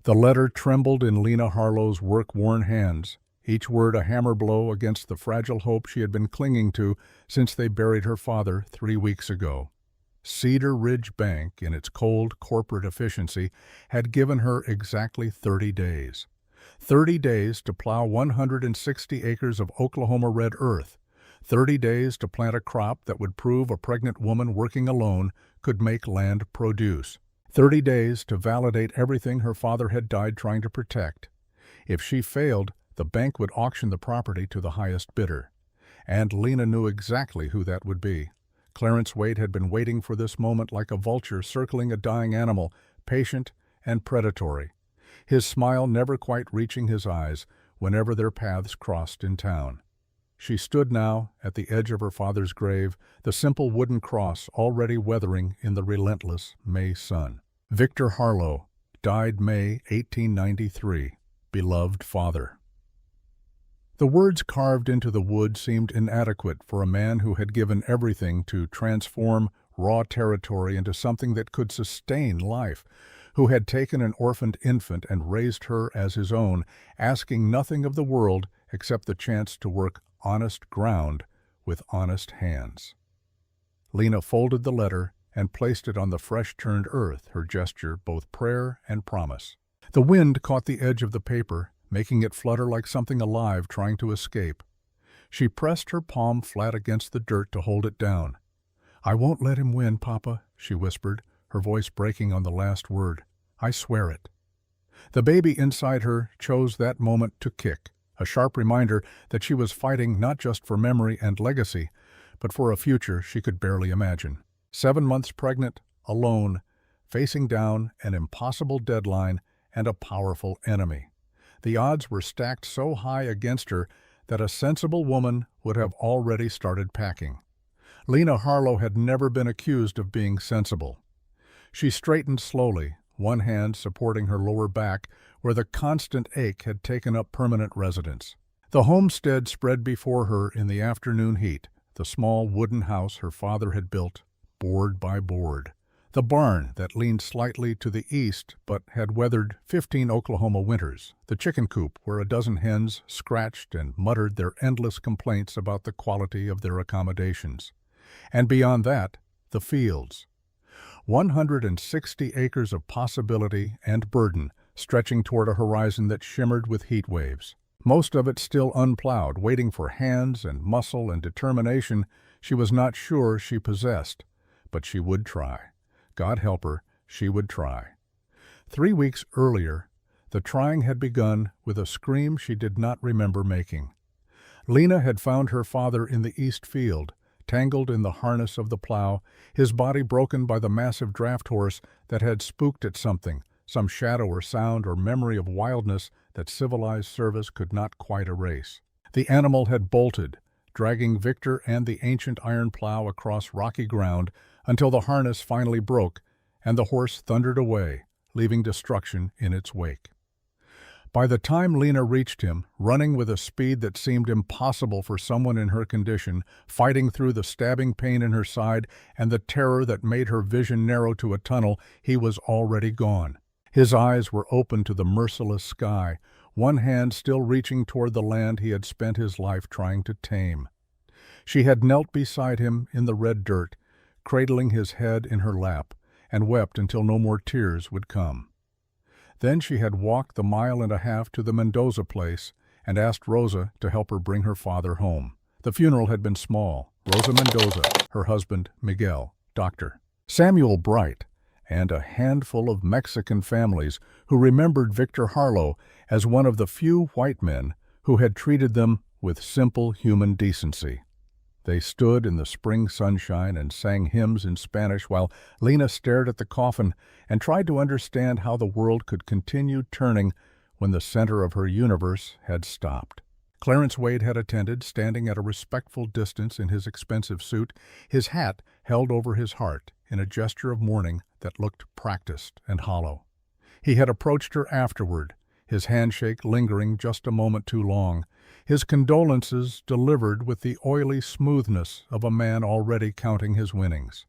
The letter trembled in Lena Harlow's work-worn hands, each word a hammer blow against the fragile hope she had been clinging to since they buried her father 3 weeks ago. Cedar Ridge Bank, in its cold corporate efficiency, had given her exactly 30 days. 30 days to plow 160 acres of Oklahoma red earth. 30 days to plant a crop that would prove a pregnant woman working alone could make land produce. 30 days to validate everything her father had died trying to protect. If she failed, the bank would auction the property to the highest bidder. And Lena knew exactly who that would be. Clarence Wade had been waiting for this moment like a vulture circling a dying animal, patient and predatory, his smile never quite reaching his eyes whenever their paths crossed in town. She stood now at the edge of her father's grave, the simple wooden cross already weathering in the relentless May sun. Victor Harlow, died May 1893, beloved father. The words carved into the wood seemed inadequate for a man who had given everything to transform raw territory into something that could sustain life, who had taken an orphaned infant and raised her as his own, asking nothing of the world except the chance to work honest ground with honest hands. Lena folded the letter and placed it on the fresh-turned earth, her gesture both prayer and promise. The wind caught the edge of the paper, making it flutter like something alive trying to escape. She pressed her palm flat against the dirt to hold it down. "I won't let him win, Papa," she whispered, her voice breaking on the last word. "I swear it." The baby inside her chose that moment to kick, a sharp reminder that she was fighting not just for memory and legacy, but for a future she could barely imagine. 7 months pregnant, alone, facing down an impossible deadline and a powerful enemy. The odds were stacked so high against her that a sensible woman would have already started packing. Lena Harlow had never been accused of being sensible. She straightened slowly, one hand supporting her lower back where the constant ache had taken up permanent residence. The homestead spread before her in the afternoon heat, the small wooden house her father had built, board by board. The barn that leaned slightly to the east but had weathered 15 Oklahoma winters. The chicken coop where a dozen hens scratched and muttered their endless complaints about the quality of their accommodations. And beyond that, the fields. 160 acres of possibility and burden stretching toward a horizon that shimmered with heat waves. Most of it still unplowed, waiting for hands and muscle and determination she was not sure she possessed. But she would try. God help her, she would try. 3 weeks earlier, the trying had begun with a scream she did not remember making. Lena had found her father in the east field, tangled in the harness of the plow, his body broken by the massive draft horse that had spooked at something, some shadow or sound or memory of wildness that civilized service could not quite erase. The animal had bolted, dragging Victor and the ancient iron plow across rocky ground until the harness finally broke and the horse thundered away, leaving destruction in its wake. By the time Lena reached him, running with a speed that seemed impossible for someone in her condition, fighting through the stabbing pain in her side and the terror that made her vision narrow to a tunnel, he was already gone. His eyes were open to the merciless sky, one hand still reaching toward the land he had spent his life trying to tame. She had knelt beside him in the red dirt, cradling his head in her lap, and wept until no more tears would come. Then she had walked the 1.5 miles to the Mendoza place and asked Rosa to help her bring her father home. The funeral had been small. Rosa Mendoza, her husband Miguel, doctor, Samuel Bright, and a handful of Mexican families who remembered Victor Harlow as one of the few white men who had treated them with simple human decency. They stood in the spring sunshine and sang hymns in Spanish while Lena stared at the coffin and tried to understand how the world could continue turning when the center of her universe had stopped. Clarence Wade had attended, standing at a respectful distance in his expensive suit, his hat held over his heart in a gesture of mourning that looked practiced and hollow. He had approached her afterward, his handshake lingering just a moment too long, his condolences delivered with the oily smoothness of a man already counting his winnings.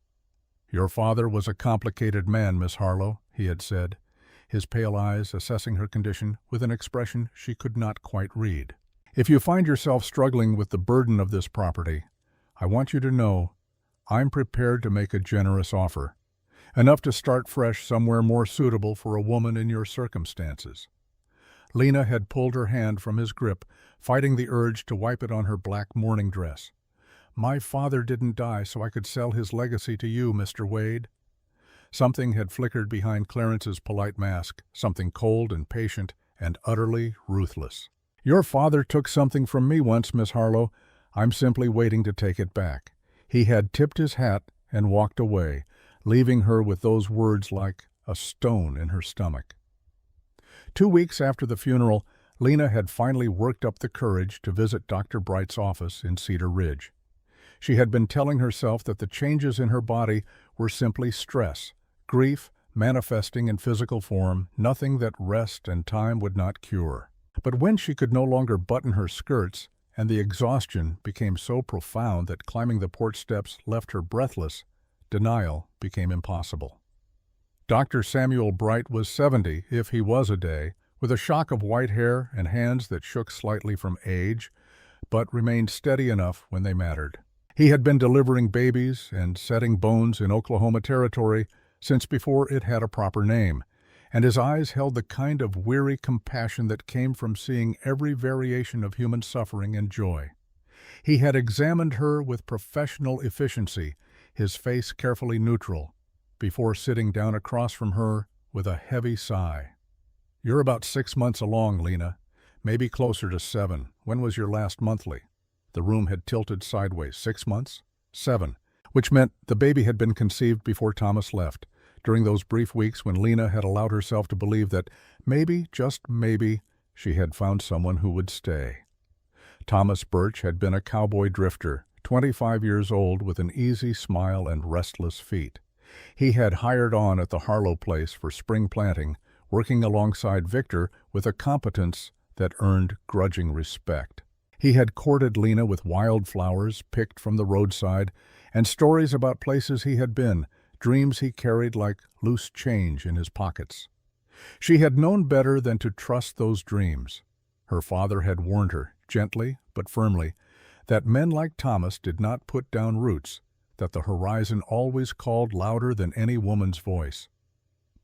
"Your father was a complicated man, Miss Harlow," he had said. his pale eyes assessing her condition with an expression she could not quite read. "If you find yourself struggling with the burden of this property, I want you to know I'm prepared to make a generous offer, enough to start fresh somewhere more suitable for a woman in your circumstances." Lena had pulled her hand from his grip, fighting the urge to wipe it on her black mourning dress. "My father didn't die so I could sell his legacy to you, Mr. Wade." Something had flickered behind Clarence's polite mask, something cold and patient and utterly ruthless. "Your father took something from me once, Miss Harlow. I'm simply waiting to take it back." He had tipped his hat and walked away, leaving her with those words like a stone in her stomach. 2 weeks after the funeral, Lena had finally worked up the courage to visit Dr. Bright's office in Cedar Ridge. She had been telling herself that the changes in her body were simply stress, grief manifesting in physical form, nothing that rest and time would not cure. But when she could no longer button her skirts, and the exhaustion became so profound that climbing the porch steps left her breathless, denial became impossible. Dr. Samuel Bright was 70, if he was a day, with a shock of white hair and hands that shook slightly from age, but remained steady enough when they mattered. He had been delivering babies and setting bones in Oklahoma Territory since before it had a proper name, and his eyes held the kind of weary compassion that came from seeing every variation of human suffering and joy. He had examined her with professional efficiency, his face carefully neutral, before sitting down across from her with a heavy sigh. "You're about 6 months along, Lena. Maybe closer to 7. When was your last monthly?" The room had tilted sideways. 6 months? 7. Which meant the baby had been conceived before Thomas left, during those brief weeks when Lena had allowed herself to believe that maybe, just maybe, she had found someone who would stay. Thomas Birch had been a cowboy drifter, 25 years old with an easy smile and restless feet. He had hired on at the Harlow place for spring planting, working alongside Victor with a competence that earned grudging respect. He had courted Lena with wildflowers picked from the roadside and stories about places he had been, dreams he carried like loose change in his pockets. She had known better than to trust those dreams. Her father had warned her, gently but firmly, that men like Thomas did not put down roots, that the horizon always called louder than any woman's voice.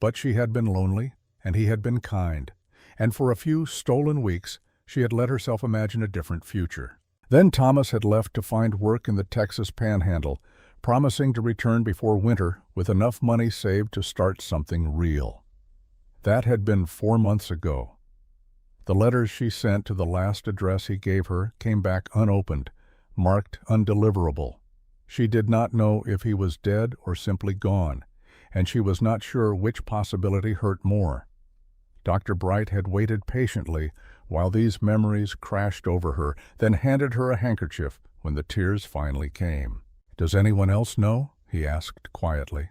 But she had been lonely, and he had been kind, and for a few stolen weeks she had let herself imagine a different future. Then Thomas had left to find work in the Texas Panhandle, promising to return before winter with enough money saved to start something real. That had been 4 months ago. The letters she sent to the last address he gave her came back unopened, marked undeliverable. She did not know if he was dead or simply gone, and she was not sure which possibility hurt more. Dr. Bright had waited patiently while these memories crashed over her, then handed her a handkerchief when the tears finally came. "Does anyone else know?" he asked quietly.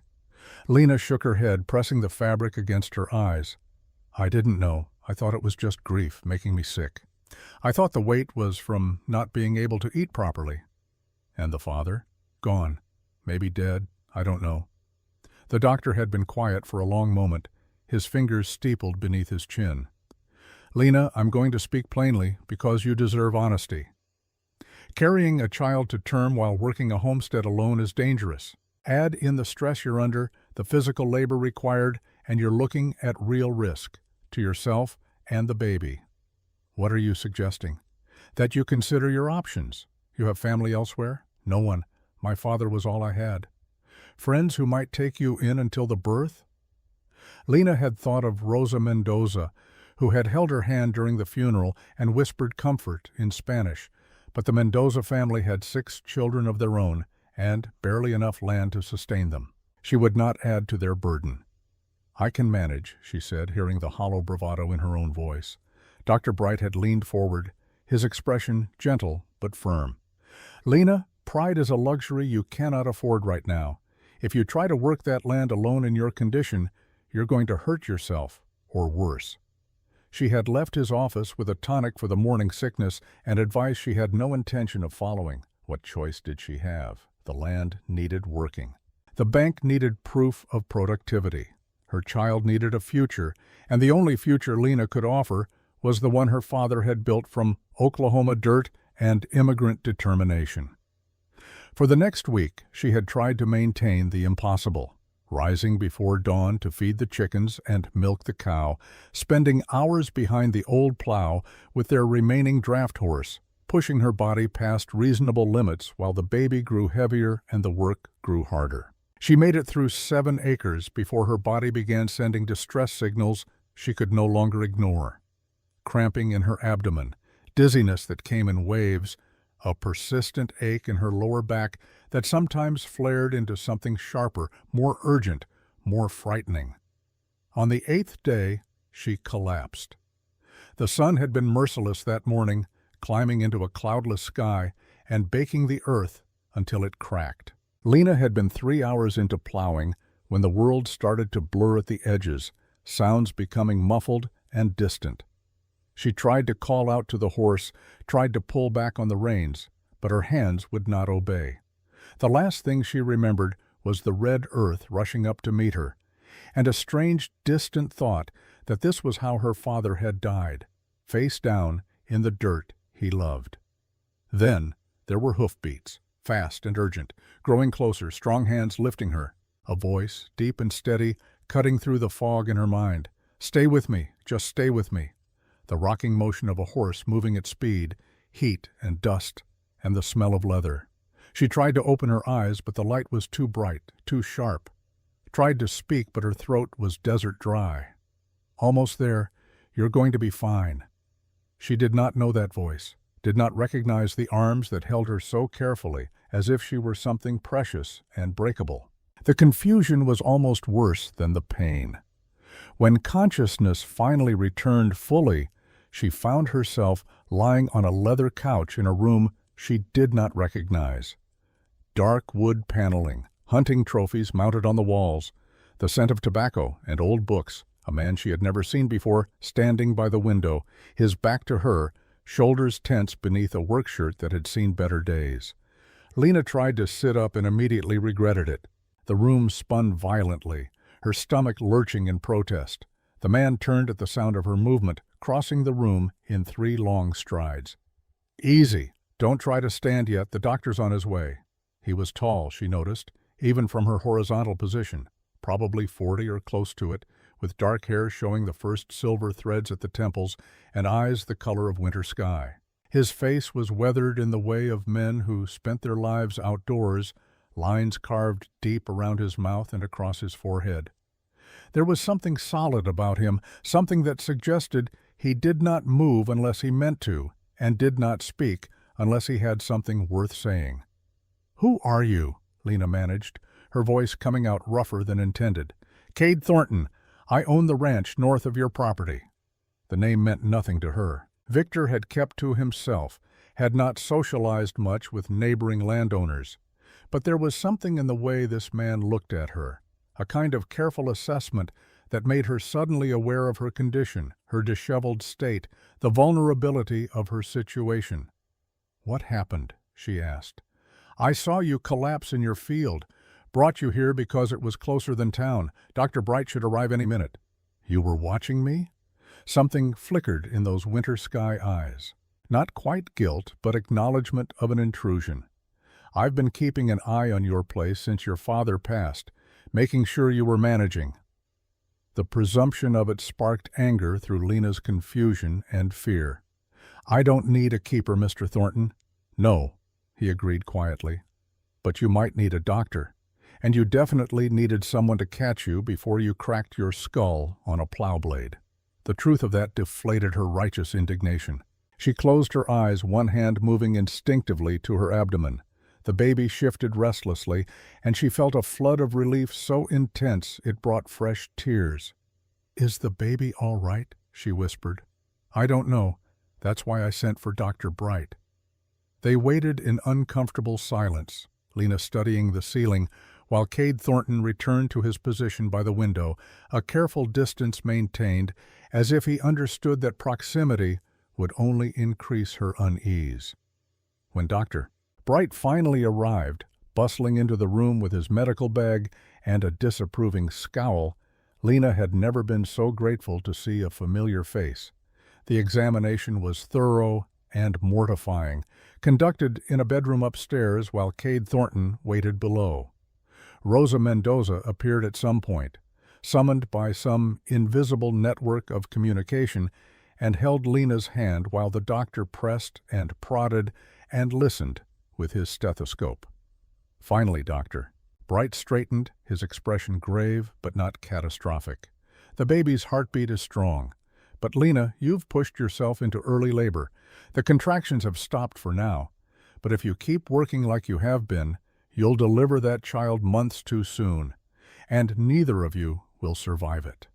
Lena shook her head, pressing the fabric against her eyes. "I didn't know. I thought it was just grief, making me sick. I thought the weight was from not being able to eat properly." "And the father?" "Gone. Maybe dead. I don't know." The doctor had been quiet for a long moment, his fingers steepled beneath his chin. "Lena, I'm going to speak plainly because you deserve honesty. Carrying a child to term while working a homestead alone is dangerous. Add in the stress you're under, the physical labor required, and you're looking at real risk, to yourself and the baby." "What are you suggesting?" "That you consider your options. You have family elsewhere?" "No one. My father was all I had." "Friends who might take you in until the birth?" Lena had thought of Rosa Mendoza, who had held her hand during the funeral and whispered comfort in Spanish, but the Mendoza family had 6 children of their own and barely enough land to sustain them. She would not add to their burden. "I can manage," she said, hearing the hollow bravado in her own voice. Dr. Bright had leaned forward, his expression gentle but firm. "Lena, pride is a luxury you cannot afford right now. If you try to work that land alone in your condition, you're going to hurt yourself, or worse." She had left his office with a tonic for the morning sickness and advice she had no intention of following. What choice did she have? The land needed working. The bank needed proof of productivity. Her child needed a future, and the only future Lena could offer was the one her father had built from Oklahoma dirt and immigrant determination. For the next week, she had tried to maintain the impossible, rising before dawn to feed the chickens and milk the cow, spending hours behind the old plow with their remaining draft horse, pushing her body past reasonable limits while the baby grew heavier and the work grew harder. She made it through 7 acres before her body began sending distress signals she could no longer ignore. Cramping in her abdomen, dizziness that came in waves, a persistent ache in her lower back that sometimes flared into something sharper, more urgent, more frightening. On the 8th day, she collapsed. The sun had been merciless that morning, climbing into a cloudless sky and baking the earth until it cracked. Lena had been 3 hours into plowing when the world started to blur at the edges, sounds becoming muffled and distant. She tried to call out to the horse, tried to pull back on the reins, but her hands would not obey. The last thing she remembered was the red earth rushing up to meet her, and a strange, distant thought that this was how her father had died, face down in the dirt he loved. Then there were hoofbeats, fast and urgent, growing closer, strong hands lifting her, a voice, deep and steady, cutting through the fog in her mind. "Stay with me, just stay with me." The rocking motion of a horse moving at speed, heat and dust, and the smell of leather. She tried to open her eyes, but the light was too bright, too sharp. Tried to speak, but her throat was desert dry. "Almost there. You're going to be fine." She did not know that voice, did not recognize the arms that held her so carefully, as if she were something precious and breakable. The confusion was almost worse than the pain. When consciousness finally returned fully, she found herself lying on a leather couch in a room she did not recognize. Dark wood paneling, hunting trophies mounted on the walls, the scent of tobacco and old books, a man she had never seen before standing by the window, his back to her, shoulders tense beneath a work shirt that had seen better days. Lena tried to sit up and immediately regretted it. The room spun violently, her stomach lurching in protest. The man turned at the sound of her movement, crossing the room in 3 long strides. "Easy. Don't try to stand yet. The doctor's on his way." He was tall, she noticed, even from her horizontal position, probably 40 or close to it, with dark hair showing the first silver threads at the temples and eyes the color of winter sky. His face was weathered in the way of men who spent their lives outdoors, lines carved deep around his mouth and across his forehead. There was something solid about him, something that suggested he did not move unless he meant to, and did not speak unless he had something worth saying. "Who are you?" Lena managed, her voice coming out rougher than intended. "Cade Thornton. I own the ranch north of your property." The name meant nothing to her. Victor had kept to himself, had not socialized much with neighboring landowners. But there was something in the way this man looked at her, a kind of careful assessment that made her suddenly aware of her condition, her disheveled state, the vulnerability of her situation. "What happened?" she asked. "I saw you collapse in your field. Brought you here because it was closer than town. Dr. Bright should arrive any minute." "You were watching me?" Something flickered in those winter sky eyes. Not quite guilt, but acknowledgement of an intrusion. "I've been keeping an eye on your place since your father passed, making sure you were managing." The presumption of it sparked anger through Lena's confusion and fear. "I don't need a keeper, Mr. Thornton." "No," he agreed quietly. "But you might need a doctor, and you definitely needed someone to catch you before you cracked your skull on a plow blade." The truth of that deflated her righteous indignation. She closed her eyes, one hand moving instinctively to her abdomen. The baby shifted restlessly, and she felt a flood of relief so intense it brought fresh tears. "Is the baby all right?" she whispered. "I don't know. That's why I sent for Dr. Bright." They waited in uncomfortable silence, Lena studying the ceiling, while Cade Thornton returned to his position by the window, a careful distance maintained, as if he understood that proximity would only increase her unease. When Dr. Bright finally arrived, bustling into the room with his medical bag and a disapproving scowl, Lena had never been so grateful to see a familiar face. The examination was thorough and mortifying, conducted in a bedroom upstairs while Cade Thornton waited below. Rosa Mendoza appeared at some point, summoned by some invisible network of communication, and held Lena's hand while the doctor pressed and prodded and listened with his stethoscope. "Finally, Doctor." Bright straightened, his expression grave but not catastrophic. "The baby's heartbeat is strong. But Lena, you've pushed yourself into early labor. The contractions have stopped for now. But if you keep working like you have been, you'll deliver that child months too soon. And neither of you will survive it."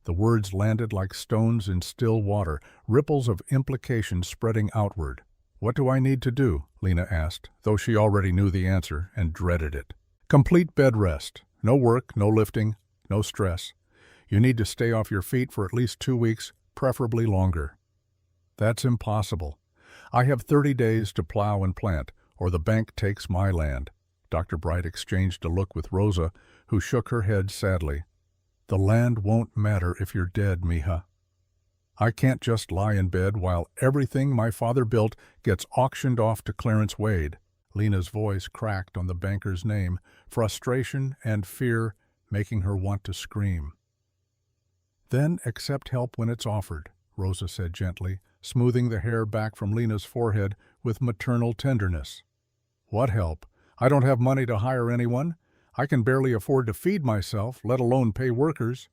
The words landed like stones in still water, ripples of implication spreading outward. "What do I need to do?" Lena asked, though she already knew the answer and dreaded it. "Complete bed rest. No work, no lifting, no stress. You need to stay off your feet for at least 2 weeks, preferably longer." "That's impossible. I have 30 days to plow and plant, or the bank takes my land." Dr. Bright exchanged a look with Rosa, who shook her head sadly. "The land won't matter if you're dead, mija. I can't just lie in bed while everything my father built gets auctioned off to Clarence Wade." Lena's voice cracked on the banker's name, frustration and fear making her want to scream. "Then accept help when it's offered," Rosa said gently, smoothing the hair back from Lena's forehead with maternal tenderness. "What help? I don't have money to hire anyone. I can barely afford to feed myself, let alone pay workers."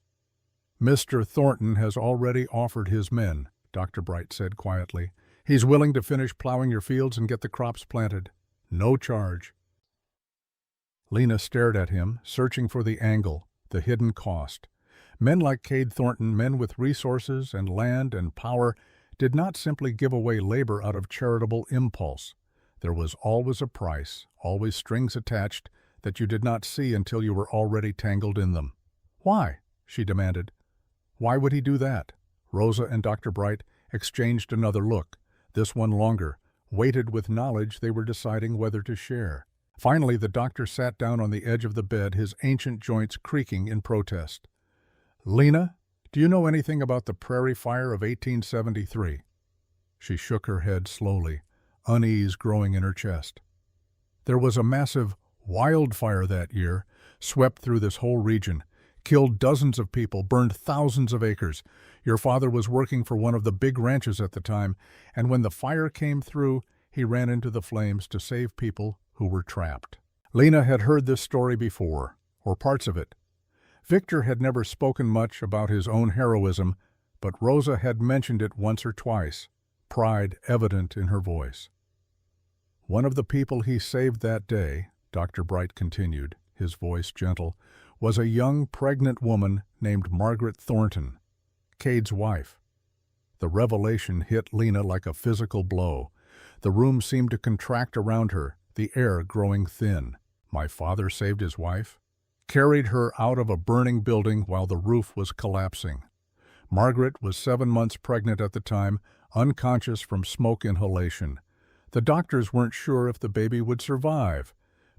"Mr. Thornton has already offered his men," Dr. Bright said quietly. "He's willing to finish plowing your fields and get the crops planted. No charge." Lena stared at him, searching for the angle, the hidden cost. Men like Cade Thornton, men with resources and land and power, did not simply give away labor out of charitable impulse. There was always a price, always strings attached, that you did not see until you were already tangled in them. "Why?" she demanded. "Why would he do that?" Rosa and Dr. Bright exchanged another look, this one longer, weighted with knowledge they were deciding whether to share. Finally, the doctor sat down on the edge of the bed, his ancient joints creaking in protest. "Lena, do you know anything about the Prairie Fire of 1873? She shook her head slowly, unease growing in her chest. "There was a massive wildfire that year, swept through this whole region, killed dozens of people, burned thousands of acres. Your father was working for one of the big ranches at the time, and when the fire came through, he ran into the flames to save people who were trapped." Lena had heard this story before, or parts of it. Victor had never spoken much about his own heroism, but Rosa had mentioned it once or twice, pride evident in her voice. "One of the people he saved that day," Dr. Bright continued, his voice gentle, "was a young pregnant woman named Margaret Thornton, Cade's wife." The revelation hit Lena like a physical blow. The room seemed to contract around her, the air growing thin. My father saved his wife? Carried her out of a burning building while the roof was collapsing. Margaret was 7 months pregnant at the time, unconscious from smoke inhalation. The doctors weren't sure if the baby would survive,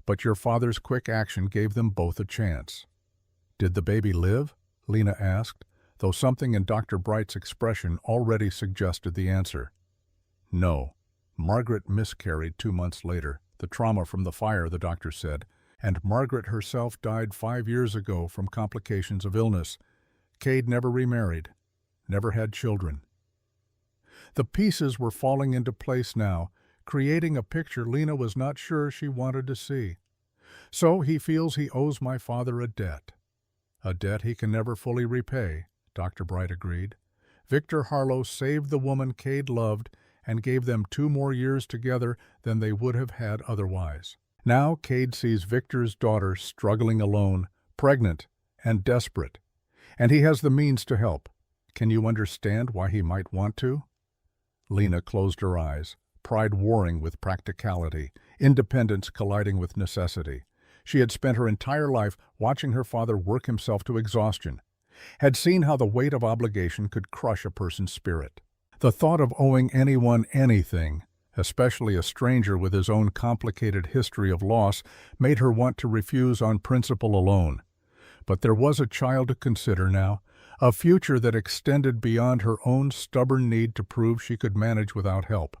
but your father's quick action gave them both a chance. "Did the baby live?" Lena asked, though something in Dr. Bright's expression already suggested the answer. "No. Margaret miscarried 2 months later, the trauma from the fire," the doctor said, "and Margaret herself died 5 years ago from complications of illness. Cade never remarried, never had children." The pieces were falling into place now, creating a picture Lena was not sure she wanted to see. "So he feels he owes my father a debt. A debt he can never fully repay," Dr. Bright agreed. "Victor Harlow saved the woman Cade loved and gave them 2 more years together than they would have had otherwise. Now Cade sees Victor's daughter struggling alone, pregnant, and desperate, and he has the means to help. Can you understand why he might want to?" Lena closed her eyes, pride warring with practicality, independence colliding with necessity. She had spent her entire life watching her father work himself to exhaustion, had seen how the weight of obligation could crush a person's spirit. The thought of owing anyone anything, especially a stranger with his own complicated history of loss, made her want to refuse on principle alone. But there was a child to consider now, a future that extended beyond her own stubborn need to prove she could manage without help.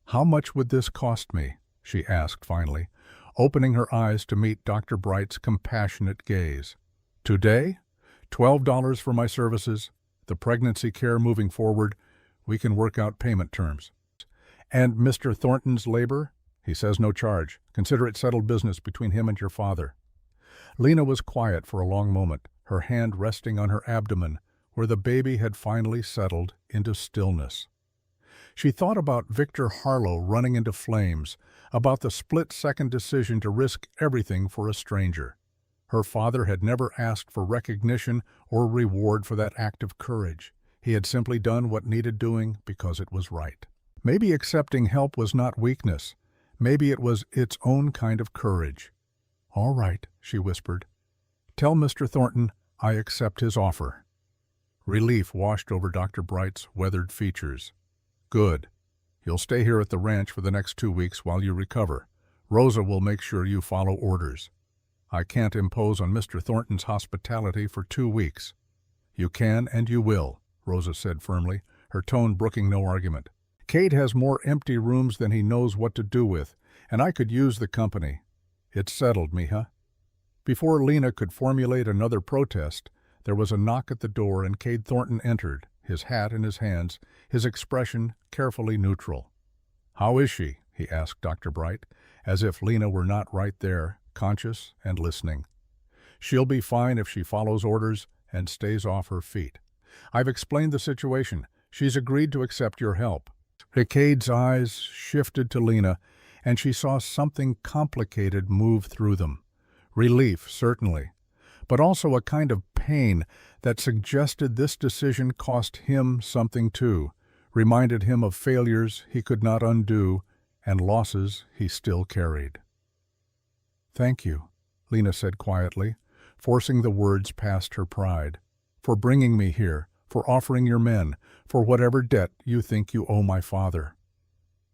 "How much would this cost me?" she asked finally, opening her eyes to meet Dr. Bright's compassionate gaze. "Today? $12 for my services, the pregnancy care moving forward. We can work out payment terms." "And Mr. Thornton's labor?" "He says no charge. Consider it settled business between him and your father." Lena was quiet for a long moment, her hand resting on her abdomen, where the baby had finally settled into stillness. She thought about Victor Harlow running into flames, about the split-second decision to risk everything for a stranger. Her father had never asked for recognition or reward for that act of courage. He had simply done what needed doing because it was right. Maybe accepting help was not weakness. Maybe it was its own kind of courage. "All right," she whispered. "Tell Mr. Thornton I accept his offer." Relief washed over Dr. Bright's weathered features. "Good. You'll stay here at the ranch for the next 2 weeks while you recover. Rosa will make sure you follow orders. I can't impose on Mr. Thornton's hospitality for 2 weeks." "You can and you will," Rosa said firmly, her tone brooking no argument. "Cade has more empty rooms than he knows what to do with, and I could use the company. It's settled, mija." Before Lena could formulate another protest, there was a knock at the door and Cade Thornton entered, his hat in his hands, his expression carefully neutral. "How is she?" he asked Dr. Bright, as if Lena were not right there, conscious and listening. "She'll be fine if she follows orders and stays off her feet. I've explained the situation. She's agreed to accept your help." Cade's eyes shifted to Lena, and she saw something complicated move through them. Relief, certainly, but also a kind of pain that suggested this decision cost him something too, reminded him of failures he could not undo and losses he still carried. "Thank you," Lena said quietly, forcing the words past her pride, "for bringing me here, for offering your men, for whatever debt you think you owe my father."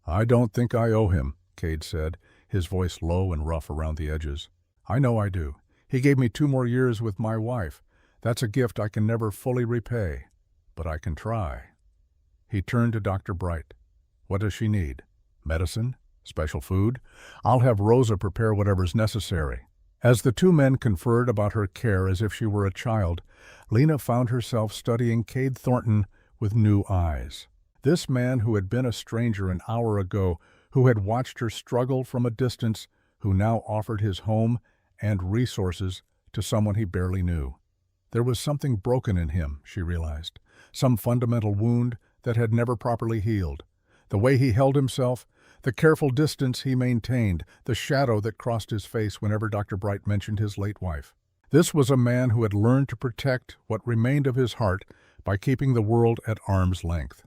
"I don't think I owe him," Cade said, his voice low and rough around the edges. "I know I do. He gave me 2 more years with my wife. That's a gift I can never fully repay, but I can try." He turned to Dr. Bright. "What does she need? Medicine? Special food? I'll have Rosa prepare whatever's necessary." As the 2 men conferred about her care as if she were a child, Lena found herself studying Cade Thornton with new eyes. This man who had been a stranger an hour ago, who had watched her struggle from a distance, who now offered his home and resources to someone he barely knew. There was something broken in him, she realized, some fundamental wound that had never properly healed. The way he held himself, the careful distance he maintained, the shadow that crossed his face whenever Dr. Bright mentioned his late wife. This was a man who had learned to protect what remained of his heart by keeping the world at arm's length.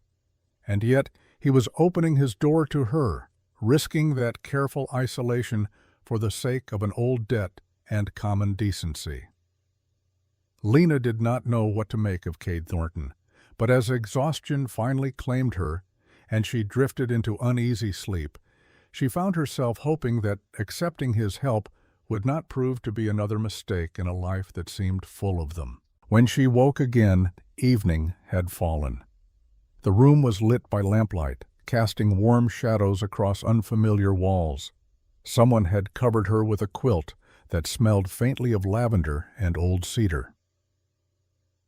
And yet he was opening his door to her, risking that careful isolation for the sake of an old debt and common decency. Lena did not know what to make of Cade Thornton, but as exhaustion finally claimed her, and she drifted into uneasy sleep, she found herself hoping that accepting his help would not prove to be another mistake in a life that seemed full of them. When she woke again, evening had fallen. The room was lit by lamplight, casting warm shadows across unfamiliar walls. Someone had covered her with a quilt that smelled faintly of lavender and old cedar.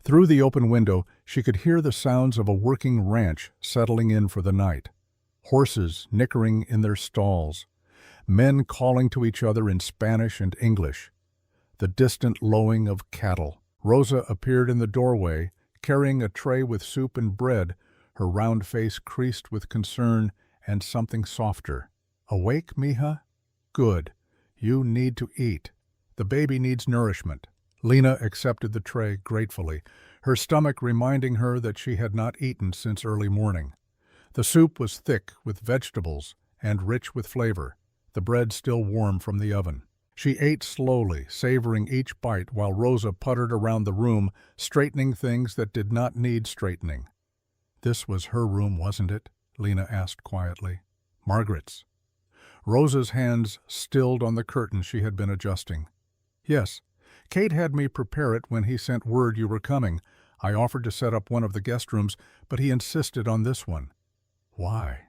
Through the open window, she could hear the sounds of a working ranch settling in for the night. Horses nickering in their stalls, men calling to each other in Spanish and English, the distant lowing of cattle. Rosa appeared in the doorway, carrying a tray with soup and bread, her round face creased with concern and something softer. "Awake, mija? Good. You need to eat. The baby needs nourishment." Lena accepted the tray gratefully, her stomach reminding her that she had not eaten since early morning. The soup was thick with vegetables and rich with flavor, the bread still warm from the oven. She ate slowly, savoring each bite while Rosa puttered around the room, straightening things that did not need straightening. "This was her room, wasn't it?" Lena asked quietly. "Margaret's." Rosa's hands stilled on the curtains she had been adjusting. "Yes. Cade had me prepare it when he sent word you were coming. I offered to set up one of the guest rooms, but he insisted on this one." "Why?"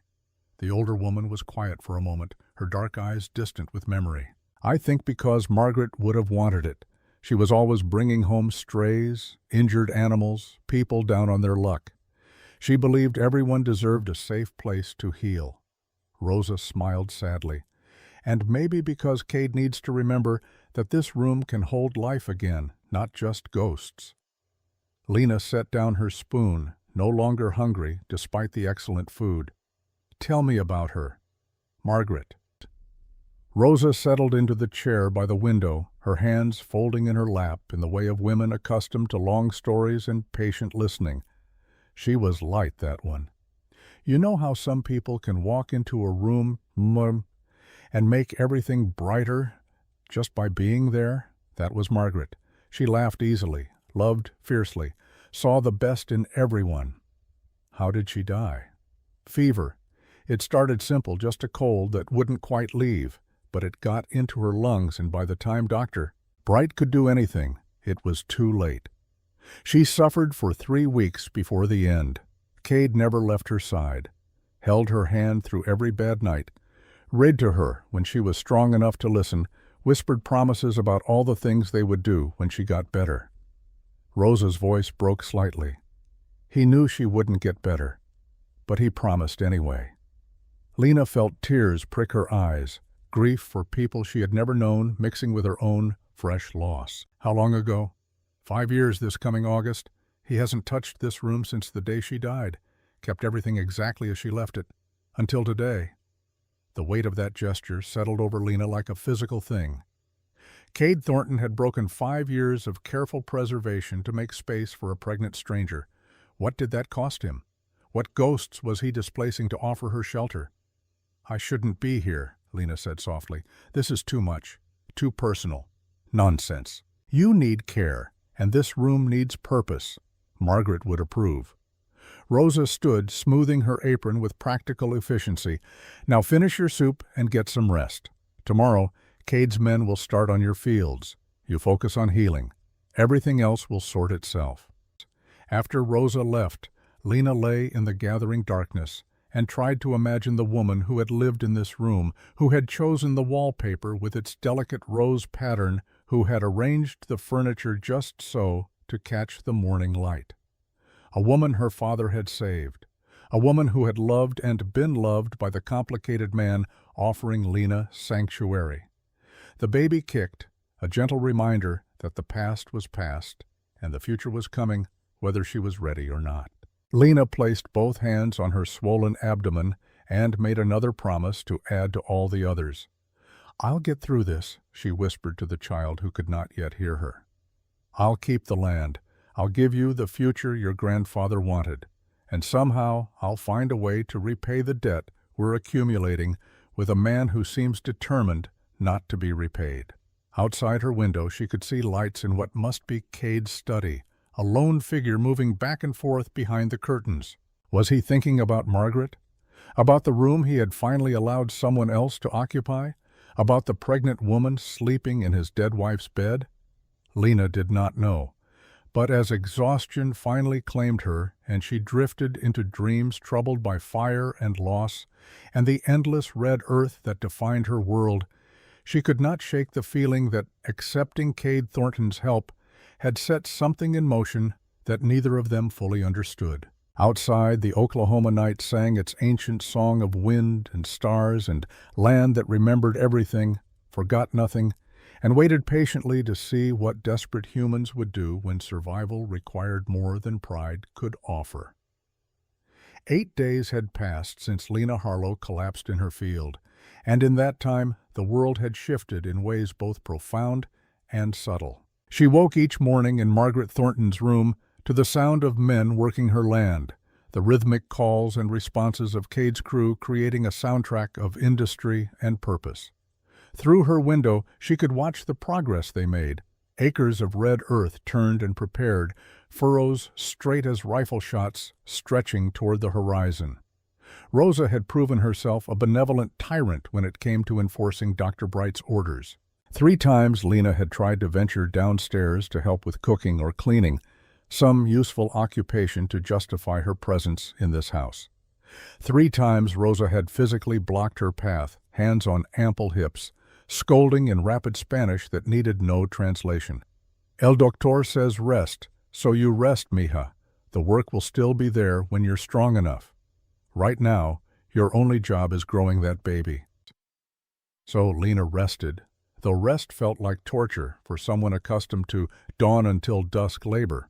The older woman was quiet for a moment, her dark eyes distant with memory. "I think because Margaret would have wanted it. She was always bringing home strays, injured animals, people down on their luck. She believed everyone deserved a safe place to heal." Rosa smiled sadly. "And maybe because Cade needs to remember that this room can hold life again, not just ghosts." Lena set down her spoon, no longer hungry despite the excellent food. "Tell me about her." "Margaret." Rosa settled into the chair by the window, her hands folding in her lap in the way of women accustomed to long stories and patient listening. She was light, that one. You know how some people can walk into a room and make everything brighter just by being there? That was Margaret. She laughed easily, loved fiercely, saw the best in everyone. How did she die? Fever. It started simple, just a cold that wouldn't quite leave, but it got into her lungs, and by the time Dr. Bright could do anything, it was too late. She suffered for 3 weeks before the end. Cade never left her side, held her hand through every bad night, read to her when she was strong enough to listen, whispered promises about all the things they would do when she got better. Rosa's voice broke slightly. He knew she wouldn't get better, but he promised anyway. Lena felt tears prick her eyes, grief for people she had never known mixing with her own fresh loss. How long ago? 5 years this coming August. He hasn't touched this room since the day she died, kept everything exactly as she left it, until today. The weight of that gesture settled over Lena like a physical thing. Cade Thornton had broken 5 years of careful preservation to make space for a pregnant stranger. What did that cost him? What ghosts was he displacing to offer her shelter? "I shouldn't be here," Lena said softly. "This is too much, too personal." "Nonsense. You need care, and this room needs purpose." Margaret would approve. Rosa stood, smoothing her apron with practical efficiency. "Now finish your soup and get some rest. Tomorrow, Cade's men will start on your fields. You focus on healing. Everything else will sort itself." After Rosa left, Lena lay in the gathering darkness and tried to imagine the woman who had lived in this room, who had chosen the wallpaper with its delicate rose pattern, who had arranged the furniture just so to catch the morning light. A woman her father had saved. A woman who had loved and been loved by the complicated man offering Lena sanctuary. The baby kicked, a gentle reminder that the past was past and the future was coming, whether she was ready or not. Lena placed both hands on her swollen abdomen and made another promise to add to all the others. "I'll get through this," she whispered to the child who could not yet hear her. "I'll keep the land. I'll give you the future your grandfather wanted. And somehow I'll find a way to repay the debt we're accumulating with a man who seems determined not to be repaid." Outside her window she could see lights in what must be Cade's study, a lone figure moving back and forth behind the curtains. Was he thinking about Margaret? About the room he had finally allowed someone else to occupy? About the pregnant woman sleeping in his dead wife's bed? Lena did not know. But as exhaustion finally claimed her and she drifted into dreams troubled by fire and loss and the endless red earth that defined her world, she could not shake the feeling that accepting Cade Thornton's help had set something in motion that neither of them fully understood. Outside, the Oklahoma night sang its ancient song of wind and stars and land that remembered everything, forgot nothing, and waited patiently to see what desperate humans would do when survival required more than pride could offer. 8 days had passed since Lena Harlow collapsed in her field, and in that time the world had shifted in ways both profound and subtle. She woke each morning in Margaret Thornton's room to the sound of men working her land, the rhythmic calls and responses of Cade's crew creating a soundtrack of industry and purpose. Through her window she could watch the progress they made, acres of red earth turned and prepared, furrows straight as rifle shots stretching toward the horizon. Rosa had proven herself a benevolent tyrant when it came to enforcing Dr. Bright's orders. 3 times Lena had tried to venture downstairs to help with cooking or cleaning, some useful occupation to justify her presence in this house. 3 times Rosa had physically blocked her path, hands on ample hips, scolding in rapid Spanish that needed no translation. El doctor says rest, so you rest, mija. The work will still be there when you're strong enough. Right now, your only job is growing that baby. So Lena rested, though rest felt like torture for someone accustomed to dawn until dusk labor.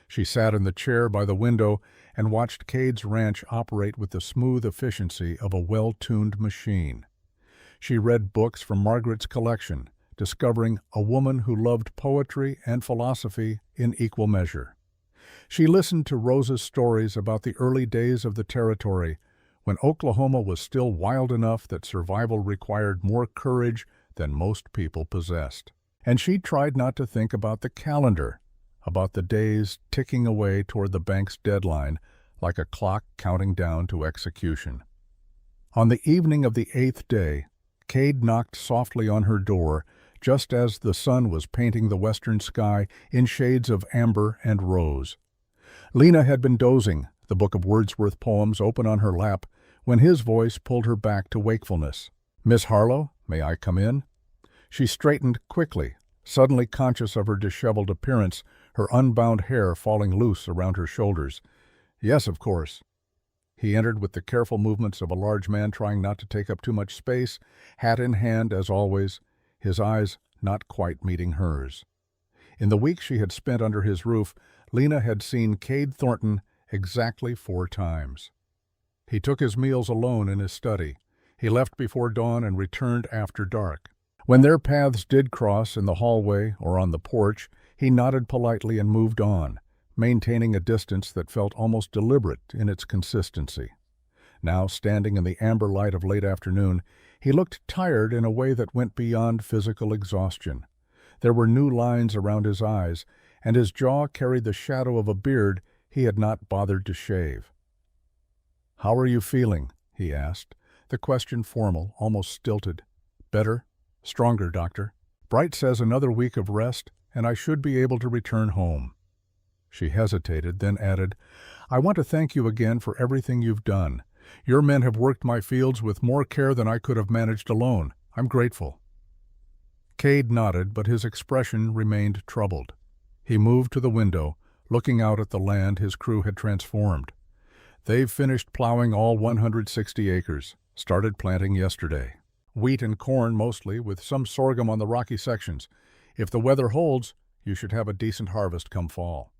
She sat in the chair by the window and watched Cade's ranch operate with the smooth efficiency of a well-tuned machine. She read books from Margaret's collection, discovering a woman who loved poetry and philosophy in equal measure. She listened to Rosa's stories about the early days of the territory, when Oklahoma was still wild enough that survival required more courage than most people possessed. And she tried not to think about the calendar, about the days ticking away toward the bank's deadline like a clock counting down to execution. On the evening of the 8th day, Cade knocked softly on her door just as the sun was painting the western sky in shades of amber and rose. Lena had been dozing, the book of Wordsworth poems open on her lap, when his voice pulled her back to wakefulness. "Miss Harlow, may I come in?" She straightened quickly, suddenly conscious of her disheveled appearance, her unbound hair falling loose around her shoulders. "Yes, of course." He entered with the careful movements of a large man trying not to take up too much space, hat in hand as always, his eyes not quite meeting hers. In the week she had spent under his roof, Lena had seen Cade Thornton exactly 4 times. He took his meals alone in his study. He left before dawn and returned after dark. When their paths did cross in the hallway or on the porch, he nodded politely and moved on, maintaining a distance that felt almost deliberate in its consistency. Now, standing in the amber light of late afternoon, he looked tired in a way that went beyond physical exhaustion. There were new lines around his eyes, and his jaw carried the shadow of a beard he had not bothered to shave. "How are you feeling?" he asked, the question formal, almost stilted. "Better? Stronger, doctor. Bright says another week of rest, and I should be able to return home." She hesitated, then added, "I want to thank you again for everything you've done. Your men have worked my fields with more care than I could have managed alone. I'm grateful." Cade nodded, but his expression remained troubled. He moved to the window, looking out at the land his crew had transformed. "They've finished plowing all 160 acres, started planting yesterday. Wheat and corn mostly, with some sorghum on the rocky sections. If the weather holds, you should have a decent harvest come fall."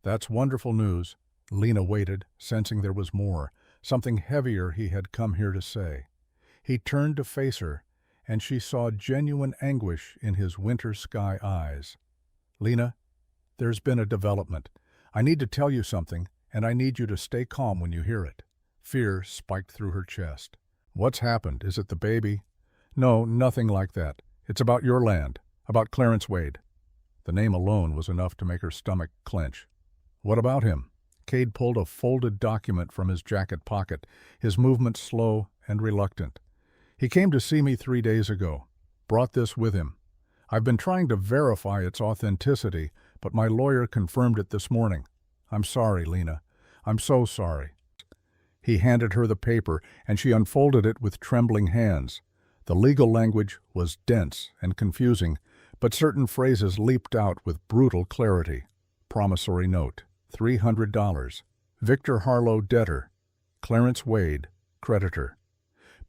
"That's wonderful news." Lena waited, sensing there was more, something heavier he had come here to say. He turned to face her, and she saw genuine anguish in his winter sky eyes. "Lena, there's been a development. I need to tell you something, and I need you to stay calm when you hear it." Fear spiked through her chest. "What's happened? Is it the baby?" "No, nothing like that. It's about your land, about Clarence Wade." The name alone was enough to make her stomach clench. "What about him?" Cade pulled a folded document from his jacket pocket, his movements slow and reluctant. "He came to see me 3 days ago. Brought this with him. I've been trying to verify its authenticity, but my lawyer confirmed it this morning. I'm sorry, Lena. I'm so sorry." He handed her the paper, and she unfolded it with trembling hands. The legal language was dense and confusing, but certain phrases leaped out with brutal clarity. Promissory note, $300. Victor Harlow, debtor. Clarence Wade, creditor.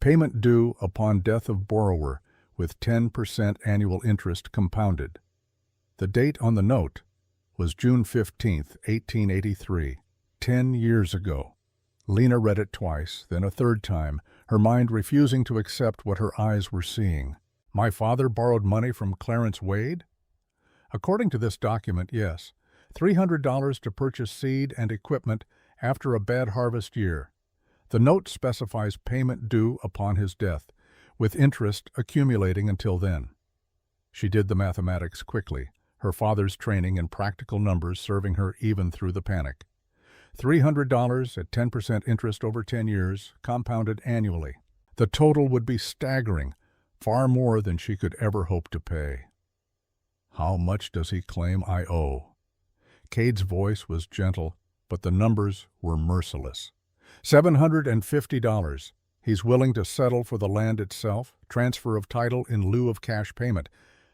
Payment due upon death of borrower, with 10% annual interest compounded. The date on the note was June 15, 1883, 10 years ago. Lena read it twice, then a third time, her mind refusing to accept what her eyes were seeing. My father borrowed money from Clarence Wade? According to this document, yes. $300 to purchase seed and equipment after a bad harvest year. The note specifies payment due upon his death, with interest accumulating until then. She did the mathematics quickly, her father's training in practical numbers serving her even through the panic. $300 at 10% interest over 10 years, compounded annually. The total would be staggering, Far more than she could ever hope to pay. How much does he claim I owe? Cade's voice was gentle, but the numbers were merciless. $750. He's willing to settle for the land itself, transfer of title in lieu of cash payment.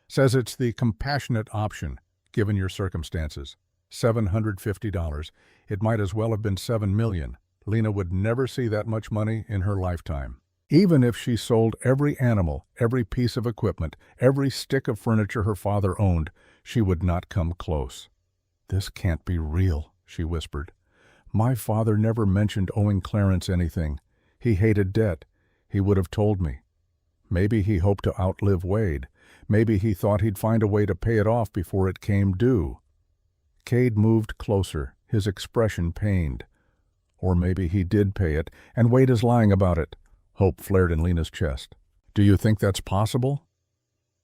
Says it's the compassionate option, given your circumstances. $750. It might as well have been $7 million. Lena would never see that much money in her lifetime. Even if she sold every animal, every piece of equipment, every stick of furniture her father owned, she would not come close. "This can't be real," she whispered. "My father never mentioned owing Clarence anything. He hated debt. He would have told me. Maybe he hoped to outlive Wade. Maybe he thought he'd find a way to pay it off before it came due." Cade moved closer, his expression pained. "Or maybe he did pay it, and Wade is lying about it." Hope flared in Lena's chest. "Do you think that's possible?"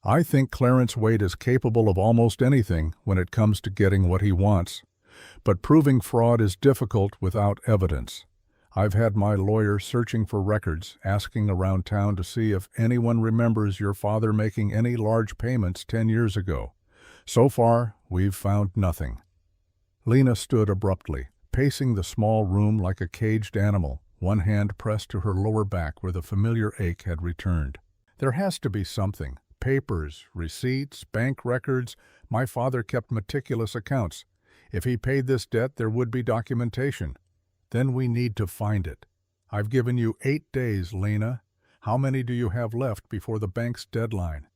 "I think Clarence Wade is capable of almost anything when it comes to getting what he wants. But proving fraud is difficult without evidence. I've had my lawyer searching for records, asking around town to see if anyone remembers your father making any large payments 10 years ago. So far, we've found nothing." Lena stood abruptly, pacing the small room like a caged animal, one hand pressed to her lower back where the familiar ache had returned. "There has to be something. Papers, receipts, bank records. My father kept meticulous accounts. If he paid this debt, there would be documentation. Then we need to find it. I've given you 8 days, Lena. How many do you have left before the bank's deadline?"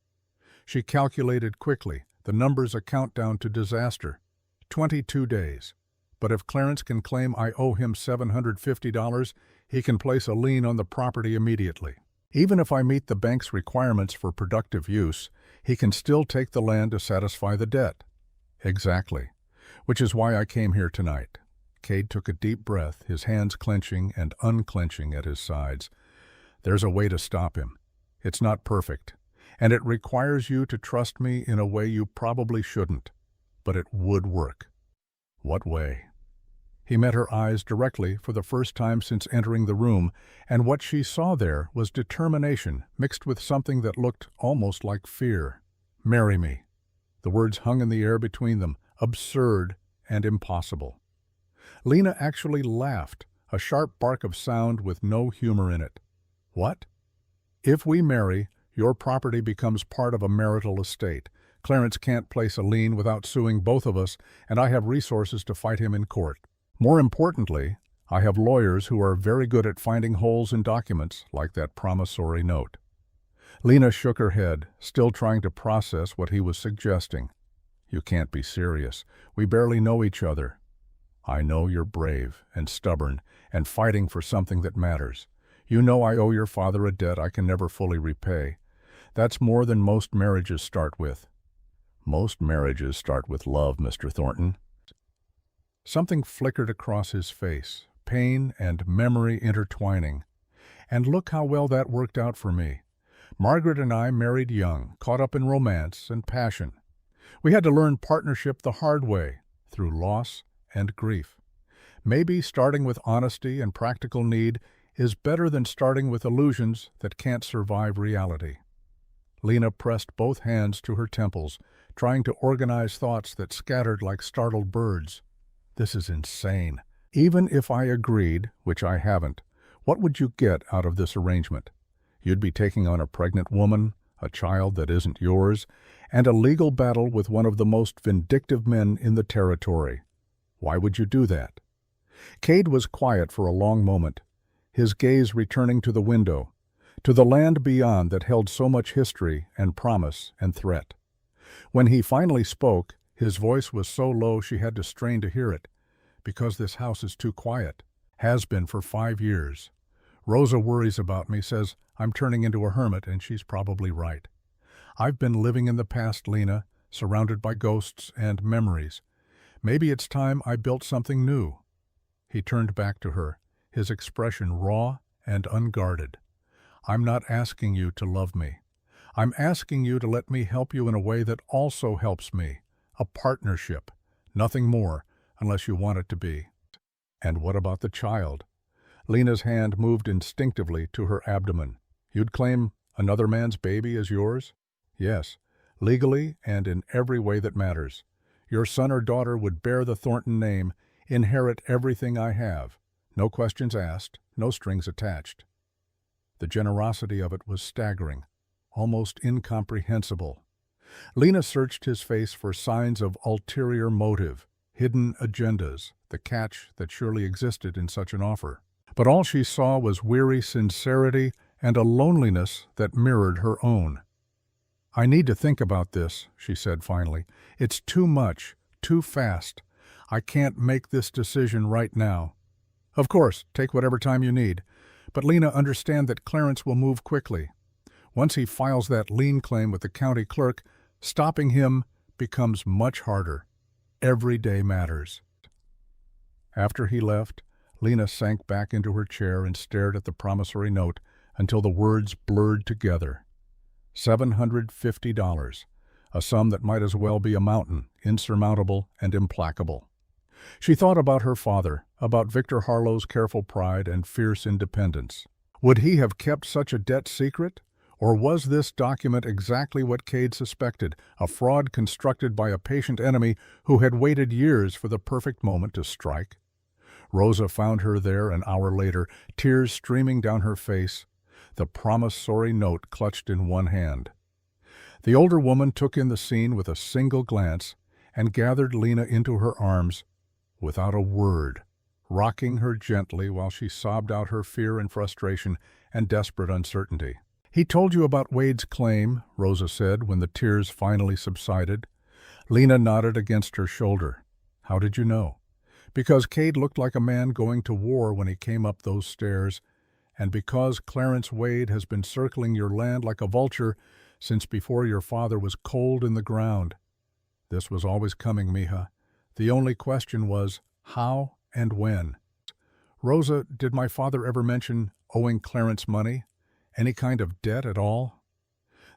She calculated quickly, the numbers a countdown to disaster. 22 days. But if Clarence can claim I owe him $750, he can place a lien on the property immediately. Even if I meet the bank's requirements for productive use, he can still take the land to satisfy the debt. Exactly. Which is why I came here tonight. Cade took a deep breath, his hands clenching and unclenching at his sides. "There's a way to stop him. It's not perfect, and it requires you to trust me in a way you probably shouldn't. But it would work." "What way?" He met her eyes directly for the first time since entering the room, and what she saw there was determination mixed with something that looked almost like fear. "Marry me." The words hung in the air between them, absurd and impossible. Lena actually laughed, a sharp bark of sound with no humor in it. "What?" "If we marry, your property becomes part of a marital estate. Clarence can't place a lien without suing both of us, and I have resources to fight him in court. More importantly, I have lawyers who are very good at finding holes in documents, like that promissory note." Lena shook her head, still trying to process what he was suggesting. "You can't be serious. We barely know each other." "I know you're brave and stubborn and fighting for something that matters. You know I owe your father a debt I can never fully repay. That's more than most marriages start with." "Most marriages start with love, Mr. Thornton." Something flickered across his face, pain and memory intertwining. "And look how well that worked out for me. Margaret and I married young, caught up in romance and passion. We had to learn partnership the hard way, through loss and grief. Maybe starting with honesty and practical need is better than starting with illusions that can't survive reality." Lena pressed both hands to her temples, trying to organize thoughts that scattered like startled birds. "This is insane. Even if I agreed, which I haven't, what would you get out of this arrangement? You'd be taking on a pregnant woman, a child that isn't yours, and a legal battle with one of the most vindictive men in the territory. Why would you do that?" Cade was quiet for a long moment, his gaze returning to the window, to the land beyond that held so much history and promise and threat. When he finally spoke, his voice was so low she had to strain to hear it. "Because this house is too quiet. Has been for 5 years. Rosa worries about me, says I'm turning into a hermit, and she's probably right. I've been living in the past, Lena, surrounded by ghosts and memories. Maybe it's time I built something new." He turned back to her, his expression raw and unguarded. "I'm not asking you to love me. I'm asking you to let me help you in a way that also helps me. A partnership. Nothing more, unless you want it to be." "And what about the child?" Lena's hand moved instinctively to her abdomen. "You'd claim Another man's baby is yours? Yes, legally and in every way that matters. Your son or daughter would bear the Thornton name, inherit everything I have. No questions asked, no strings attached. The generosity of it was staggering, almost incomprehensible. Lena searched his face for signs of ulterior motive, hidden agendas, the catch that surely existed in such an offer. But all she saw was weary sincerity and a loneliness that mirrored her own. "I need to think about this," she said finally. "It's too much, too fast. I can't make this decision right now." "Of course, take whatever time you need. But Lena, understand that Clarence will move quickly. Once he files that lien claim with the county clerk, stopping him becomes much harder. Every day matters." After he left, Lena sank back into her chair and stared at the promissory note until the words blurred together. $750, a sum that might as well be a mountain, insurmountable and implacable. She thought about her father, about Victor Harlow's careful pride and fierce independence. Would he have kept such a debt secret? Or was this document exactly what Cade suspected, a fraud constructed by a patient enemy who had waited years for the perfect moment to strike? Rosa found her there an hour later, tears streaming down her face, the promissory note clutched in one hand. The older woman took in the scene with a single glance and gathered Lena into her arms without a word, rocking her gently while she sobbed out her fear and frustration and desperate uncertainty. "He told you about Wade's claim," Rosa said when the tears finally subsided. Lena nodded against her shoulder. "How did you know?" "Because Cade looked like a man going to war when he came up those stairs, and because Clarence Wade has been circling your land like a vulture since before your father was cold in the ground. This was always coming, mija. The only question was how and when." "Rosa, did my father ever mention owing Clarence money? Any kind of debt at all?"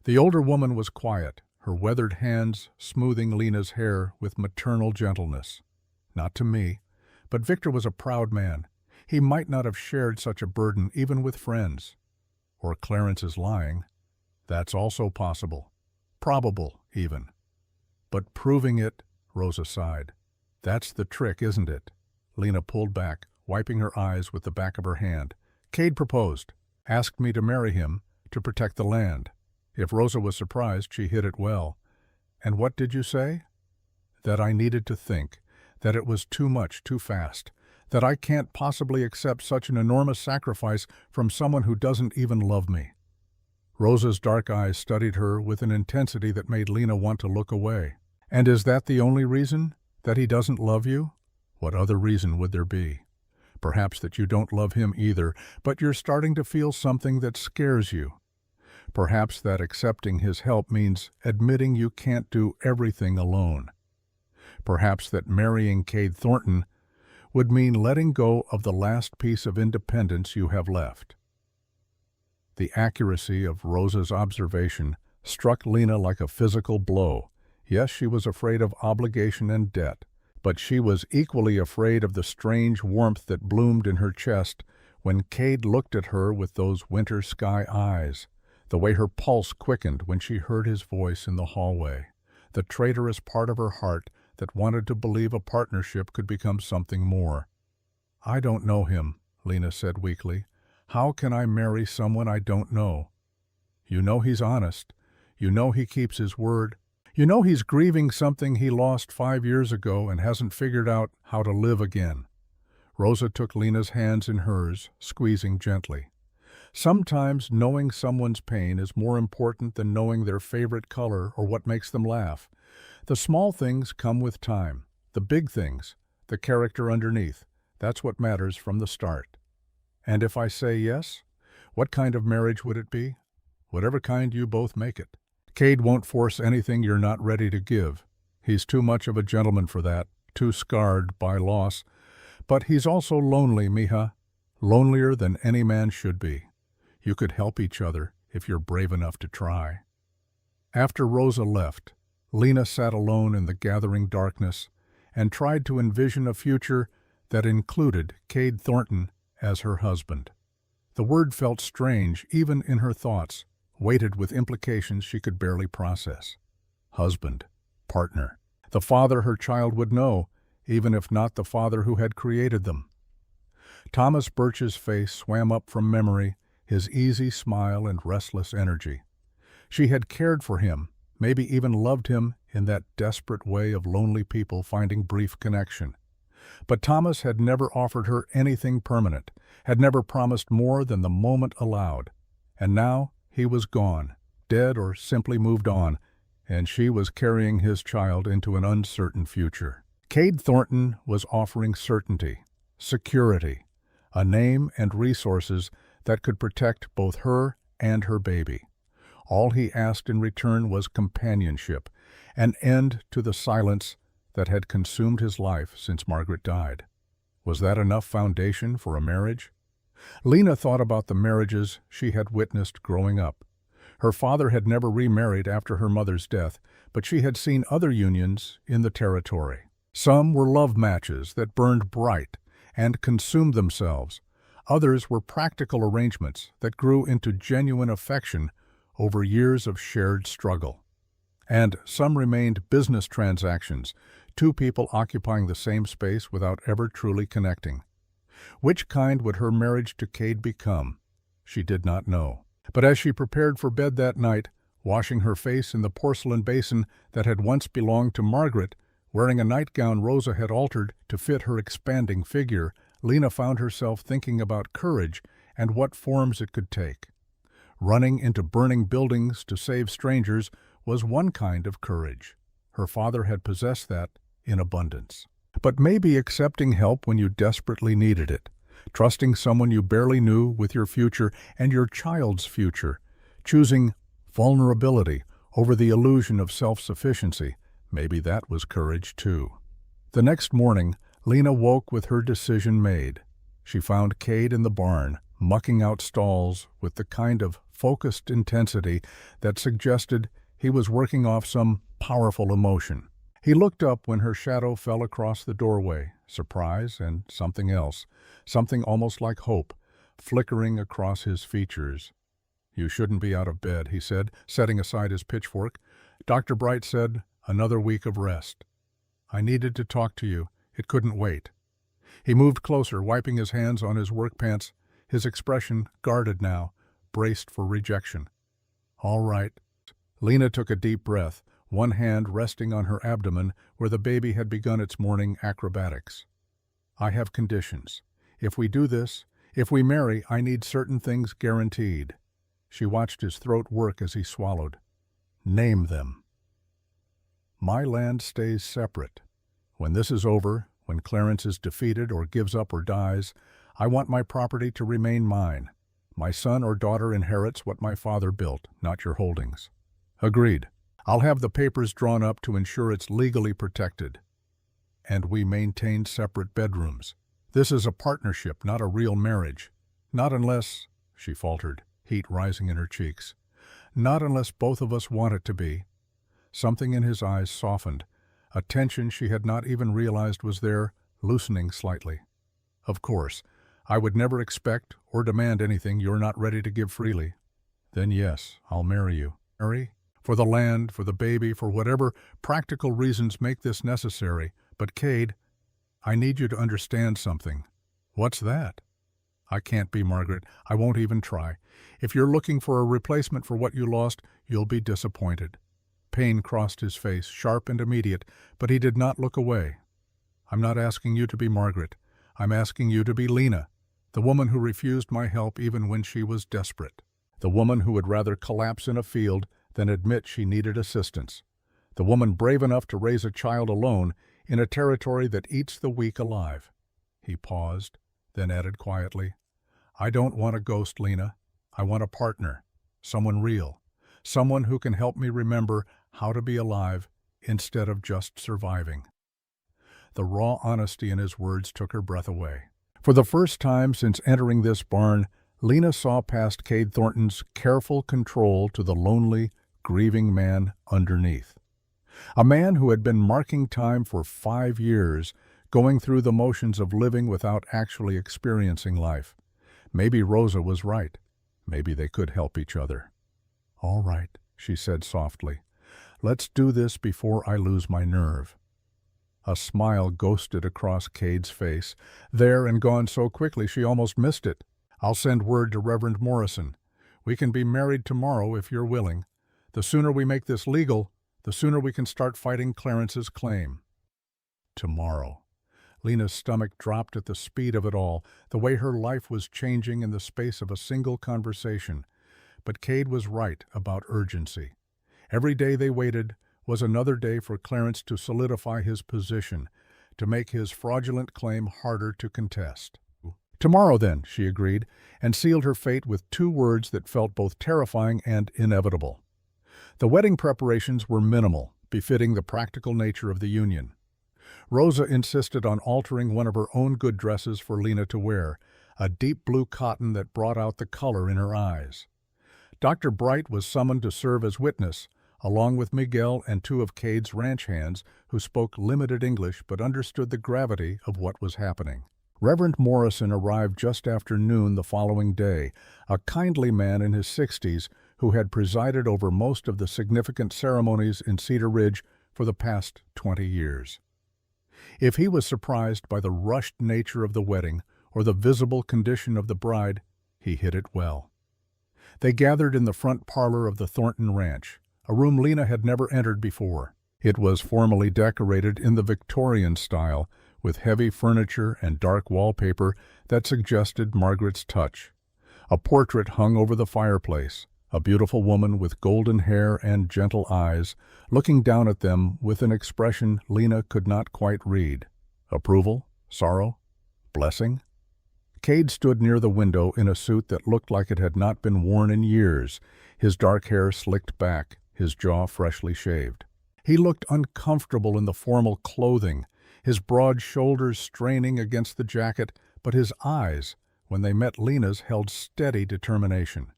The older woman was quiet, her weathered hands smoothing Lena's hair with maternal gentleness. "Not to me. But Victor was a proud man. He might not have shared such a burden even with friends. Or Clarence is lying. That's also possible. Probable, even. But proving it," Rosa sighed. "That's the trick, isn't it?" Lena pulled back, wiping her eyes with the back of her hand. "Cade proposed. Asked me to marry him to protect the land." If Rosa was surprised, she hid it well. "And what did you say?" "That I needed to think, that it was too much, too fast, that I can't possibly accept such an enormous sacrifice from someone who doesn't even love me." Rosa's dark eyes studied her with an intensity that made Lena want to look away. "And is that the only reason? That he doesn't love you? What other reason would there be? Perhaps that you don't love him either, but you're starting to feel something that scares you. Perhaps that accepting his help means admitting you can't do everything alone. Perhaps that marrying Cade Thornton would mean letting go of the last piece of independence you have left." The accuracy of Rosa's observation struck Lena like a physical blow. Yes, she was afraid of obligation and debt, but she was equally afraid of the strange warmth that bloomed in her chest when Cade looked at her with those winter sky eyes, the way her pulse quickened when she heard his voice in the hallway, the traitorous part of her heart that wanted to believe a partnership could become something more. "I don't know him," Lena said weakly. "How can I marry someone I don't know?" "You know he's honest. You know he keeps his word. You know he's grieving something he lost 5 years ago and hasn't figured out how to live again." Rosa took Lena's hands in hers, squeezing gently. "Sometimes knowing someone's pain is more important than knowing their favorite color or what makes them laugh. The small things come with time. The big things, the character underneath, that's what matters from the start." "And if I say yes, what kind of marriage would it be?" "Whatever kind you both make it. Cade won't force anything you're not ready to give. He's too much of a gentleman for that, too scarred by loss. But he's also lonely, mija. Lonelier than any man should be. You could help each other if you're brave enough to try." After Rosa left, Lena sat alone in the gathering darkness and tried to envision a future that included Cade Thornton as her husband. The word felt strange even in her thoughts. weighted with implications she could barely process. Husband, partner, the father her child would know, even if not the father who had created them. Thomas Birch's face swam up from memory, his easy smile and restless energy. She had cared for him, maybe even loved him in that desperate way of lonely people finding brief connection. But Thomas had never offered her anything permanent, had never promised more than the moment allowed. And now he was gone, dead or simply moved on, and she was carrying his child into an uncertain future. Cade Thornton was offering certainty, security, a name and resources that could protect both her and her baby. All he asked in return was companionship, an end to the silence that had consumed his life since Margaret died. Was that enough foundation for a marriage? Lena thought about the marriages she had witnessed growing up. Her father had never remarried after her mother's death, but she had seen other unions in the territory. Some were love matches that burned bright and consumed themselves. Others were practical arrangements that grew into genuine affection over years of shared struggle. And some remained business transactions, two people occupying the same space without ever truly connecting. Which kind would her marriage to Cade become? She did not know. But as she prepared for bed that night, washing her face in the porcelain basin that had once belonged to Margaret, wearing a nightgown Rosa had altered to fit her expanding figure, Lena found herself thinking about courage and what forms it could take. Running into burning buildings to save strangers was one kind of courage. Her father had possessed that in abundance. But maybe accepting help when you desperately needed it, trusting someone you barely knew with your future and your child's future, choosing vulnerability over the illusion of self-sufficiency, maybe that was courage too. The next morning, Lena woke with her decision made. She found Cade in the barn, mucking out stalls with the kind of focused intensity that suggested he was working off some powerful emotion. He looked up when her shadow fell across the doorway, surprise and something else, something almost like hope, flickering across his features. "You shouldn't be out of bed," he said, setting aside his pitchfork. "Dr. Bright said another week of rest. I needed to talk to you. It couldn't wait." He moved closer, wiping his hands on his work pants, his expression guarded now, braced for rejection. "All right." Lena took a deep breath, one hand resting on her abdomen where the baby had begun its morning acrobatics. "I have conditions. If we do this, if we marry, I need certain things guaranteed." She watched his throat work as he swallowed. "Name them." "My land stays separate. When this is over, when Clarence is defeated or gives up or dies, I want my property to remain mine. My son or daughter inherits what my father built, not your holdings." "Agreed. I'll have the papers drawn up to ensure it's legally protected." "And we maintain separate bedrooms. This is a partnership, not a real marriage. Not unless," she faltered, heat rising in her cheeks, "not unless both of us want it to be." Something in his eyes softened, a tension she had not even realized was there, loosening slightly. "Of course, I would never expect or demand anything you're not ready to give freely." "Then yes, I'll marry you." "Marry? For the land, for the baby, for whatever practical reasons make this necessary. But Cade, I need you to understand something." "What's that?" "I can't be, Margaret. I won't even try. If you're looking for a replacement for what you lost, you'll be disappointed." Pain crossed his face, sharp and immediate, but he did not look away. "I'm not asking you to be Margaret. I'm asking you to be Lena, the woman who refused my help even when she was desperate. The woman who would rather collapse in a field than admit she needed assistance. The woman brave enough to raise a child alone in a territory that eats the weak alive." He paused, then added quietly, "I don't want a ghost, Lena. I want a partner, someone real, someone who can help me remember how to be alive instead of just surviving." The raw honesty in his words took her breath away. For the first time since entering this barn, Lena saw past Cade Thornton's careful control to the lonely, grieving man underneath. A man who had been marking time for 5 years, going through the motions of living without actually experiencing life. Maybe Rosa was right. Maybe they could help each other. "All right," she said softly. "Let's do this before I lose my nerve." A smile ghosted across Cade's face, there and gone so quickly she almost missed it. "I'll send word to Reverend Morrison. We can be married tomorrow if you're willing. The sooner we make this legal, the sooner we can start fighting Clarence's claim." Tomorrow. Lena's stomach dropped at the speed of it all, the way her life was changing in the space of a single conversation. But Cade was right about urgency. Every day they waited was another day for Clarence to solidify his position, to make his fraudulent claim harder to contest. "Tomorrow, then," she agreed, and sealed her fate with two words that felt both terrifying and inevitable. The wedding preparations were minimal, befitting the practical nature of the union. Rosa insisted on altering one of her own good dresses for Lena to wear, a deep blue cotton that brought out the color in her eyes. Dr. Bright was summoned to serve as witness, along with Miguel and two of Cade's ranch hands who spoke limited English but understood the gravity of what was happening. Reverend Morrison arrived just after noon the following day, a kindly man in his 60s who had presided over most of the significant ceremonies in Cedar Ridge for the past 20 years. If he was surprised by the rushed nature of the wedding or the visible condition of the bride, he hid it well. They gathered in the front parlor of the Thornton Ranch, a room Lena had never entered before. It was formally decorated in the Victorian style, with heavy furniture and dark wallpaper that suggested Margaret's touch. A portrait hung over the fireplace, a beautiful woman with golden hair and gentle eyes, looking down at them with an expression Lena could not quite read. Approval? Sorrow? Blessing? Cade stood near the window in a suit that looked like it had not been worn in years, his dark hair slicked back, his jaw freshly shaved. He looked uncomfortable in the formal clothing, his broad shoulders straining against the jacket, but his eyes, when they met Lena's, held steady determination.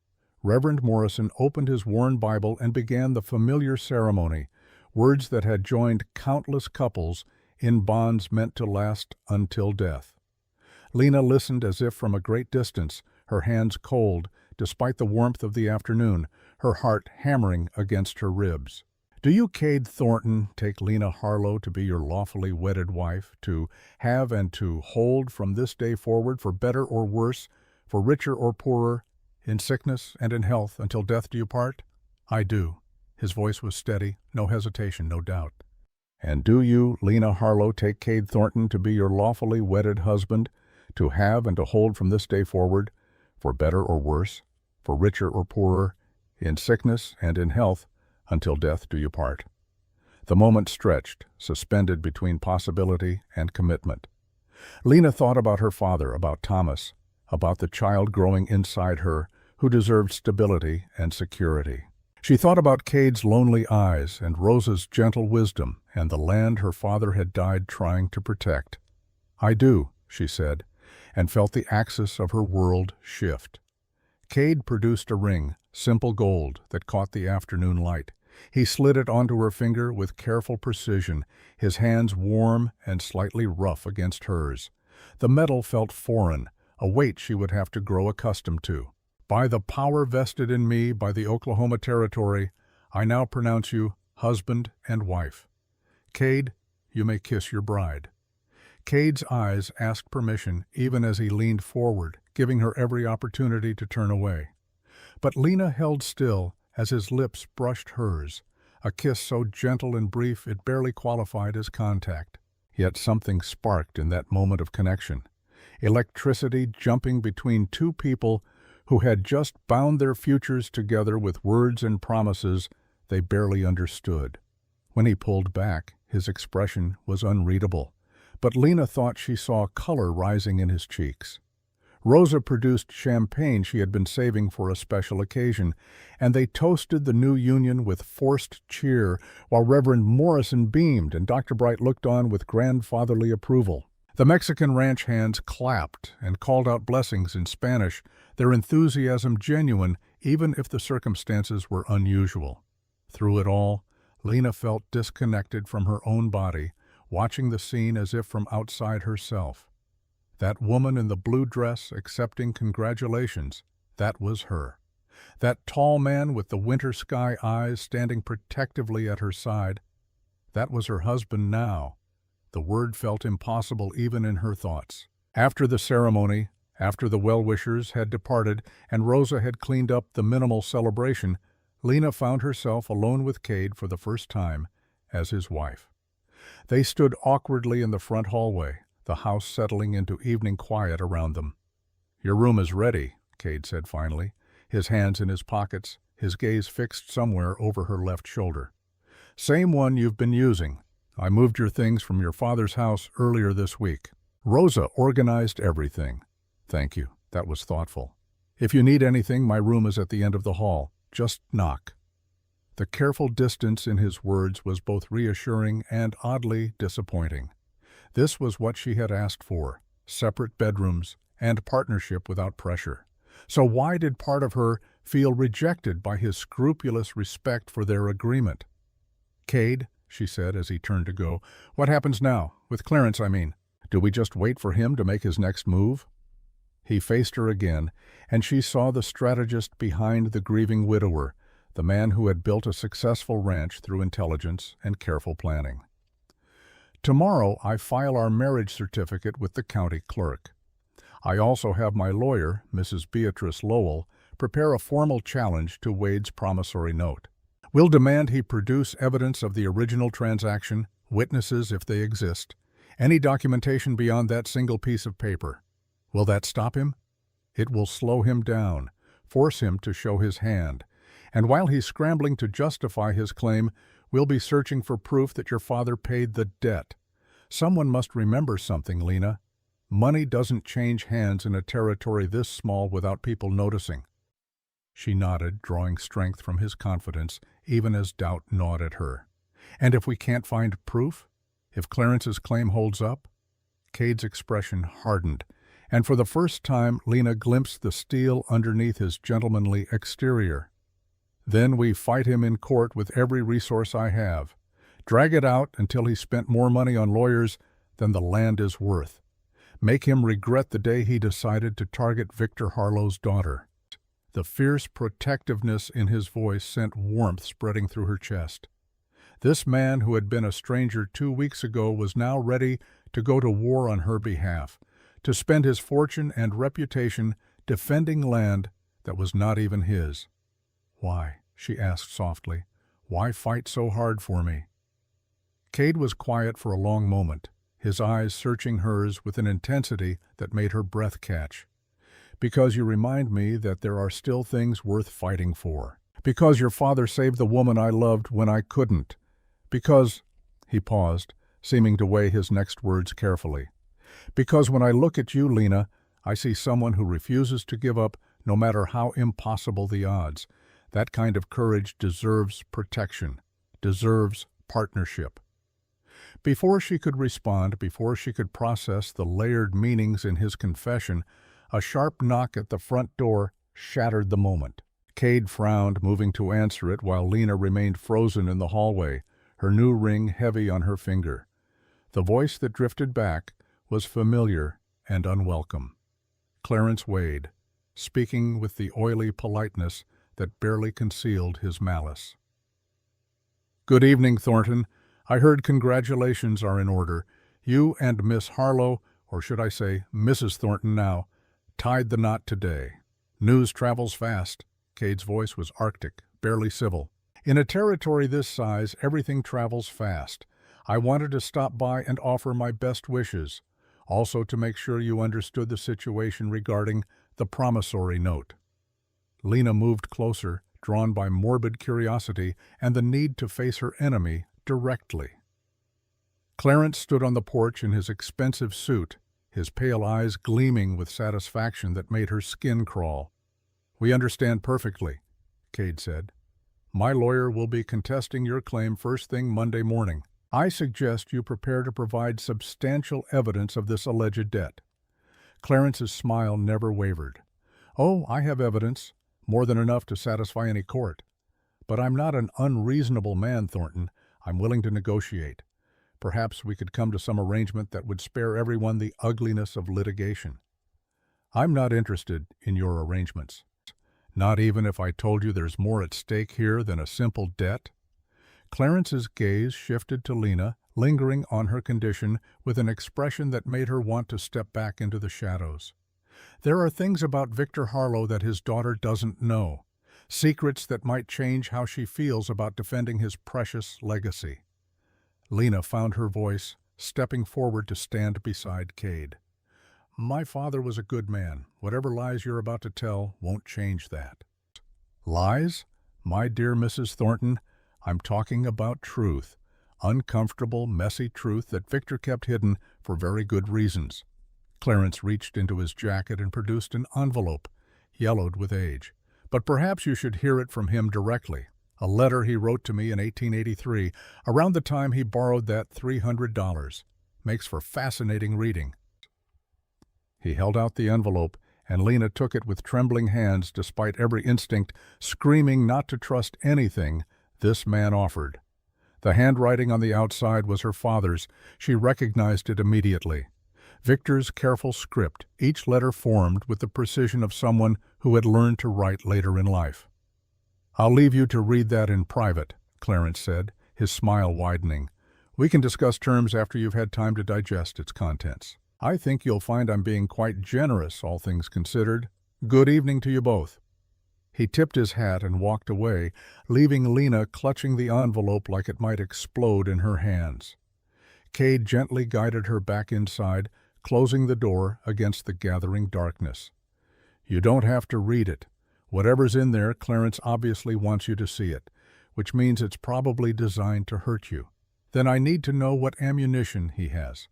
Reverend Morrison opened his worn Bible and began the familiar ceremony, words that had joined countless couples in bonds meant to last until death. Lena listened as if from a great distance, her hands cold, despite the warmth of the afternoon, her heart hammering against her ribs. "Do you, Cade Thornton, take Lena Harlow to be your lawfully wedded wife, to have and to hold from this day forward for better or worse, for richer or poorer, in sickness and in health, until death do you part?" "I do." His voice was steady, no hesitation, no doubt. "And do you, Lena Harlow, take Cade Thornton to be your lawfully wedded husband, to have and to hold from this day forward, for better or worse, for richer or poorer, in sickness and in health, until death do you part?" The moment stretched, suspended between possibility and commitment. Lena thought about her father, about Thomas, about the child growing inside her, who deserved stability and security. She thought about Cade's lonely eyes and Rosa's gentle wisdom and the land her father had died trying to protect. "I do," she said, and felt the axis of her world shift. Cade produced a ring, simple gold, that caught the afternoon light. He slid it onto her finger with careful precision, his hands warm and slightly rough against hers. The metal felt foreign, a weight she would have to grow accustomed to. "By the power vested in me by the Oklahoma Territory, I now pronounce you husband and wife. Cade, you may kiss your bride." Cade's eyes asked permission even as he leaned forward, giving her every opportunity to turn away. But Lena held still as his lips brushed hers, a kiss so gentle and brief it barely qualified as contact. Yet something sparked in that moment of connection, electricity jumping between two people who had just bound their futures together with words and promises they barely understood. When he pulled back, his expression was unreadable, but Lena thought she saw color rising in his cheeks. Rosa produced champagne she had been saving for a special occasion, and they toasted the new union with forced cheer, while Reverend Morrison beamed and Dr. Bright looked on with grandfatherly approval. The Mexican ranch hands clapped and called out blessings in Spanish, their enthusiasm genuine even if the circumstances were unusual. Through it all, Lena felt disconnected from her own body, watching the scene as if from outside herself. That woman in the blue dress accepting congratulations, that was her. That tall man with the winter sky eyes standing protectively at her side, that was her husband now. The word felt impossible even in her thoughts. After the ceremony, after the well-wishers had departed and Rosa had cleaned up the minimal celebration, Lena found herself alone with Cade for the first time as his wife. They stood awkwardly in the front hallway, the house settling into evening quiet around them. "Your room is ready," Cade said finally, his hands in his pockets, his gaze fixed somewhere over her left shoulder. "Same one you've been using. I moved your things from your father's house earlier this week. Rosa organized everything." "Thank you. That was thoughtful. If you need anything, my room is at the end of the hall. Just knock." The careful distance in his words was both reassuring and oddly disappointing. This was what she had asked for: separate bedrooms and partnership without pressure. So why did part of her feel rejected by his scrupulous respect for their agreement? "Cade," she said as he turned to go, "what happens now? With Clarence, I mean. Do we just wait for him to make his next move?" He faced her again, and she saw the strategist behind the grieving widower, the man who had built a successful ranch through intelligence and careful planning. "Tomorrow I file our marriage certificate with the county clerk. I also have my lawyer, Mrs. Beatrice Lowell, prepare a formal challenge to Wade's promissory note. We'll demand he produce evidence of the original transaction, witnesses if they exist, any documentation beyond that single piece of paper. Will that stop him? It will slow him down, force him to show his hand. And while he's scrambling to justify his claim, we'll be searching for proof that your father paid the debt. Someone must remember something, Lena. Money doesn't change hands in a territory this small without people noticing." She nodded, drawing strength from his confidence, even as doubt gnawed at her. "And if we can't find proof? If Clarence's claim holds up?" Cade's expression hardened, and for the first time Lena glimpsed the steel underneath his gentlemanly exterior. "Then we fight him in court with every resource I have. Drag it out until he spent more money on lawyers than the land is worth. Make him regret the day he decided to target Victor Harlow's daughter." The fierce protectiveness in his voice sent warmth spreading through her chest. This man who had been a stranger 2 weeks ago was now ready to go to war on her behalf, to spend his fortune and reputation defending land that was not even his. "Why?" she asked softly. "Why fight so hard for me?" Cade was quiet for a long moment, his eyes searching hers with an intensity that made her breath catch. "Because you remind me that there are still things worth fighting for. Because your father saved the woman I loved when I couldn't. Because—" He paused, seeming to weigh his next words carefully. "Because when I look at you, Lena, I see someone who refuses to give up no matter how impossible the odds. That kind of courage deserves protection, deserves partnership." Before she could respond, before she could process the layered meanings in his confession, a sharp knock at the front door shattered the moment. Cade frowned, moving to answer it while Lena remained frozen in the hallway, her new ring heavy on her finger. The voice that drifted back was familiar and unwelcome. Clarence Wade, speaking with the oily politeness that barely concealed his malice. "Good evening, Thornton. I heard congratulations are in order. You and Miss Harlow, or should I say Mrs. Thornton now, tied the knot today. News travels fast." Cade's voice was arctic, barely civil. "In a territory this size, everything travels fast. I wanted to stop by and offer my best wishes, also to make sure you understood the situation regarding the promissory note." Lena moved closer, drawn by morbid curiosity and the need to face her enemy directly. Clarence stood on the porch in his expensive suit, his pale eyes gleaming with satisfaction that made her skin crawl. "We understand perfectly," Cade said. "My lawyer will be contesting your claim first thing Monday morning. I suggest you prepare to provide substantial evidence of this alleged debt." Clarence's smile never wavered. "Oh, I have evidence, more than enough to satisfy any court. But I'm not an unreasonable man, Thornton. I'm willing to negotiate. Perhaps we could come to some arrangement that would spare everyone the ugliness of litigation." "I'm not interested in your arrangements." Not even if I told you there's more at stake here than a simple debt? Clarence's gaze shifted to Lena, lingering on her condition with an expression that made her want to step back into the shadows. There are things about Victor Harlow that his daughter doesn't know, secrets that might change how she feels about defending his precious legacy. Lena found her voice, stepping forward to stand beside Cade. My father was a good man. Whatever lies you're about to tell won't change that. Lies? My dear Mrs. Thornton, I'm talking about truth. Uncomfortable, messy truth that Victor kept hidden for very good reasons. Clarence reached into his jacket and produced an envelope, yellowed with age. But perhaps you should hear it from him directly. A letter he wrote to me in 1883, around the time he borrowed that $300. Makes for fascinating reading. He held out the envelope, and Lena took it with trembling hands despite every instinct, screaming not to trust anything this man offered. The handwriting on the outside was her father's. She recognized it immediately. Victor's careful script, each letter formed with the precision of someone who had learned to write later in life. I'll leave you to read that in private, Clarence said, his smile widening. We can discuss terms after you've had time to digest its contents. I think you'll find I'm being quite generous, all things considered. Good evening to you both. He tipped his hat and walked away, leaving Lena clutching the envelope like it might explode in her hands. Cade gently guided her back inside, closing the door against the gathering darkness. You don't have to read it. Whatever's in there, Clarence obviously wants you to see it, which means it's probably designed to hurt you. Then I need to know what ammunition he has.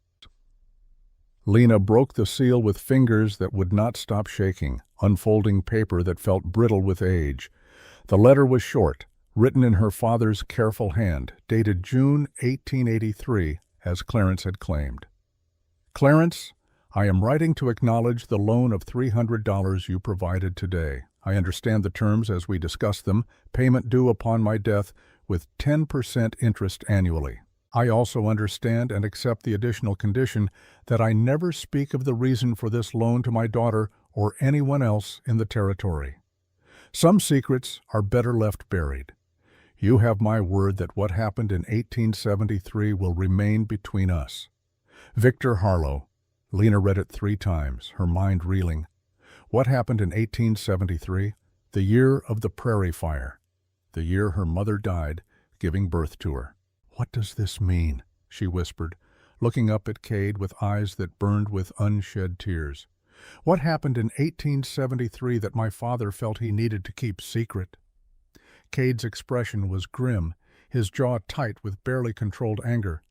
Lena broke the seal with fingers that would not stop shaking, unfolding paper that felt brittle with age. The letter was short, written in her father's careful hand, dated June 1883, as Clarence had claimed. Clarence, I am writing to acknowledge the loan of $300 you provided today. I understand the terms as we discussed them, payment due upon my death with 10% interest annually. I also understand and accept the additional condition that I never speak of the reason for this loan to my daughter or anyone else in the territory. Some secrets are better left buried. You have my word that what happened in 1873 will remain between us. Victor Harlow. Lena read it 3 times, her mind reeling. What happened in 1873? The year of the Prairie Fire. The year her mother died, giving birth to her. What does this mean? She whispered, looking up at Cade with eyes that burned with unshed tears. What happened in 1873 that my father felt he needed to keep secret? Cade's expression was grim, his jaw tight with barely controlled anger.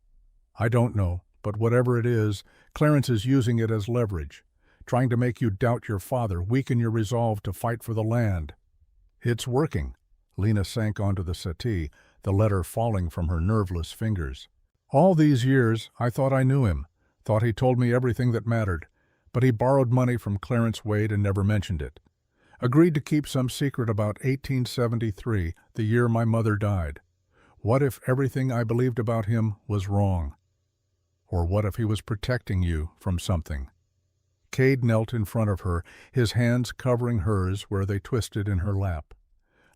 I don't know, but whatever it is, Clarence is using it as leverage, trying to make you doubt your father, weaken your resolve to fight for the land. It's working. Lena sank onto the settee, the letter falling from her nerveless fingers. All these years, I thought I knew him, thought he told me everything that mattered, but he borrowed money from Clarence Wade and never mentioned it. Agreed to keep some secret about 1873, the year my mother died. What if everything I believed about him was wrong? Or what if he was protecting you from something? Cade knelt in front of her, his hands covering hers where they twisted in her lap.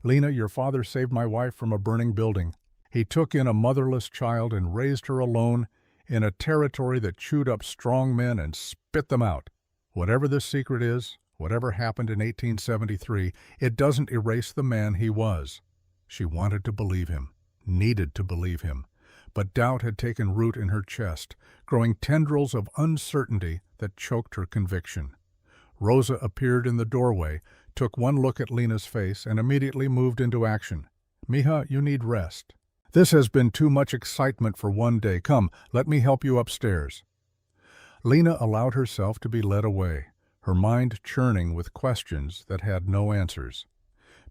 Lena, your father saved my wife from a burning building. He took in a motherless child and raised her alone in a territory that chewed up strong men and spit them out. Whatever this secret is, whatever happened in 1873, it doesn't erase the man he was. She wanted to believe him, needed to believe him, but doubt had taken root in her chest, growing tendrils of uncertainty that choked her conviction. Rosa appeared in the doorway, took one look at Lena's face, and immediately moved into action. Mija, you need rest. This has been too much excitement for one day. Come, let me help you upstairs. Lena allowed herself to be led away, her mind churning with questions that had no answers.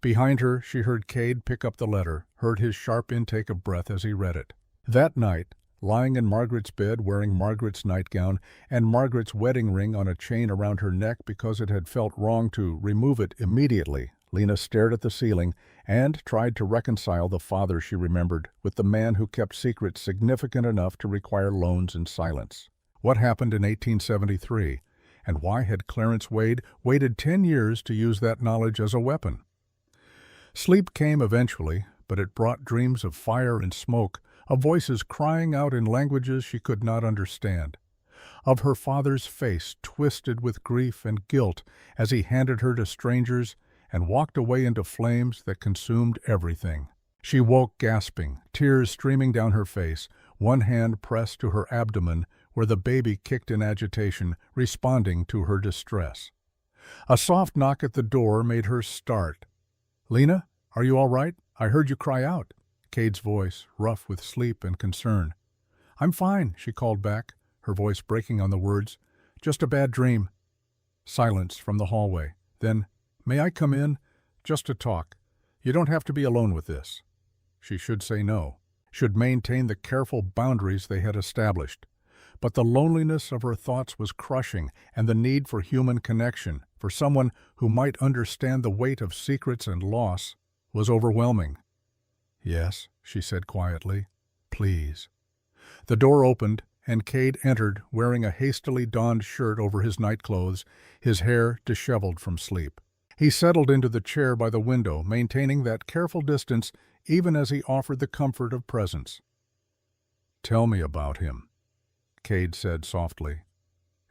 Behind her, she heard Cade pick up the letter, heard his sharp intake of breath as he read it. That night, lying in Margaret's bed wearing Margaret's nightgown and Margaret's wedding ring on a chain around her neck because it had felt wrong to remove it immediately, Lena stared at the ceiling and tried to reconcile the father she remembered with the man who kept secrets significant enough to require loans in silence. What happened in 1873, and why had Clarence Wade waited 10 years to use that knowledge as a weapon? Sleep came eventually, but it brought dreams of fire and smoke, of voices crying out in languages she could not understand, of her father's face twisted with grief and guilt as he handed her to strangers and walked away into flames that consumed everything. She woke gasping, tears streaming down her face, one hand pressed to her abdomen where the baby kicked in agitation, responding to her distress. A soft knock at the door made her start. "Lena, are you all right? I heard you cry out." Cade's voice, rough with sleep and concern. "I'm fine," she called back, her voice breaking on the words. "Just a bad dream." Silence from the hallway. Then, "May I come in? Just to talk. You don't have to be alone with this." She should say no, should maintain the careful boundaries they had established. But the loneliness of her thoughts was crushing, and the need for human connection, for someone who might understand the weight of secrets and loss, was overwhelming. "Yes," she said quietly. "Please." The door opened, and Cade entered wearing a hastily donned shirt over his nightclothes, his hair disheveled from sleep. He settled into the chair by the window, maintaining that careful distance even as he offered the comfort of presence. "Tell me about him," Cade said softly.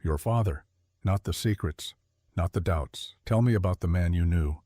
"Your father, not the secrets, not the doubts. Tell me about the man you knew."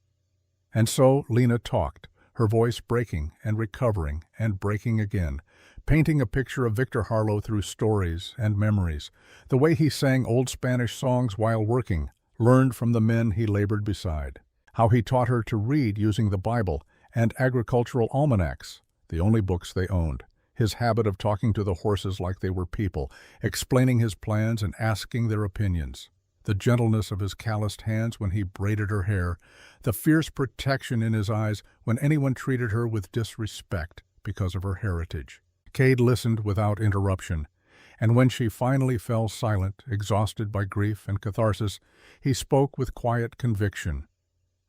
And so Lena talked, her voice breaking and recovering and breaking again, painting a picture of Victor Harlow through stories and memories, the way he sang old Spanish songs while working, learned from the men he labored beside, how he taught her to read using the Bible and agricultural almanacs, the only books they owned, his habit of talking to the horses like they were people, explaining his plans and asking their opinions, the gentleness of his calloused hands when he braided her hair, the fierce protection in his eyes when anyone treated her with disrespect because of her heritage. Cade listened without interruption, and when she finally fell silent, exhausted by grief and catharsis, he spoke with quiet conviction.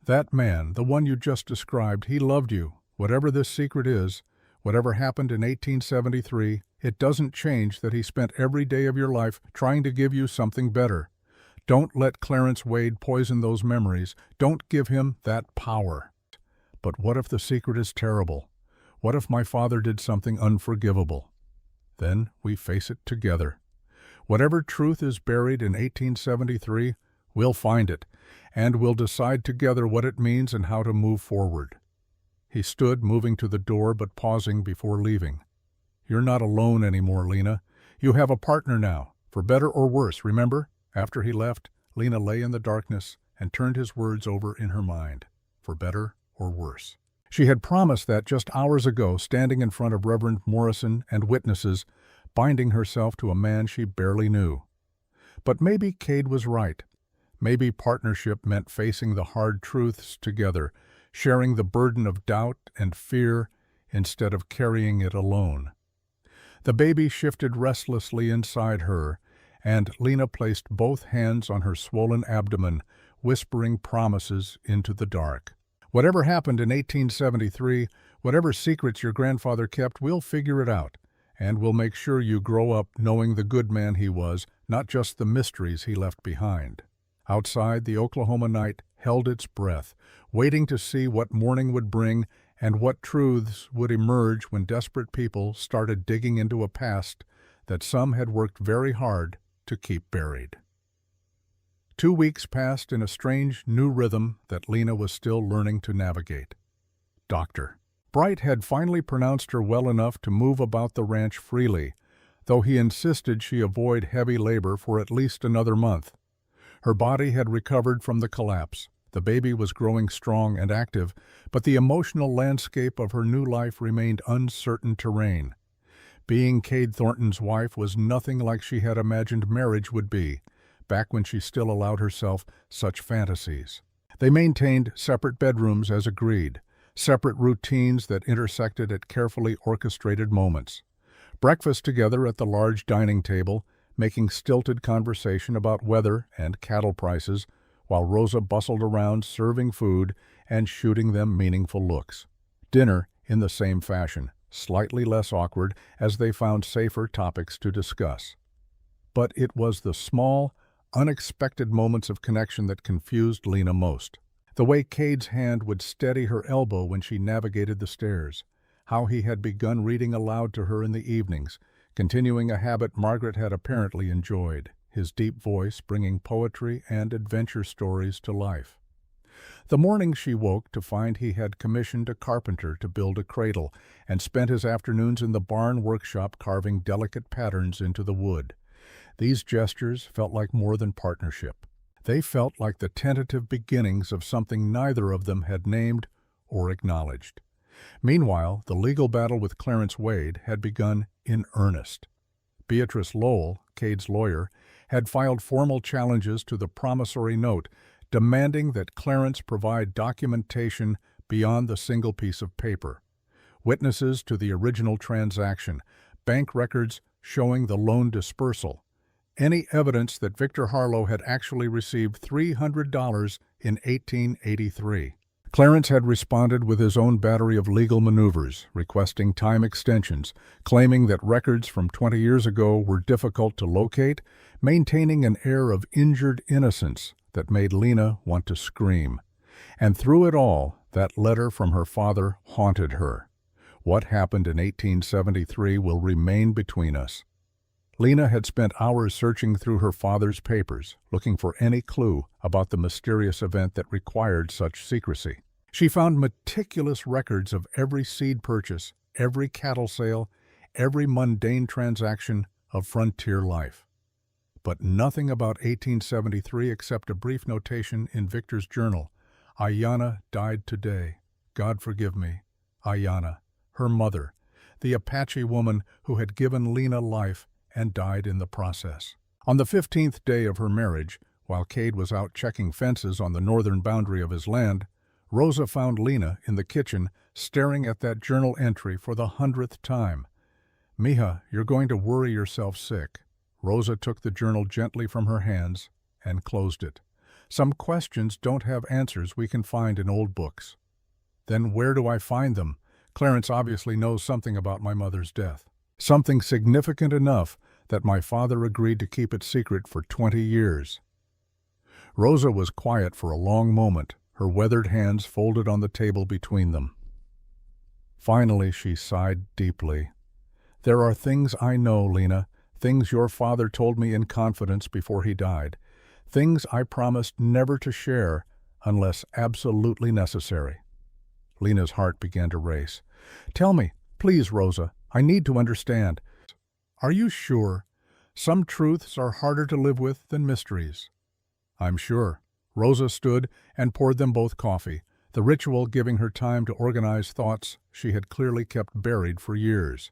"That man, the one you just described, he loved you. Whatever this secret is, whatever happened in 1873, it doesn't change that he spent every day of your life trying to give you something better. Don't let Clarence Wade poison those memories. Don't give him that power." "But what if the secret is terrible? What if my father did something unforgivable?" "Then we face it together. Whatever truth is buried in 1873, we'll find it, and we'll decide together what it means and how to move forward." He stood, moving to the door but pausing before leaving. "You're not alone anymore, Lena. You have a partner now, for better or worse, remember?" After he left, Lena lay in the darkness and turned his words over in her mind. For better or worse. She had promised that just hours ago, standing in front of Reverend Morrison and witnesses, binding herself to a man she barely knew. But maybe Cade was right. Maybe partnership meant facing the hard truths together, sharing the burden of doubt and fear instead of carrying it alone. The baby shifted restlessly inside her, and Lena placed both hands on her swollen abdomen, whispering promises into the dark. "Whatever happened in 1873, whatever secrets your grandfather kept, we'll figure it out, and we'll make sure you grow up knowing the good man he was, not just the mysteries he left behind." Outside, the Oklahoma night held its breath, waiting to see what morning would bring and what truths would emerge when desperate people started digging into a past that some had worked very hard to keep buried. 2 weeks passed in a strange new rhythm that Lena was still learning to navigate. Doctor Bright had finally pronounced her well enough to move about the ranch freely, though he insisted she avoid heavy labor for at least another month. Her body had recovered from the collapse. The baby was growing strong and active, but the emotional landscape of her new life remained uncertain terrain. Being Cade Thornton's wife was nothing like she had imagined marriage would be, back when she still allowed herself such fantasies. They maintained separate bedrooms as agreed, separate routines that intersected at carefully orchestrated moments. Breakfast together at the large dining table, making stilted conversation about weather and cattle prices, while Rosa bustled around serving food and shooting them meaningful looks. Dinner in the same fashion, slightly less awkward as they found safer topics to discuss. But it was the small, unexpected moments of connection that confused Lena most. The way Cade's hand would steady her elbow when she navigated the stairs. How he had begun reading aloud to her in the evenings, continuing a habit Margaret had apparently enjoyed, his deep voice bringing poetry and adventure stories to life. The morning she woke to find he had commissioned a carpenter to build a cradle and spent his afternoons in the barn workshop carving delicate patterns into the wood. These gestures felt like more than partnership. They felt like the tentative beginnings of something neither of them had named or acknowledged. Meanwhile, the legal battle with Clarence Wade had begun in earnest. Beatrice Lowell, Cade's lawyer, had filed formal challenges to the promissory note, demanding that Clarence provide documentation beyond the single piece of paper. Witnesses to the original transaction, bank records showing the loan dispersal, any evidence that Victor Harlow had actually received $300 in 1883. Clarence had responded with his own battery of legal maneuvers, requesting time extensions, claiming that records from 20 years ago were difficult to locate, maintaining an air of injured innocence that made Lena want to scream. And through it all, that letter from her father haunted her. What happened in 1873 will remain between us. Lena had spent hours searching through her father's papers, looking for any clue about the mysterious event that required such secrecy. She found meticulous records of every seed purchase, every cattle sale, every mundane transaction of frontier life. But nothing about 1873 except a brief notation in Victor's journal. Ayanna died today. God forgive me. Ayanna, her mother, the Apache woman who had given Lena life and died in the process. On the 15th day of her marriage, while Cade was out checking fences on the northern boundary of his land, Rosa found Lena in the kitchen staring at that journal entry for the 100th time. "Mija, you're going to worry yourself sick." Rosa took the journal gently from her hands and closed it. "Some questions don't have answers we can find in old books." "Then where do I find them? Clarence obviously knows something about my mother's death. Something significant enough that my father agreed to keep it secret for 20 years. Rosa was quiet for a long moment, her weathered hands folded on the table between them. Finally, she sighed deeply. "There are things I know, Lena, things your father told me in confidence before he died, things I promised never to share unless absolutely necessary." Lena's heart began to race. "Tell me, please, Rosa, I need to understand." "Are you sure? Some truths are harder to live with than mysteries." "I'm sure." Rosa stood and poured them both coffee, the ritual giving her time to organize thoughts she had clearly kept buried for years.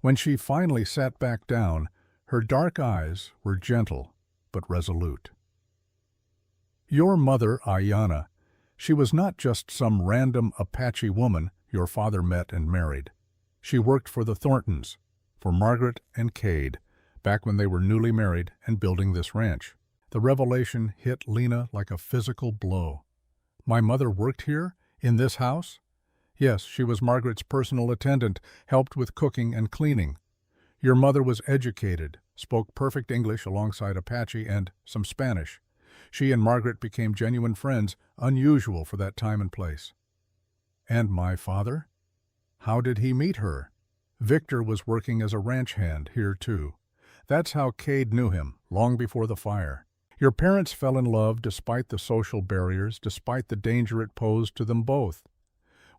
When she finally sat back down, her dark eyes were gentle but resolute. "Your mother, Ayanna, she was not just some random Apache woman your father met and married. She worked for the Thorntons, for Margaret and Cade, back when they were newly married and building this ranch." The revelation hit Lena like a physical blow. "My mother worked here? In this house?" "Yes, she was Margaret's personal attendant, helped with cooking and cleaning. Your mother was educated, spoke perfect English alongside Apache and some Spanish. She and Margaret became genuine friends, unusual for that time and place." "And my father? How did he meet her?" "Victor was working as a ranch hand here too. That's how Cade knew him, long before the fire. Your parents fell in love despite the social barriers, despite the danger it posed to them both.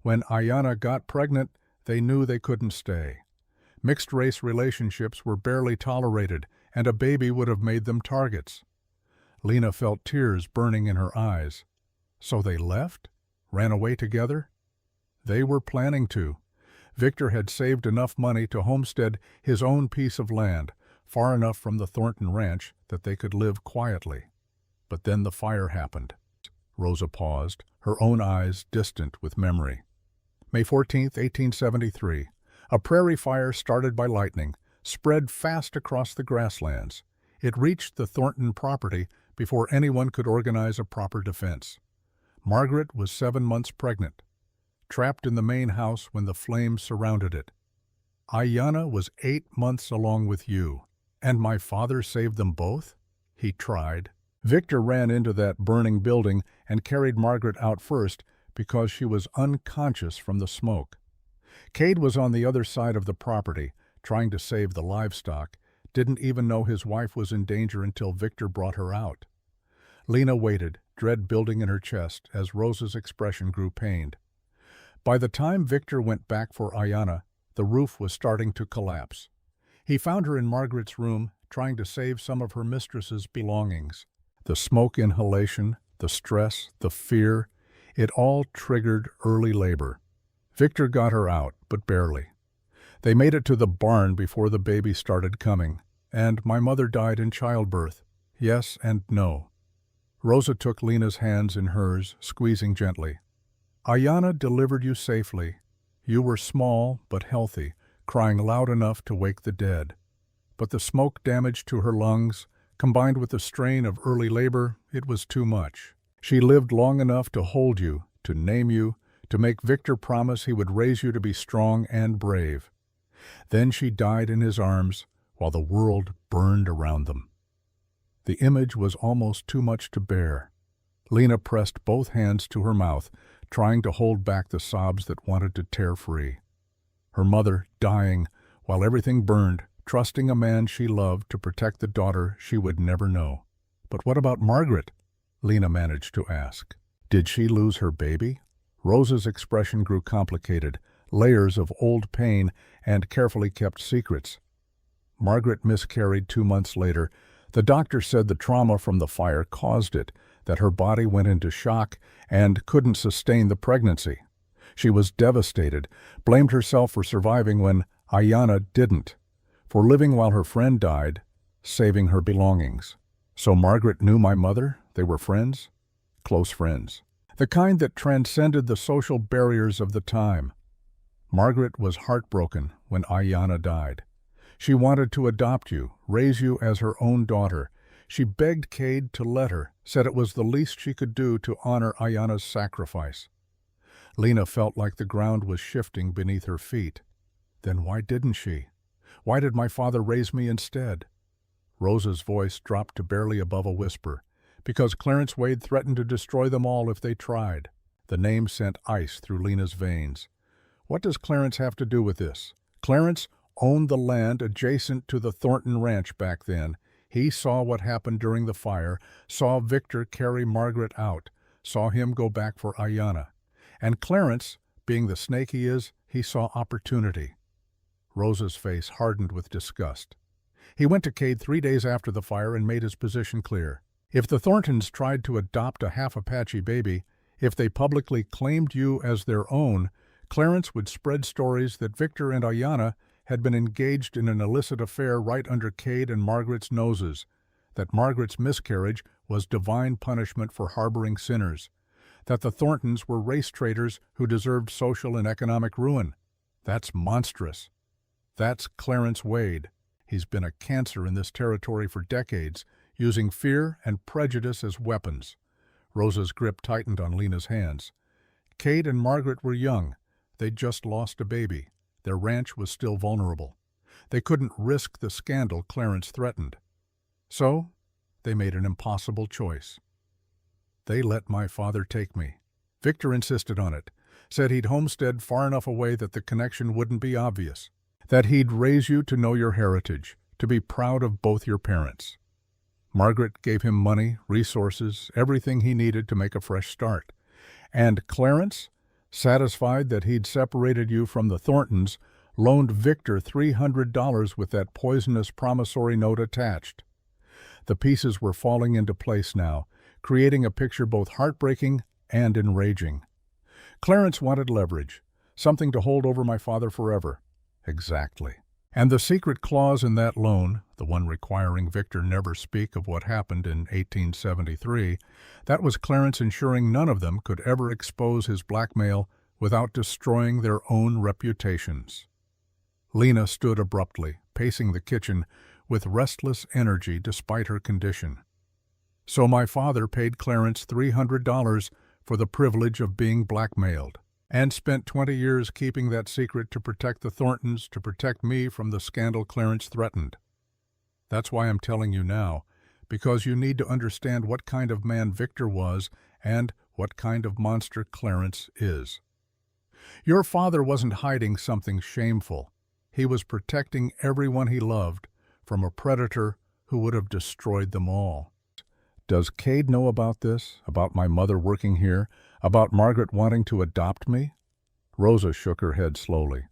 When Ayanna got pregnant, they knew they couldn't stay. Mixed-race relationships were barely tolerated, and a baby would have made them targets." Lena felt tears burning in her eyes. "So they left? Ran away together?" "They were planning to. Victor had saved enough money to homestead his own piece of land, far enough from the Thornton ranch that they could live quietly. But then the fire happened." Rosa paused, her own eyes distant with memory. "May 14th, 1873. A prairie fire started by lightning, spread fast across the grasslands. It reached the Thornton property before anyone could organize a proper defense. Margaret was 7 months pregnant, trapped in the main house when the flames surrounded it. Ayanna was 8 months along with you. And my father saved them both?" He tried, Victor ran into that burning building and carried Margaret out first because she was unconscious from the smoke. Cade was on the other side of the property, trying to save the livestock, didn't even know his wife was in danger until Victor brought her out. Lena waited, dread building in her chest as Rosa's expression grew pained. By the time Victor went back for Ayanna, the roof was starting to collapse. He found her in Margaret's room, trying to save some of her mistress's belongings. The smoke inhalation, the stress, the fear, it all triggered early labor. Victor got her out, but barely. They made it to the barn before the baby started coming, and my mother died in childbirth. Yes and no. Rosa took Lena's hands in hers, squeezing gently. Ayanna delivered you safely. You were small but healthy, crying loud enough to wake the dead. But the smoke damage to her lungs, combined with the strain of early labor, it was too much. She lived long enough to hold you, to name you, to make Victor promise he would raise you to be strong and brave. Then she died in his arms, while the world burned around them. The image was almost too much to bear. Lena pressed both hands to her mouth, trying to hold back the sobs that wanted to tear free. Her mother dying, while everything burned, trusting a man she loved to protect the daughter she would never know. But what about Margaret? Lena managed to ask. Did she lose her baby? Rosa's expression grew complicated, layers of old pain and carefully kept secrets. Margaret miscarried 2 months later. The doctor said the trauma from the fire caused it, that her body went into shock and couldn't sustain the pregnancy. She was devastated, blamed herself for surviving when Ayanna didn't, for living while her friend died, saving her belongings. So Margaret knew my mother? They were friends? Close friends. The kind that transcended the social barriers of the time. Margaret was heartbroken when Ayanna died. She wanted to adopt you, raise you as her own daughter. She begged Cade to let her, said it was the least she could do to honor Ayanna's sacrifice. Lena felt like the ground was shifting beneath her feet. Then why didn't she? Why did my father raise me instead? Rosa's voice dropped to barely above a whisper. Because Clarence Wade threatened to destroy them all if they tried. The name sent ice through Lena's veins. What does Clarence have to do with this? Clarence owned the land adjacent to the Thornton Ranch back then. He saw what happened during the fire, saw Victor carry Margaret out, saw him go back for Ayanna. And Clarence, being the snake he is, he saw opportunity. Rosa's face hardened with disgust. He went to Cade 3 days after the fire and made his position clear. If the Thorntons tried to adopt a half-Apache baby, if they publicly claimed you as their own, Clarence would spread stories that Victor and Ayanna had been engaged in an illicit affair right under Cade and Margaret's noses, that Margaret's miscarriage was divine punishment for harboring sinners, that the Thorntons were race traitors who deserved social and economic ruin. That's monstrous. That's Clarence Wade. He's been a cancer in this territory for decades, using fear and prejudice as weapons. Rosa's grip tightened on Lena's hands. Cade and Margaret were young. They'd just lost a baby. Their ranch was still vulnerable. They couldn't risk the scandal Clarence threatened. So, they made an impossible choice. They let my father take me. Victor insisted on it, said he'd homestead far enough away that the connection wouldn't be obvious, that he'd raise you to know your heritage, to be proud of both your parents. Margaret gave him money, resources, everything he needed to make a fresh start. And Clarence, satisfied that he'd separated you from the Thorntons, loaned Victor $300 with that poisonous promissory note attached. The pieces were falling into place now, creating a picture both heartbreaking and enraging. Clarence wanted leverage, something to hold over my father forever. Exactly. And the secret clause in that loan, the one requiring Victor never speak of what happened in 1873, that was Clarence ensuring none of them could ever expose his blackmail without destroying their own reputations. Lena stood abruptly, pacing the kitchen with restless energy despite her condition. So my father paid Clarence $300 for the privilege of being blackmailed, and spent 20 years keeping that secret to protect the Thorntons, to protect me from the scandal Clarence threatened. That's why I'm telling you now, because you need to understand what kind of man Victor was and what kind of monster Clarence is. Your father wasn't hiding something shameful. He was protecting everyone he loved from a predator who would have destroyed them all. Does Cade know about this, about my mother working here, about Margaret wanting to adopt me? Rosa shook her head slowly.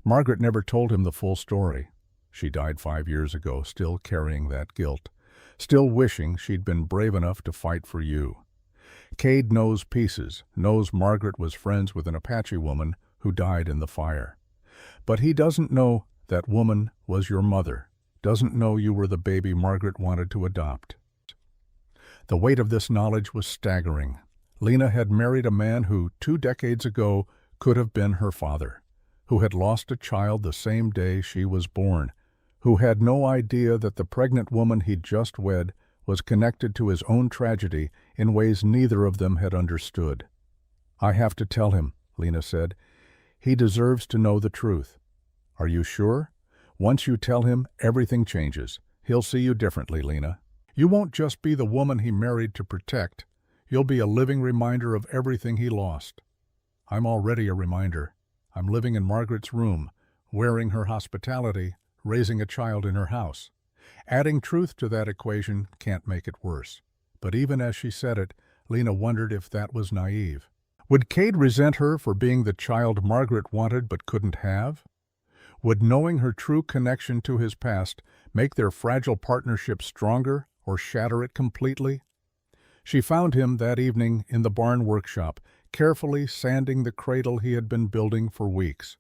Margaret never told him the full story. She died 5 years ago, still carrying that guilt, still wishing she'd been brave enough to fight for you. Cade knows pieces, knows Margaret was friends with an Apache woman who died in the fire. But he doesn't know that woman was your mother, doesn't know you were the baby Margaret wanted to adopt. The weight of this knowledge was staggering. Lena had married a man who, 2 decades ago, could have been her father, who had lost a child the same day she was born, who had no idea that the pregnant woman he'd just wed was connected to his own tragedy in ways neither of them had understood. I have to tell him, Lena said. He deserves to know the truth. Are you sure? Once you tell him, everything changes. He'll see you differently, Lena. You won't just be the woman he married to protect. You'll be a living reminder of everything he lost. I'm already a reminder. I'm living in Margaret's room, wearing her hospitality, raising a child in her house. Adding truth to that equation can't make it worse. But even as she said it, Lena wondered if that was naive. Would Cade resent her for being the child Margaret wanted but couldn't have? Would knowing her true connection to his past make their fragile partnership stronger or shatter it completely? She found him that evening in the barn workshop, carefully sanding the cradle he had been building for weeks.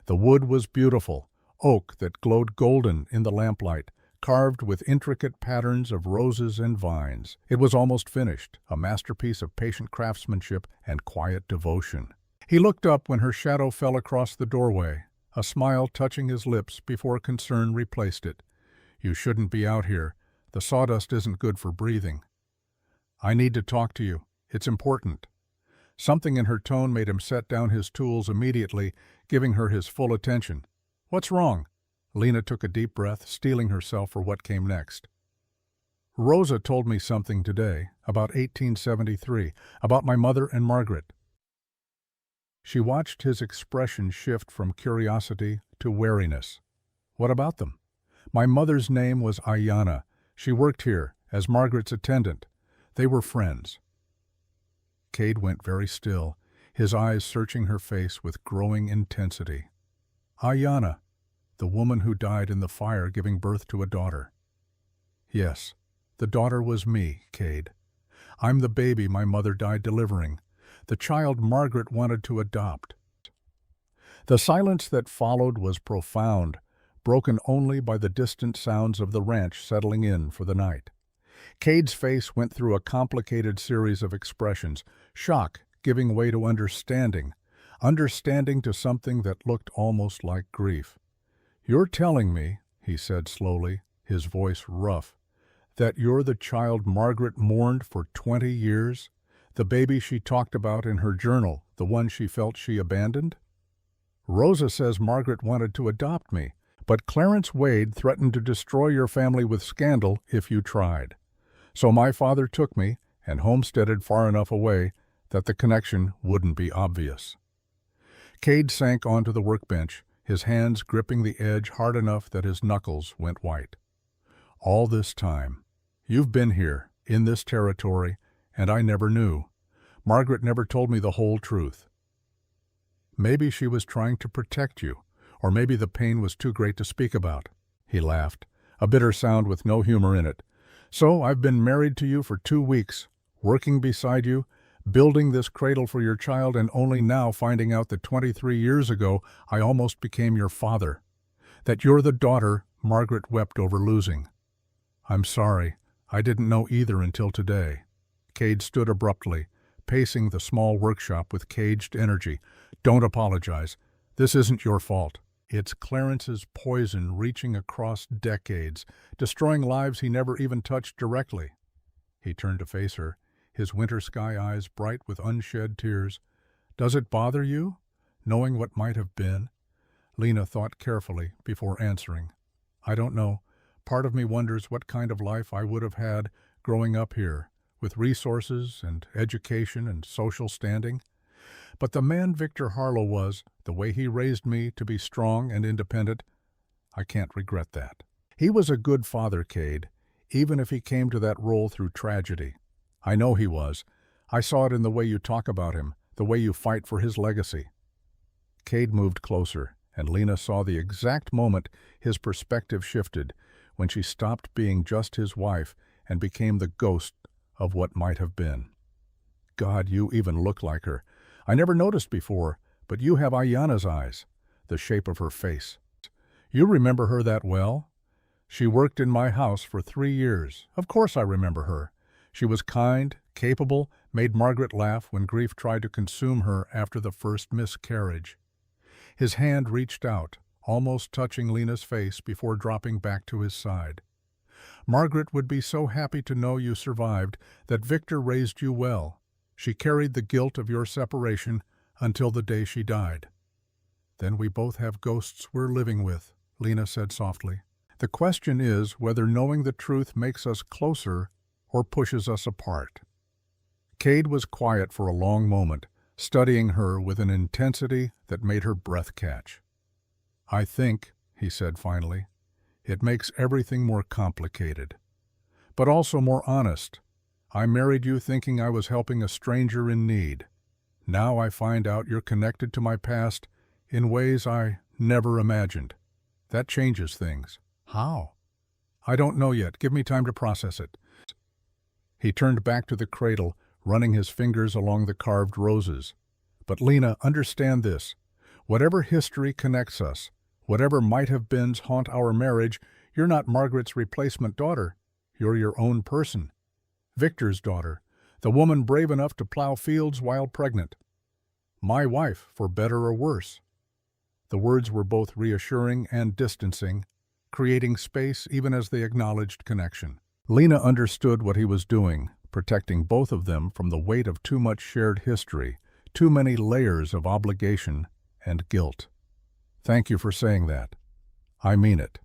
The wood was beautiful, oak that glowed golden in the lamplight, carved with intricate patterns of roses and vines. It was almost finished, a masterpiece of patient craftsmanship and quiet devotion. He looked up when her shadow fell across the doorway, a smile touching his lips before concern replaced it. You shouldn't be out here. The sawdust isn't good for breathing. I need to talk to you. It's important. Something in her tone made him set down his tools immediately, giving her his full attention. What's wrong? Lena took a deep breath, steeling herself for what came next. Rosa told me something today, about 1873, about my mother and Margaret. She watched his expression shift from curiosity to wariness. What about them? My mother's name was Ayanna. She worked here as Margaret's attendant. They were friends. Cade went very still, his eyes searching her face with growing intensity. Ayanna, the woman who died in the fire giving birth to a daughter. Yes, the daughter was me, Cade. I'm the baby my mother died delivering, the child Margaret wanted to adopt. The silence that followed was profound, broken only by the distant sounds of the ranch settling in for the night. Cade's face went through a complicated series of expressions, shock giving way to understanding to something that looked almost like grief. You're telling me, he said slowly, his voice rough, that you're the child Margaret mourned for 20 years? The baby she talked about in her journal, the one she felt she abandoned? Rosa says Margaret wanted to adopt me, but Clarence Wade threatened to destroy your family with scandal if you tried. So my father took me and homesteaded far enough away that the connection wouldn't be obvious. Cade sank onto the workbench, his hands gripping the edge hard enough that his knuckles went white. All this time, you've been here, in this territory, and I never knew. Margaret never told me the whole truth. Maybe she was trying to protect you, or maybe the pain was too great to speak about. He laughed, a bitter sound with no humor in it. So I've been married to you for 2 weeks, working beside you, building this cradle for your child, and only now finding out that 23 years ago I almost became your father. That you're the daughter Margaret wept over losing. I'm sorry, I didn't know either until today. Cade stood abruptly, pacing the small workshop with caged energy. Don't apologize. This isn't your fault. It's Clarence's poison reaching across decades, destroying lives he never even touched directly. He turned to face her, his winter sky eyes bright with unshed tears. Does it bother you, knowing what might have been? Lena thought carefully before answering. I don't know. part of me wonders what kind of life I would have had growing up here, with resources and education and social standing. But the man Victor Harlow was, the way he raised me to be strong and independent, I can't regret that. He was a good father, Cade, even if he came to that role through tragedy. I know he was. I saw it in the way you talk about him, the way you fight for his legacy. Cade moved closer, and Lena saw the exact moment his perspective shifted, when she stopped being just his wife and became the ghost of what might have been. God, you even look like her. I never noticed before, but you have Ayanna's eyes, the shape of her face. You remember her that well? She worked in my house for 3 years. Of course I remember her. She was kind, capable, made Margaret laugh when grief tried to consume her after the first miscarriage. His hand reached out, almost touching Lena's face before dropping back to his side. Margaret would be so happy to know you survived, that Victor raised you well. She carried the guilt of your separation until the day she died. Then we both have ghosts we're living with, Lena said softly. The question is whether knowing the truth makes us closer or pushes us apart. Cade was quiet for a long moment, studying her with an intensity that made her breath catch. I think, he said finally, it makes everything more complicated, but also more honest. I married you thinking I was helping a stranger in need. Now I find out you're connected to my past in ways I never imagined. That changes things. How? I don't know yet. Give me time to process it. He turned back to the cradle, running his fingers along the carved roses. But Lena, understand this. Whatever history connects us, whatever might-have-beens haunt our marriage, you're not Margaret's replacement daughter. You're your own person. Victor's daughter, the woman brave enough to plow fields while pregnant. My wife, for better or worse. The words were both reassuring and distancing, creating space even as they acknowledged connection. Lena understood what he was doing, protecting both of them from the weight of too much shared history, too many layers of obligation and guilt. Thank you for saying that. I mean it.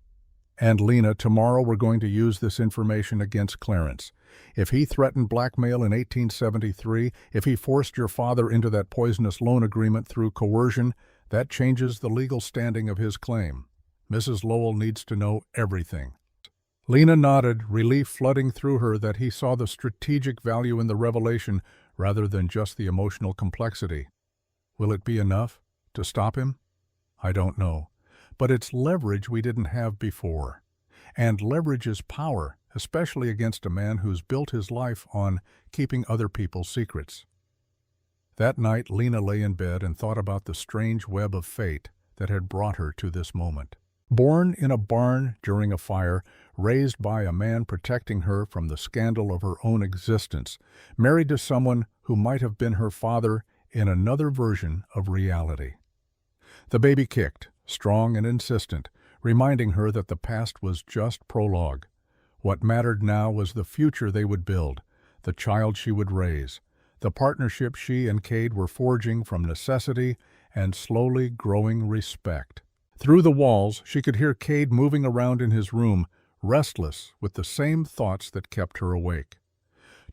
And Lena, tomorrow we're going to use this information against Clarence. If he threatened blackmail in 1873, if he forced your father into that poisonous loan agreement through coercion, that changes the legal standing of his claim. Mrs. Lowell needs to know everything. Lena nodded, relief flooding through her that he saw the strategic value in the revelation rather than just the emotional complexity. Will it be enough to stop him? I don't know. But it's leverage we didn't have before. And leverage is power, especially against a man who's built his life on keeping other people's secrets. That night, Lena lay in bed and thought about the strange web of fate that had brought her to this moment. Born in a barn during a fire, raised by a man protecting her from the scandal of her own existence, married to someone who might have been her father in another version of reality. The baby kicked, strong and insistent, reminding her that the past was just prologue. What mattered now was the future they would build, the child she would raise, the partnership she and Cade were forging from necessity and slowly growing respect. Through the walls, she could hear Cade moving around in his room, restless with the same thoughts that kept her awake.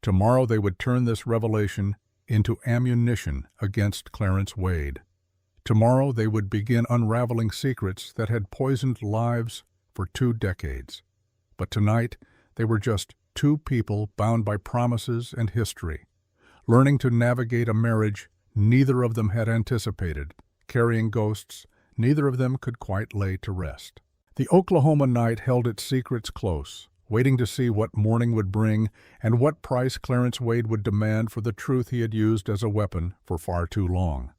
Tomorrow they would turn this revelation into ammunition against Clarence Wade. Tomorrow they would begin unraveling secrets that had poisoned lives for 2 decades. But tonight, they were just 2 people bound by promises and history, learning to navigate a marriage neither of them had anticipated, carrying ghosts neither of them could quite lay to rest. The Oklahoma night held its secrets close, waiting to see what morning would bring and what price Clarence Wade would demand for the truth he had used as a weapon for far too long.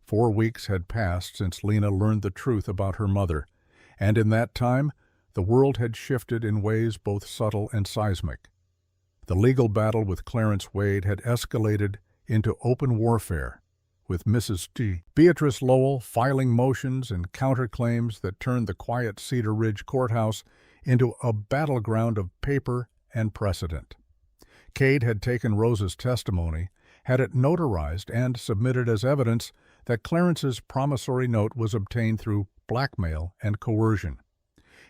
4 weeks had passed since Lena learned the truth about her mother, and in that time, the world had shifted in ways both subtle and seismic. The legal battle with Clarence Wade had escalated into open warfare, with Mrs. Beatrice Lowell filing motions and counterclaims that turned the quiet Cedar Ridge courthouse into a battleground of paper and precedent. Cade had taken Rose's testimony, had it notarized and submitted as evidence that Clarence's promissory note was obtained through blackmail and coercion.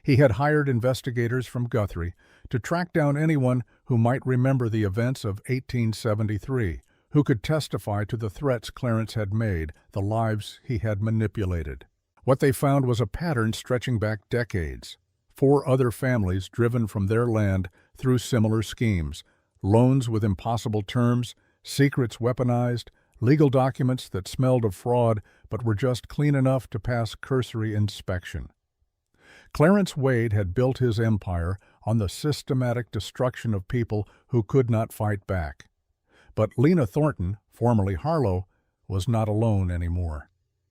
He had hired investigators from Guthrie to track down anyone who might remember the events of 1873, who could testify to the threats Clarence had made, the lives he had manipulated. What they found was a pattern stretching back decades. 4 other families driven from their land through similar schemes, loans with impossible terms, secrets weaponized, legal documents that smelled of fraud but were just clean enough to pass cursory inspection. Clarence Wade had built his empire on the systematic destruction of people who could not fight back. But Lena Thornton, formerly Harlow, was not alone anymore,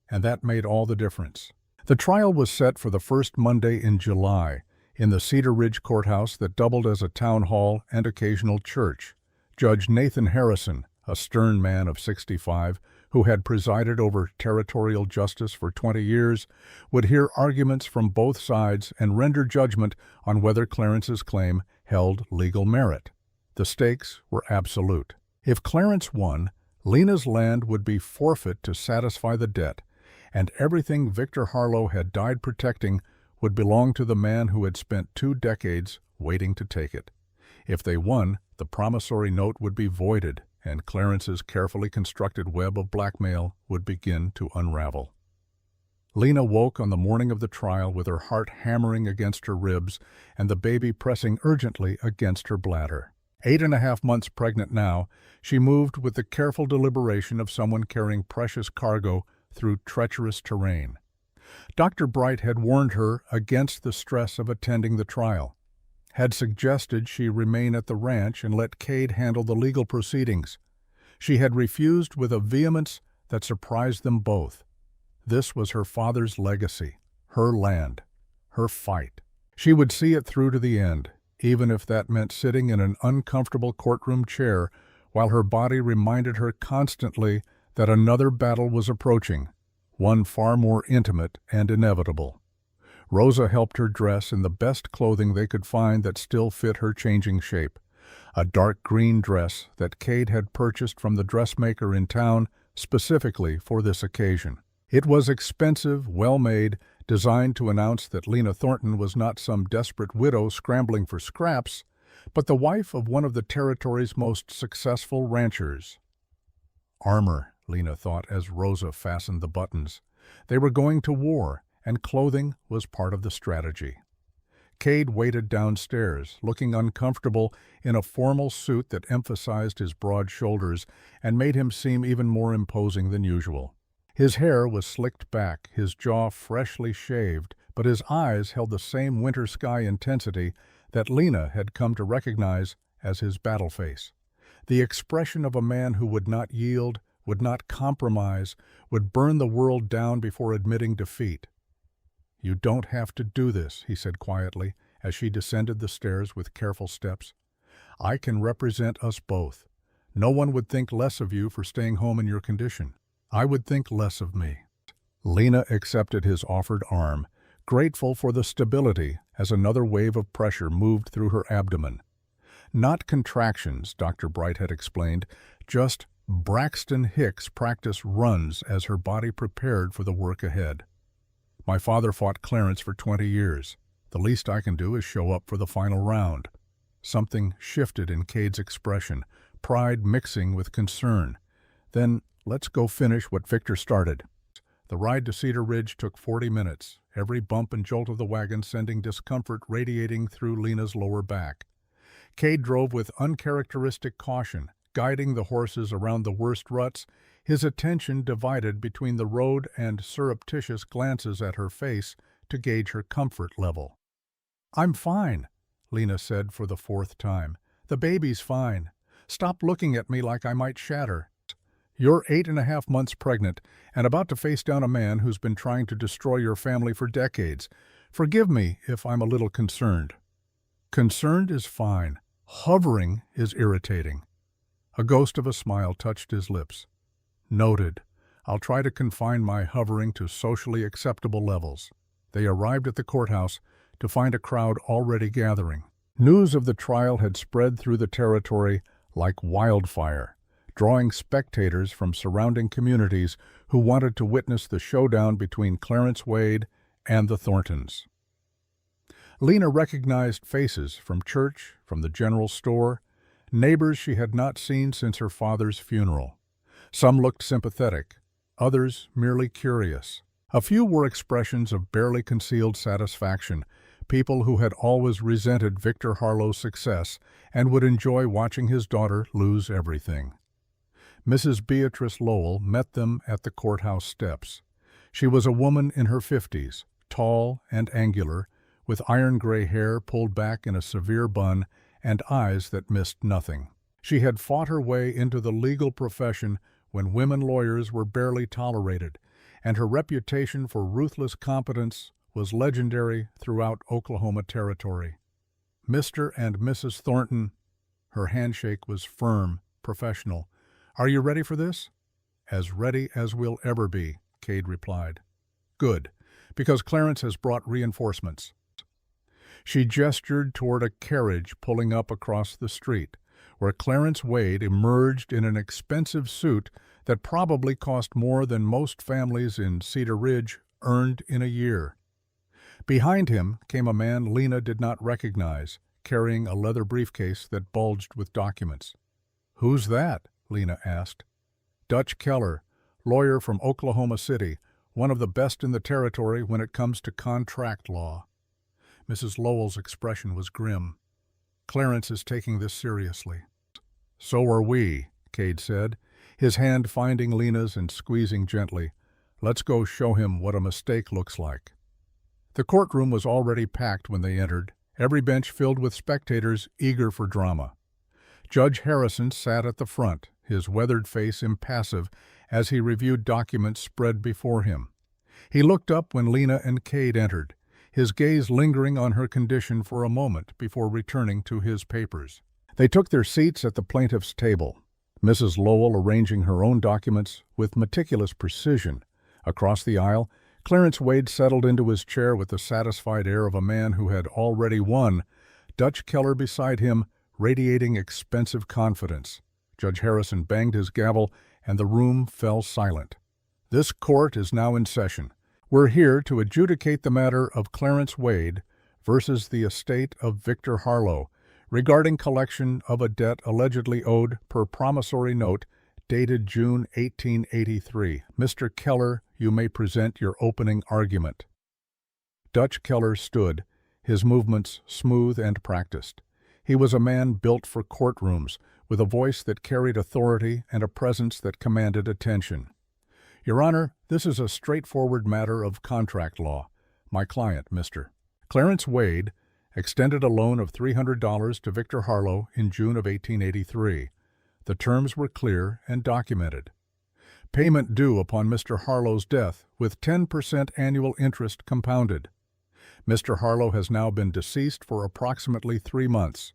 and that made all the difference. The trial was set for the first Monday in July in the Cedar Ridge courthouse that doubled as a town hall and occasional church. Judge Nathan Harrison, a stern man of 65, who had presided over territorial justice for 20 years, would hear arguments from both sides and render judgment on whether Clarence's claim held legal merit. The stakes were absolute. If Clarence won, Lena's land would be forfeit to satisfy the debt, and everything Victor Harlow had died protecting would belong to the man who had spent 2 decades waiting to take it. If they won, the promissory note would be voided, and Clarence's carefully constructed web of blackmail would begin to unravel. Lena woke on the morning of the trial with her heart hammering against her ribs and the baby pressing urgently against her bladder. 8.5 months pregnant now, she moved with the careful deliberation of someone carrying precious cargo through treacherous terrain. Dr. Bright had warned her against the stress of attending the trial, had suggested she remain at the ranch and let Cade handle the legal proceedings. She had refused with a vehemence that surprised them both. This was her father's legacy, her land, her fight. She would see it through to the end, even if that meant sitting in an uncomfortable courtroom chair while her body reminded her constantly that another battle was approaching, one far more intimate and inevitable. Rosa helped her dress in the best clothing they could find that still fit her changing shape, a dark green dress that Cade had purchased from the dressmaker in town specifically for this occasion. It was expensive, well-made, designed to announce that Lena Thornton was not some desperate widow scrambling for scraps, but the wife of one of the territory's most successful ranchers. Armor, Lena thought as Rosa fastened the buttons. They were going to war, and clothing was part of the strategy. Cade waited downstairs, looking uncomfortable in a formal suit that emphasized his broad shoulders and made him seem even more imposing than usual. His hair was slicked back, his jaw freshly shaved, but his eyes held the same winter sky intensity that Lena had come to recognize as his battle face. The expression of a man who would not yield, would not compromise, would burn the world down before admitting defeat. "You don't have to do this," he said quietly, as she descended the stairs with careful steps. "I can represent us both. No one would think less of you for staying home in your condition. I would think less of me." Lena accepted his offered arm, grateful for the stability as another wave of pressure moved through her abdomen. Not contractions, Dr. Bright had explained, just Braxton Hicks practice runs as her body prepared for the work ahead. "My father fought Clarence for 20 years. The least I can do is show up for the final round." Something shifted in Cade's expression, pride mixing with concern. "Then let's go finish what Victor started." The ride to Cedar Ridge took 40 minutes, every bump and jolt of the wagon sending discomfort radiating through Lena's lower back. Cade drove with uncharacteristic caution, guiding the horses around the worst ruts, his attention divided between the road and surreptitious glances at her face to gauge her comfort level. "I'm fine," Lena said for the 4th time. "The baby's fine. Stop looking at me like I might shatter. You're 8.5 months pregnant and about to face down a man who's been trying to destroy your family for decades. Forgive me if I'm a little concerned." Concerned is fine. Hovering is irritating. A ghost of a smile touched his lips. "Noted. I'll try to confine my hovering to socially acceptable levels." They arrived at the courthouse to find a crowd already gathering. News of the trial had spread through the territory like wildfire, drawing spectators from surrounding communities who wanted to witness the showdown between Clarence Wade and the Thorntons. Lena recognized faces from church, from the general store, neighbors she had not seen since her father's funeral. Some looked sympathetic, others merely curious. A few were expressions of barely concealed satisfaction, people who had always resented Victor Harlow's success and would enjoy watching his daughter lose everything. Mrs. Beatrice Lowell met them at the courthouse steps. She was a woman in her 50s, tall and angular, with iron-gray hair pulled back in a severe bun and eyes that missed nothing. She had fought her way into the legal profession when women lawyers were barely tolerated, and her reputation for ruthless competence was legendary throughout Oklahoma Territory. Mr. and Mrs. Thornton, her handshake was firm, professional. "Are you ready for this?" "As ready as we'll ever be," Cade replied. "Good, because Clarence has brought reinforcements." She gestured toward a carriage pulling up across the street, where Clarence Wade emerged in an expensive suit that probably cost more than most families in Cedar Ridge earned in a year. Behind him came a man Lena did not recognize, carrying a leather briefcase that bulged with documents. "Who's that?" Lena asked. "Dutch Keller, lawyer from Oklahoma City, one of the best in the territory when it comes to contract law." Mrs. Lowell's expression was grim. "Clarence is taking this seriously." "So are we," Cade said, his hand finding Lena's and squeezing gently. "Let's go show him what a mistake looks like." The courtroom was already packed when they entered, every bench filled with spectators eager for drama. Judge Harrison sat at the front, his weathered face impassive as he reviewed documents spread before him. He looked up when Lena and Cade entered, his gaze lingering on her condition for a moment before returning to his papers. They took their seats at the plaintiff's table, Mrs. Lowell arranging her own documents with meticulous precision. Across the aisle, Clarence Wade settled into his chair with the satisfied air of a man who had already won, Dutch Keller beside him radiating expensive confidence. Judge Harrison banged his gavel, and the room fell silent. "This court is now in session. We're here to adjudicate the matter of Clarence Wade versus the estate of Victor Harlow regarding collection of a debt allegedly owed per promissory note dated June 1883. Mr. Keller, you may present your opening argument." Dutch Keller stood, his movements smooth and practiced. He was a man built for courtrooms, with a voice that carried authority and a presence that commanded attention. "Your Honor, this is a straightforward matter of contract law. My client, Mr. Clarence Wade, extended a loan of $300 to Victor Harlow in June of 1883. The terms were clear and documented. Payment due upon Mr. Harlow's death, with 10% annual interest compounded. Mr. Harlow has now been deceased for approximately 3 months.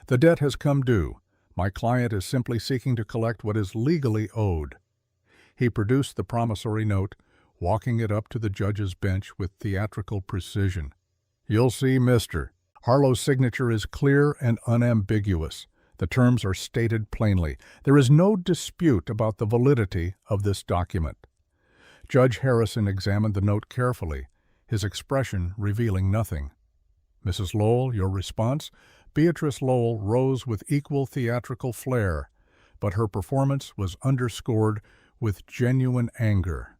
The debt has come due. My client is simply seeking to collect what is legally owed." He produced the promissory note, walking it up to the judge's bench with theatrical precision. "You'll see, Mr. Harlow's signature is clear and unambiguous. The terms are stated plainly. There is no dispute about the validity of this document." Judge Harrison examined the note carefully, his expression revealing nothing. "Mrs. Lowell, your response?" Beatrice Lowell rose with equal theatrical flair, but her performance was underscored with genuine anger.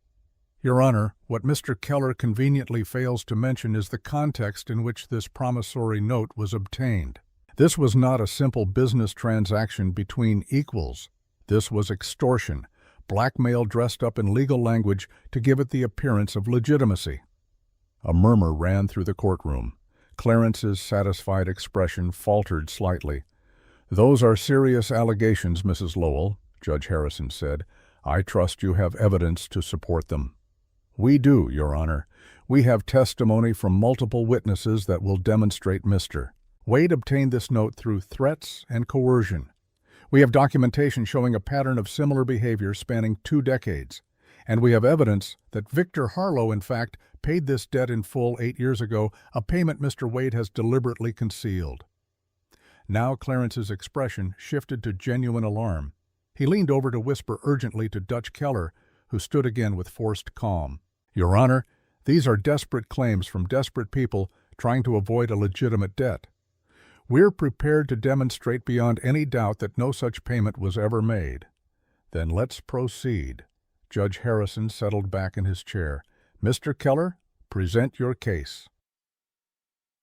"Your Honor, what Mr. Keller conveniently fails to mention is the context in which this promissory note was obtained. This was not a simple business transaction between equals. This was extortion, blackmail dressed up in legal language to give it the appearance of legitimacy." A murmur ran through the courtroom. Clarence's satisfied expression faltered slightly. "Those are serious allegations, Mrs. Lowell," Judge Harrison said. "I trust you have evidence to support them." "We do, Your Honor. We have testimony from multiple witnesses that will demonstrate Mr. Wade obtained this note through threats and coercion. We have documentation showing a pattern of similar behavior spanning 2 decades. And we have evidence that Victor Harlow, in fact, paid this debt in full 8 years ago, a payment Mr. Wade has deliberately concealed." Now Clarence's expression shifted to genuine alarm. He leaned over to whisper urgently to Dutch Keller, who stood again with forced calm. "Your Honor, these are desperate claims from desperate people trying to avoid a legitimate debt. We're prepared to demonstrate beyond any doubt that no such payment was ever made. Then let's proceed. Judge Harrison settled back in his chair. Mr. Keller, present your case.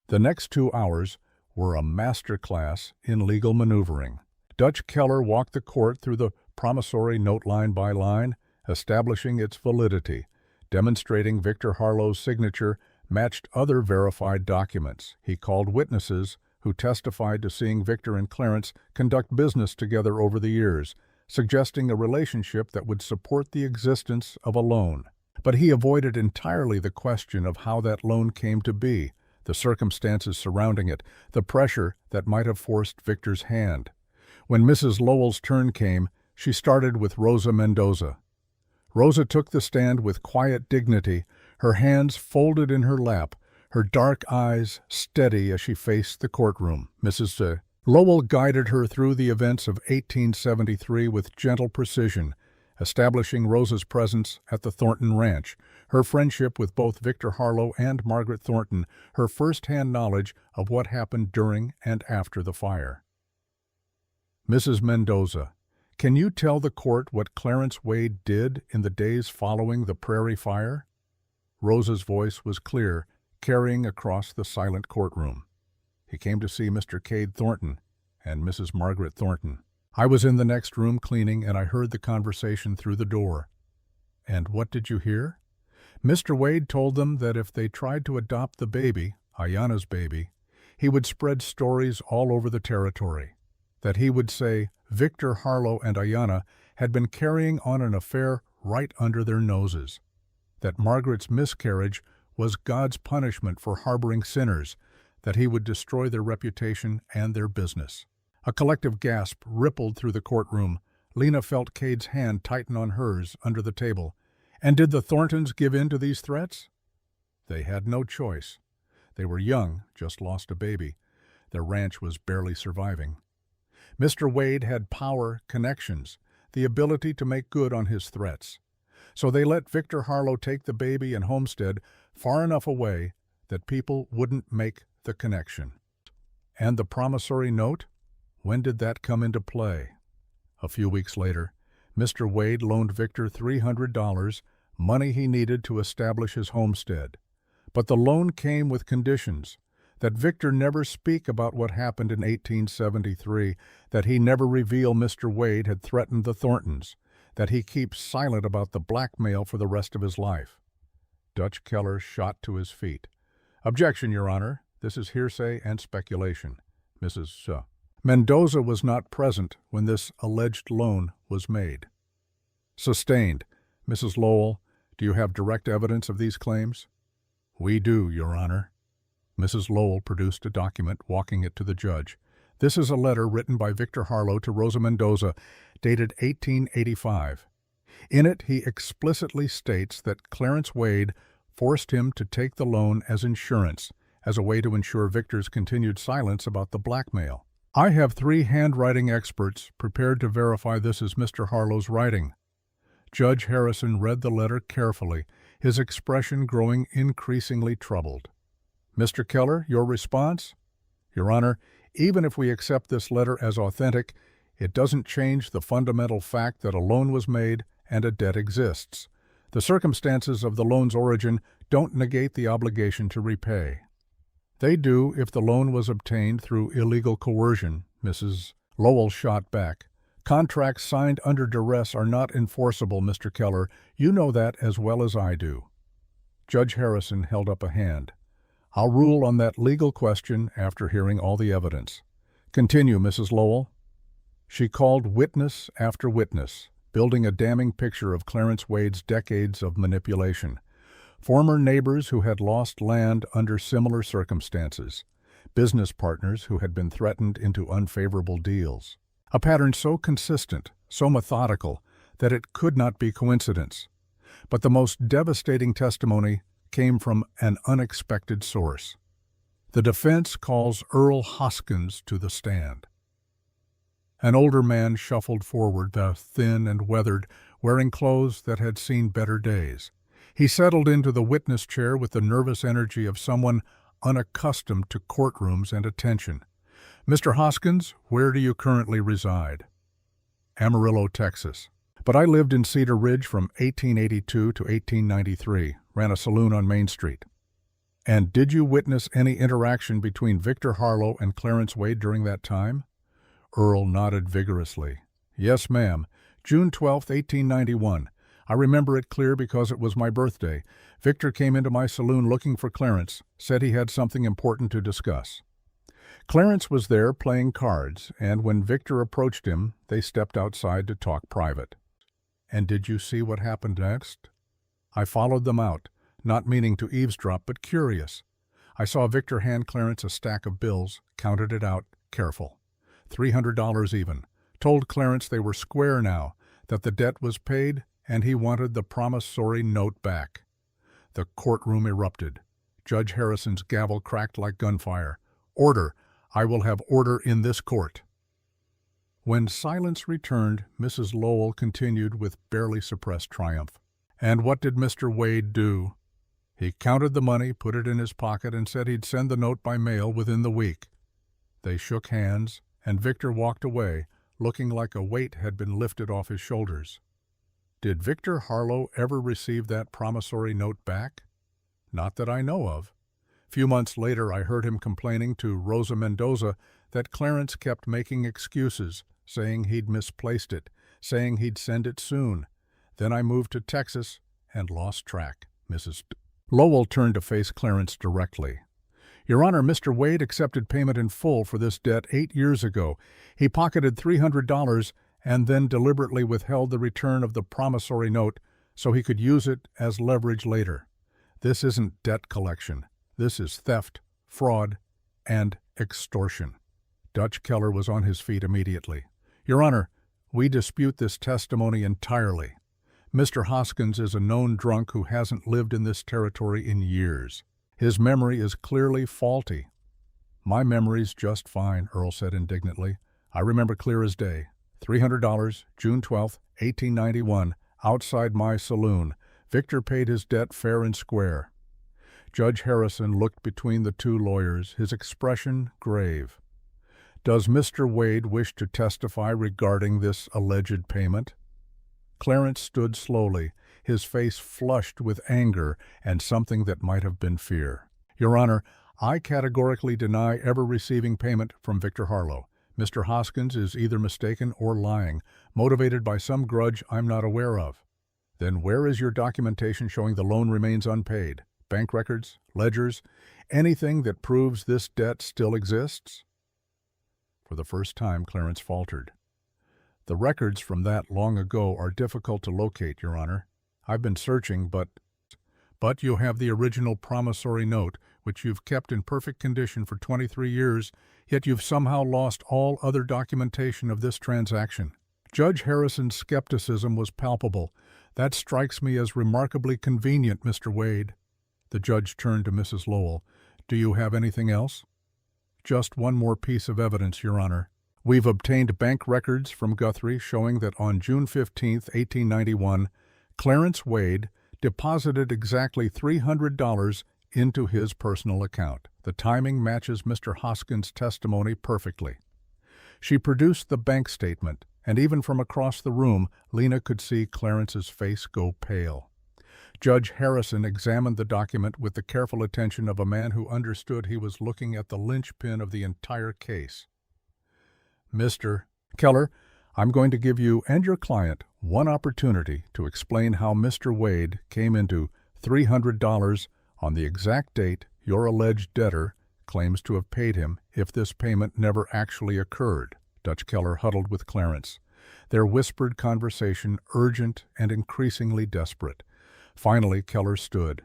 The next 2 hours were a master class in legal maneuvering. Judge Keller walked the court through the promissory note line by line, establishing its validity, demonstrating Victor Harlow's signature matched other verified documents. He called witnesses who testified to seeing Victor and Clarence conduct business together over the years, suggesting a relationship that would support the existence of a loan. But he avoided entirely the question of how that loan came to be, the circumstances surrounding it, the pressure that might have forced Victor's hand. When Mrs. Lowell's turn came, she started with Rosa Mendoza. Rosa took the stand with quiet dignity, her hands folded in her lap, her dark eyes steady as she faced the courtroom. Mrs. Lowell guided her through the events of 1873 with gentle precision, establishing Rosa's presence at the Thornton Ranch, her friendship with both Victor Harlow and Margaret Thornton, her first-hand knowledge of what happened during and after the fire. Mrs. Mendoza, can you tell the court what Clarence Wade did in the days following the Prairie Fire? Rosa's voice was clear, carrying across the silent courtroom. He came to see Mr. Cade Thornton and Mrs. Margaret Thornton. I was in the next room cleaning, and I heard the conversation through the door. And what did you hear? Mr. Wade told them that if they tried to adopt the baby, Ayanna's baby, he would spread stories all over the territory. That he would say Victor Harlow and Ayanna had been carrying on an affair right under their noses. That Margaret's miscarriage was God's punishment for harboring sinners, that he would destroy their reputation and their business. A collective gasp rippled through the courtroom. Lena felt Cade's hand tighten on hers under the table. And did the Thorntons give in to these threats? They had no choice. They were young, just lost a baby. Their ranch was barely surviving. Mr. Wade had power, connections, the ability to make good on his threats. So they let Victor Harlow take the baby and homestead far enough away that people wouldn't make the connection. And the promissory note? When did that come into play? A few weeks later, Mr. Wade loaned Victor $300, money he needed to establish his homestead. But the loan came with conditions: that Victor never speak about what happened in 1873, that he never reveal Mr. Wade had threatened the Thorntons, that he keep silent about the blackmail for the rest of his life. Judge Keller shot to his feet. Objection, Your Honor. This is hearsay and speculation. Mrs. Mendoza was not present when this alleged loan was made. Sustained. Mrs. Lowell, do you have direct evidence of these claims? We do, Your Honor. Mrs. Lowell produced a document, walking it to the judge. This is a letter written by Victor Harlow to Rosa Mendoza, dated 1885. In it, he explicitly states that Clarence Wade forced him to take the loan as insurance, as a way to ensure Victor's continued silence about the blackmail. I have 3 handwriting experts prepared to verify this is Mr. Harlow's writing. Judge Harrison read the letter carefully, his expression growing increasingly troubled. Mr. Keller, your response? Your Honor, even if we accept this letter as authentic, it doesn't change the fundamental fact that a loan was made and a debt exists. The circumstances of the loan's origin don't negate the obligation to repay. They do if the loan was obtained through illegal coercion, Mrs. Lowell shot back. Contracts signed under duress are not enforceable, Mr. Keller. You know that as well as I do. Judge Harrison held up a hand. I'll rule on that legal question after hearing all the evidence. Continue, Mrs. Lowell. She called witness after witness, building a damning picture of Clarence Wade's decades of manipulation. Former neighbors who had lost land under similar circumstances. Business partners who had been threatened into unfavorable deals. A pattern so consistent, so methodical, that it could not be coincidence. But the most devastating testimony came from an unexpected source. The defense calls Earl Hoskins to the stand. An older man shuffled forward, thin and weathered, wearing clothes that had seen better days. He settled into the witness chair with the nervous energy of someone unaccustomed to courtrooms and attention. "Mr. Hoskins, where do you currently reside?" "Amarillo, Texas. But I lived in Cedar Ridge from 1882 to 1893, ran a saloon on Main Street." "And did you witness any interaction between Victor Harlow and Clarence Wade during that time?" Earl nodded vigorously. "Yes, ma'am. June 12, 1891. I remember it clear because it was my birthday. Victor came into my saloon looking for Clarence, said he had something important to discuss. Clarence was there playing cards, and when Victor approached him, they stepped outside to talk private." "And did you see what happened next?" "I followed them out, not meaning to eavesdrop, but curious. I saw Victor hand Clarence a stack of bills, counted it out, careful. $300 even. Told Clarence they were square now, that the debt was paid, and he wanted the promissory note back." The courtroom erupted. Judge Harrison's gavel cracked like gunfire. "Order! I will have order in this court." When silence returned, Mrs. Lowell continued with barely suppressed triumph. "And what did Mr. Wade do?" "He counted the money, put it in his pocket, and said he'd send the note by mail within the week." They shook hands, and Victor walked away, looking like a weight had been lifted off his shoulders. "Did Victor Harlow ever receive that promissory note back?" "Not that I know of. Few months later I heard him complaining to Rosa Mendoza that Clarence kept making excuses, saying he'd misplaced it, saying he'd send it soon. Then I moved to Texas and lost track." Mrs. Lowell turned to face Clarence directly. "Your Honor, Mr. Wade accepted payment in full for this debt 8 years ago. He pocketed $300 and then deliberately withheld the return of the promissory note so he could use it as leverage later. This isn't debt collection. This is theft, fraud, and extortion." Dutch Keller was on his feet immediately. "Your Honor, we dispute this testimony entirely. Mr. Hoskins is a known drunk who hasn't lived in this territory in years. His memory is clearly faulty." "My memory's just fine," Earl said indignantly. "I remember clear as day. $300, June 12, 1891, outside my saloon. Victor paid his debt fair and square." Judge Harrison looked between the two lawyers, his expression grave. "Does Mr. Wade wish to testify regarding this alleged payment?" Clarence stood slowly, his face flushed with anger and something that might have been fear. "Your Honor, I categorically deny ever receiving payment from Victor Harlow. Mr. Hoskins is either mistaken or lying, motivated by some grudge I'm not aware of." "Then where is your documentation showing the loan remains unpaid? Bank records, ledgers, anything that proves this debt still exists?" For the first time, Clarence faltered. "The records from that long ago are difficult to locate, Your Honor. I've been searching, but you have the original promissory note, which you've kept in perfect condition for 23 years, yet you've somehow lost all other documentation of this transaction." Judge Harrison's skepticism was palpable. "That strikes me as remarkably convenient, Mr. Wade." The judge turned to Mrs. Lowell. "Do you have anything else?" "Just one more piece of evidence, Your Honor. We've obtained bank records from Guthrie showing that on June 15, 1891, Clarence Wade deposited exactly $300 into his personal account. The timing matches Mr. Hoskins' testimony perfectly." She produced the bank statement, and even from across the room, Lena could see Clarence's face go pale. Judge Harrison examined the document with the careful attention of a man who understood he was looking at the linchpin of the entire case. "Mr. Keller, I'm going to give you and your client one opportunity to explain how Mr. Wade came into $300 on the exact date your alleged debtor claims to have paid him if this payment never actually occurred." Dutch Keller huddled with Clarence, their whispered conversation urgent and increasingly desperate. Finally, Keller stood.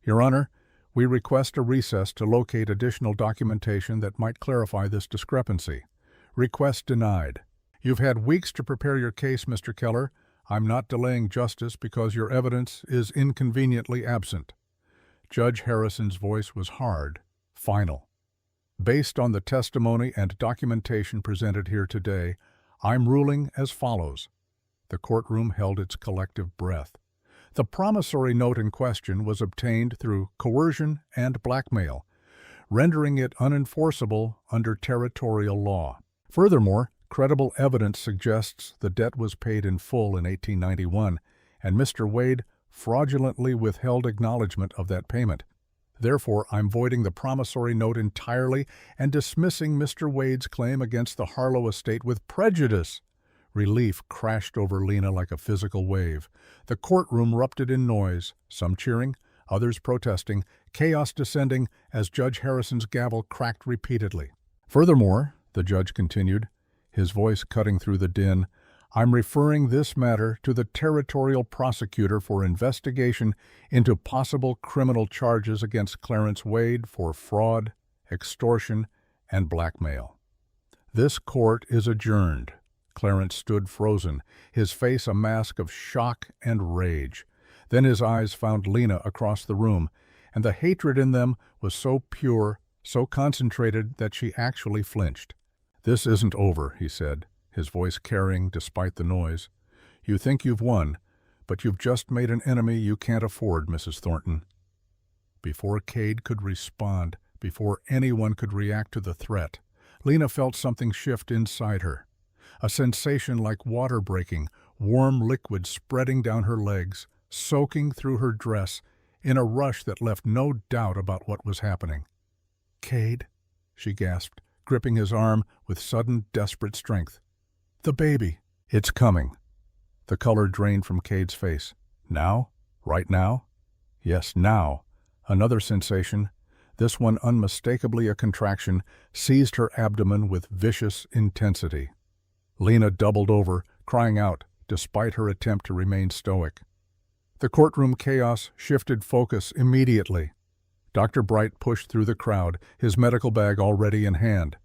"Your Honor, we request a recess to locate additional documentation that might clarify this discrepancy." "Request denied." "You've had weeks to prepare your case, Mr. Keller. I'm not delaying justice because your evidence is inconveniently absent." Judge Harrison's voice was hard, final. "Based on the testimony and documentation presented here today, I'm ruling as follows." The courtroom held its collective breath. The promissory note in question was obtained through coercion and blackmail. rendering it unenforceable under territorial law. Furthermore, credible evidence suggests the debt was paid in full in 1891, and Mr. Wade fraudulently withheld acknowledgement of that payment. Therefore, I'm voiding the promissory note entirely and dismissing Mr. Wade's claim against the Harlow estate with prejudice. Relief crashed over Lena like a physical wave. The courtroom erupted in noise, some cheering, others protesting, chaos descending as Judge Harrison's gavel cracked repeatedly. Furthermore, the judge continued, his voice cutting through the din, I'm referring this matter to the territorial prosecutor for investigation into possible criminal charges against Clarence Wade for fraud, extortion, and blackmail. This court is adjourned. Clarence stood frozen, his face a mask of shock and rage. Then his eyes found Lena across the room, and the hatred in them was so pure, so concentrated that she actually flinched. This isn't over, he said, his voice carrying despite the noise. You think you've won, but you've just made an enemy you can't afford, Mrs. Thornton. Before Cade could respond, before anyone could react to the threat, Lena felt something shift inside her. A sensation like water breaking, warm liquid spreading down her legs, soaking through her dress, in a rush that left no doubt about what was happening. Cade, she gasped, gripping his arm with sudden, desperate strength. The baby. It's coming. The color drained from Cade's face. Now? Right now? Yes, now. Another sensation, this one unmistakably a contraction, seized her abdomen with vicious intensity. Lena doubled over, crying out, despite her attempt to remain stoic. The courtroom chaos shifted focus immediately. Dr. Bright pushed through the crowd, his medical bag already in hand.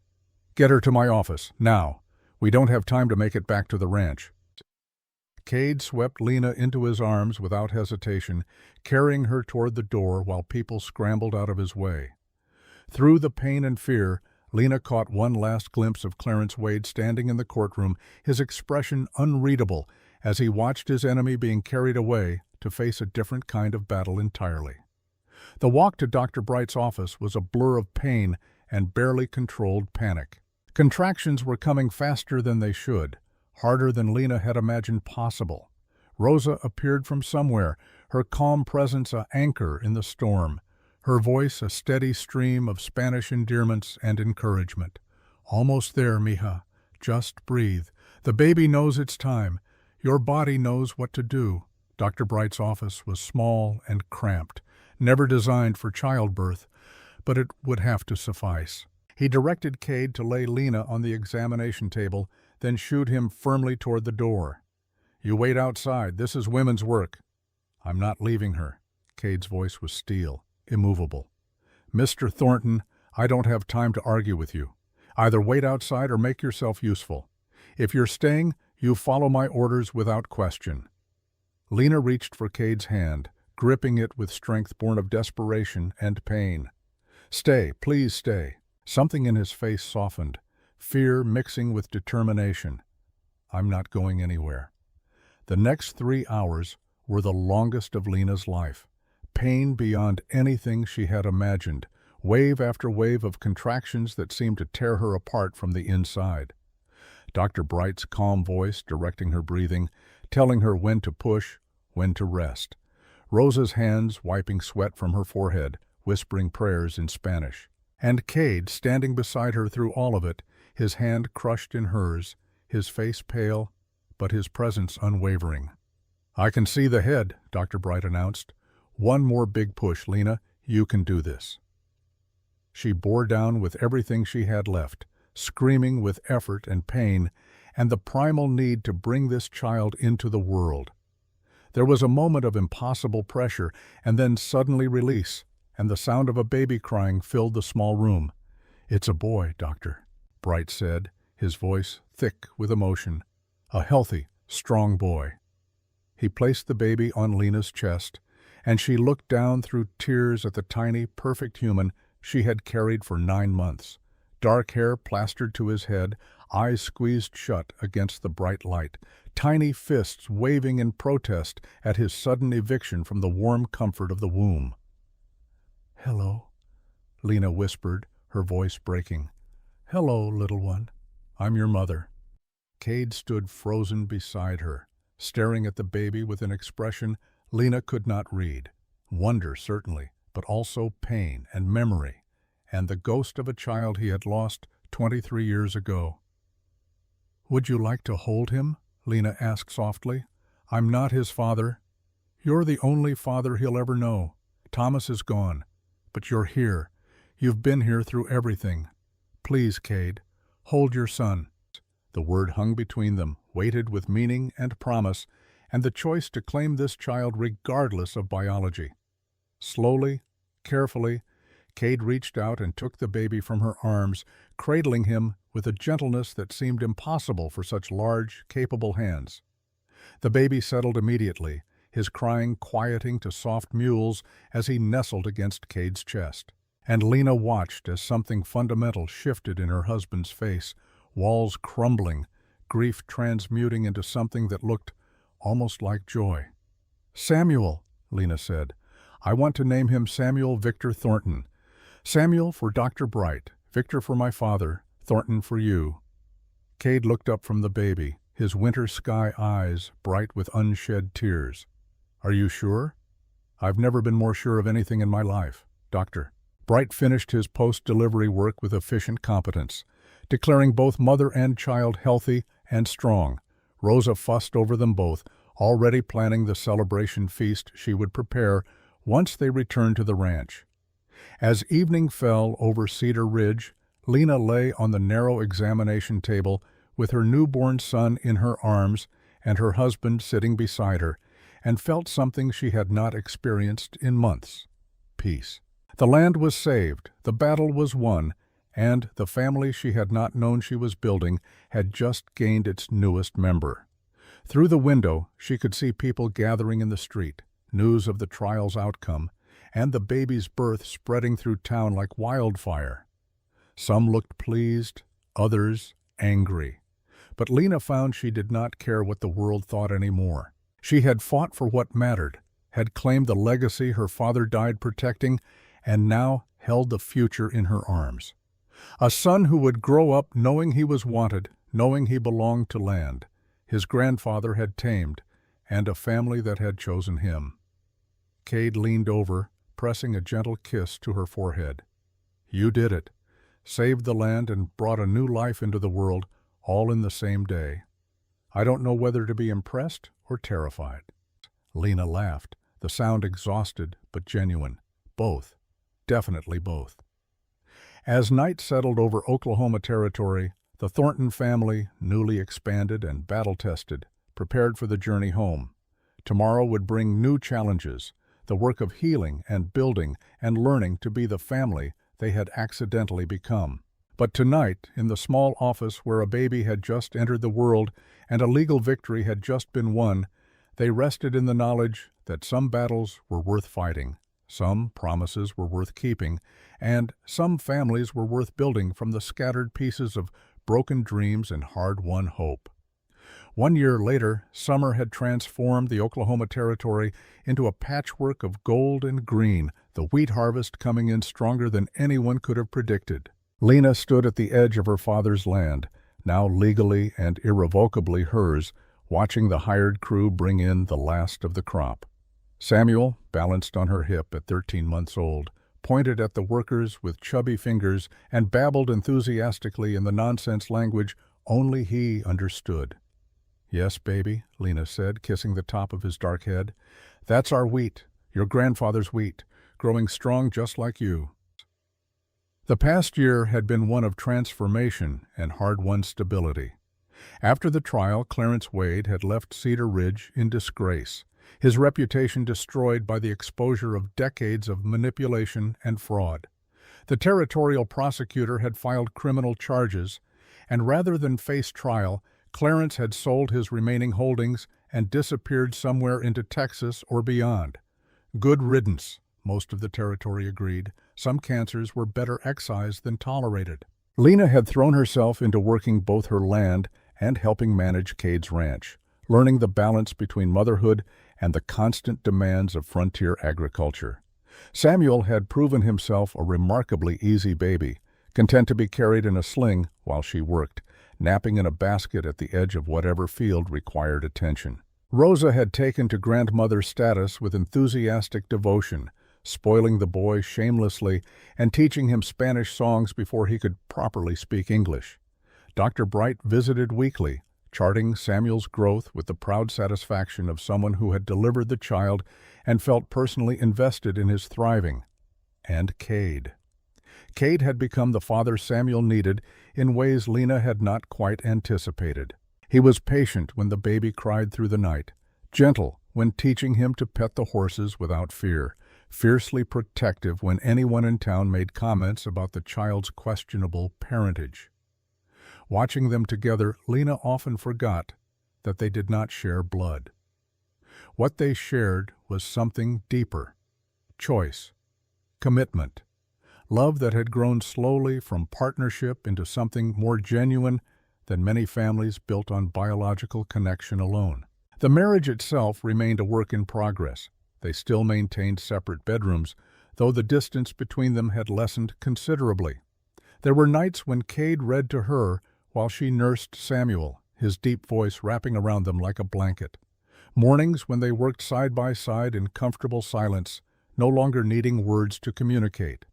Get her to my office, now. We don't have time to make it back to the ranch. Cade swept Lena into his arms without hesitation, carrying her toward the door while people scrambled out of his way. Through the pain and fear, Lena caught one last glimpse of Clarence Wade standing in the courtroom, his expression unreadable as he watched his enemy being carried away to face a different kind of battle entirely. The walk to Dr. Bright's office was a blur of pain and barely controlled panic. Contractions were coming faster than they should, harder than Lena had imagined possible. Rosa appeared from somewhere, her calm presence an anchor in the storm, her voice a steady stream of Spanish endearments and encouragement. Almost there, mija. Just breathe. The baby knows it's time. Your body knows what to do. Dr. Bright's office was small and cramped, never designed for childbirth, but it would have to suffice. He directed Cade to lay Lena on the examination table, then shooed him firmly toward the door. You wait outside. This is women's work. I'm not leaving her. Cade's voice was steel, immovable. Mr. Thornton, I don't have time to argue with you. Either wait outside or make yourself useful. If you're staying, you follow my orders without question. Lena reached for Cade's hand, gripping it with strength born of desperation and pain. Stay, please stay. Something in his face softened, fear mixing with determination. I'm not going anywhere. The next 3 hours were the longest of Lena's life. Pain beyond anything she had imagined, wave after wave of contractions that seemed to tear her apart from the inside. Dr. Bright's calm voice directing her breathing, telling her when to push, when to rest. Rosa's hands wiping sweat from her forehead, whispering prayers in Spanish. And Cade standing beside her through all of it, his hand crushed in hers, his face pale, but his presence unwavering. I can see the head, Dr. Bright announced. One more big push, Lena. You can do this. She bore down with everything she had left, screaming with effort and pain, and the primal need to bring this child into the world. There was a moment of impossible pressure, and then suddenly release, and the sound of a baby crying filled the small room. It's a boy, Doctor, Bright said, his voice thick with emotion. A healthy, strong boy. He placed the baby on Lena's chest, and she looked down through tears at the tiny, perfect human she had carried for 9 months. Dark hair plastered to his head, eyes squeezed shut against the bright light, tiny fists waving in protest at his sudden eviction from the warm comfort of the womb. Hello, Lena whispered, her voice breaking. "Hello, little one. I'm your mother." Cade stood frozen beside her, staring at the baby with an expression Lena could not read. Wonder, certainly, but also pain and memory, and the ghost of a child he had lost 23 years ago. "Would you like to hold him?" Lena asked softly. "I'm not his father. You're the only father he'll ever know. Thomas is gone, but you're here. You've been here through everything. Please, Cade, hold your son." The word hung between them, weighted with meaning and promise, and the choice to claim this child regardless of biology. Slowly, carefully, Cade reached out and took the baby from her arms, cradling him with a gentleness that seemed impossible for such large, capable hands. The baby settled immediately, his crying quieting to soft mewls as he nestled against Cade's chest. And Lena watched as something fundamental shifted in her husband's face, walls crumbling, grief transmuting into something that looked almost like joy. "Samuel," Lena said. "I want to name him Samuel Victor Thornton. Samuel for Dr. Bright, Victor for my father, Thornton for you." Cade looked up from the baby, his winter sky eyes bright with unshed tears. "Are you sure?" "I've never been more sure of anything in my life, Doctor." Bright finished his post-delivery work with efficient competence, declaring both mother and child healthy and strong. Rosa fussed over them both, already planning the celebration feast she would prepare once they returned to the ranch. As evening fell over Cedar Ridge, Lena lay on the narrow examination table with her newborn son in her arms and her husband sitting beside her, and felt something she had not experienced in months: peace. The land was saved, the battle was won, and the family she had not known she was building had just gained its newest member. Through the window, she could see people gathering in the street, news of the trial's outcome, and the baby's birth spreading through town like wildfire. Some looked pleased, others angry. But Lena found she did not care what the world thought anymore. She had fought for what mattered, had claimed the legacy her father died protecting, and now held the future in her arms. A son who would grow up knowing he was wanted, knowing he belonged to land his grandfather had tamed, and a family that had chosen him. Cade leaned over, pressing a gentle kiss to her forehead. "You did it. Saved the land and brought a new life into the world, all in the same day. I don't know whether to be impressed or terrified." Lena laughed, the sound exhausted but genuine. Both. Definitely both. As night settled over Oklahoma territory, the Thornton family, newly expanded and battle-tested, prepared for the journey home. Tomorrow would bring new challenges, the work of healing and building and learning to be the family they had accidentally become. But tonight, in the small office where a baby had just entered the world and a legal victory had just been won, they rested in the knowledge that some battles were worth fighting, some promises were worth keeping, and some families were worth building from the scattered pieces of broken dreams and hard-won hope. 1 year later, summer had transformed the Oklahoma Territory into a patchwork of gold and green, the wheat harvest coming in stronger than anyone could have predicted. Lena stood at the edge of her father's land, now legally and irrevocably hers, watching the hired crew bring in the last of the crop. Samuel, balanced on her hip at 13 months old, pointed at the workers with chubby fingers and babbled enthusiastically in the nonsense language only he understood. "Yes, baby," Lena said, kissing the top of his dark head. "That's our wheat, your grandfather's wheat, growing strong just like you." The past year had been one of transformation and hard-won stability. After the trial, Clarence Wade had left Cedar Ridge in disgrace, his reputation destroyed by the exposure of decades of manipulation and fraud. The territorial prosecutor had filed criminal charges, and rather than face trial, Clarence had sold his remaining holdings and disappeared somewhere into Texas or beyond. Good riddance, most of the territory agreed. Some cancers were better excised than tolerated. Lena had thrown herself into working both her land and helping manage Cade's ranch, learning the balance between motherhood and the constant demands of frontier agriculture. Samuel had proven himself a remarkably easy baby, content to be carried in a sling while she worked, napping in a basket at the edge of whatever field required attention. Rosa had taken to grandmother status with enthusiastic devotion, spoiling the boy shamelessly and teaching him Spanish songs before he could properly speak English. Dr. Bright visited weekly, charting Samuel's growth with the proud satisfaction of someone who had delivered the child and felt personally invested in his thriving. And Cade. Cade had become the father Samuel needed in ways Lena had not quite anticipated. He was patient when the baby cried through the night, gentle when teaching him to pet the horses without fear, fiercely protective when anyone in town made comments about the child's questionable parentage. Watching them together, Lena often forgot that they did not share blood. What they shared was something deeper: choice, commitment, love that had grown slowly from partnership into something more genuine than many families built on biological connection alone. The marriage itself remained a work in progress. They still maintained separate bedrooms, though the distance between them had lessened considerably. There were nights when Cade read to her while she nursed Samuel, his deep voice wrapping around them like a blanket. Mornings when they worked side by side in comfortable silence, no longer needing words to communicate.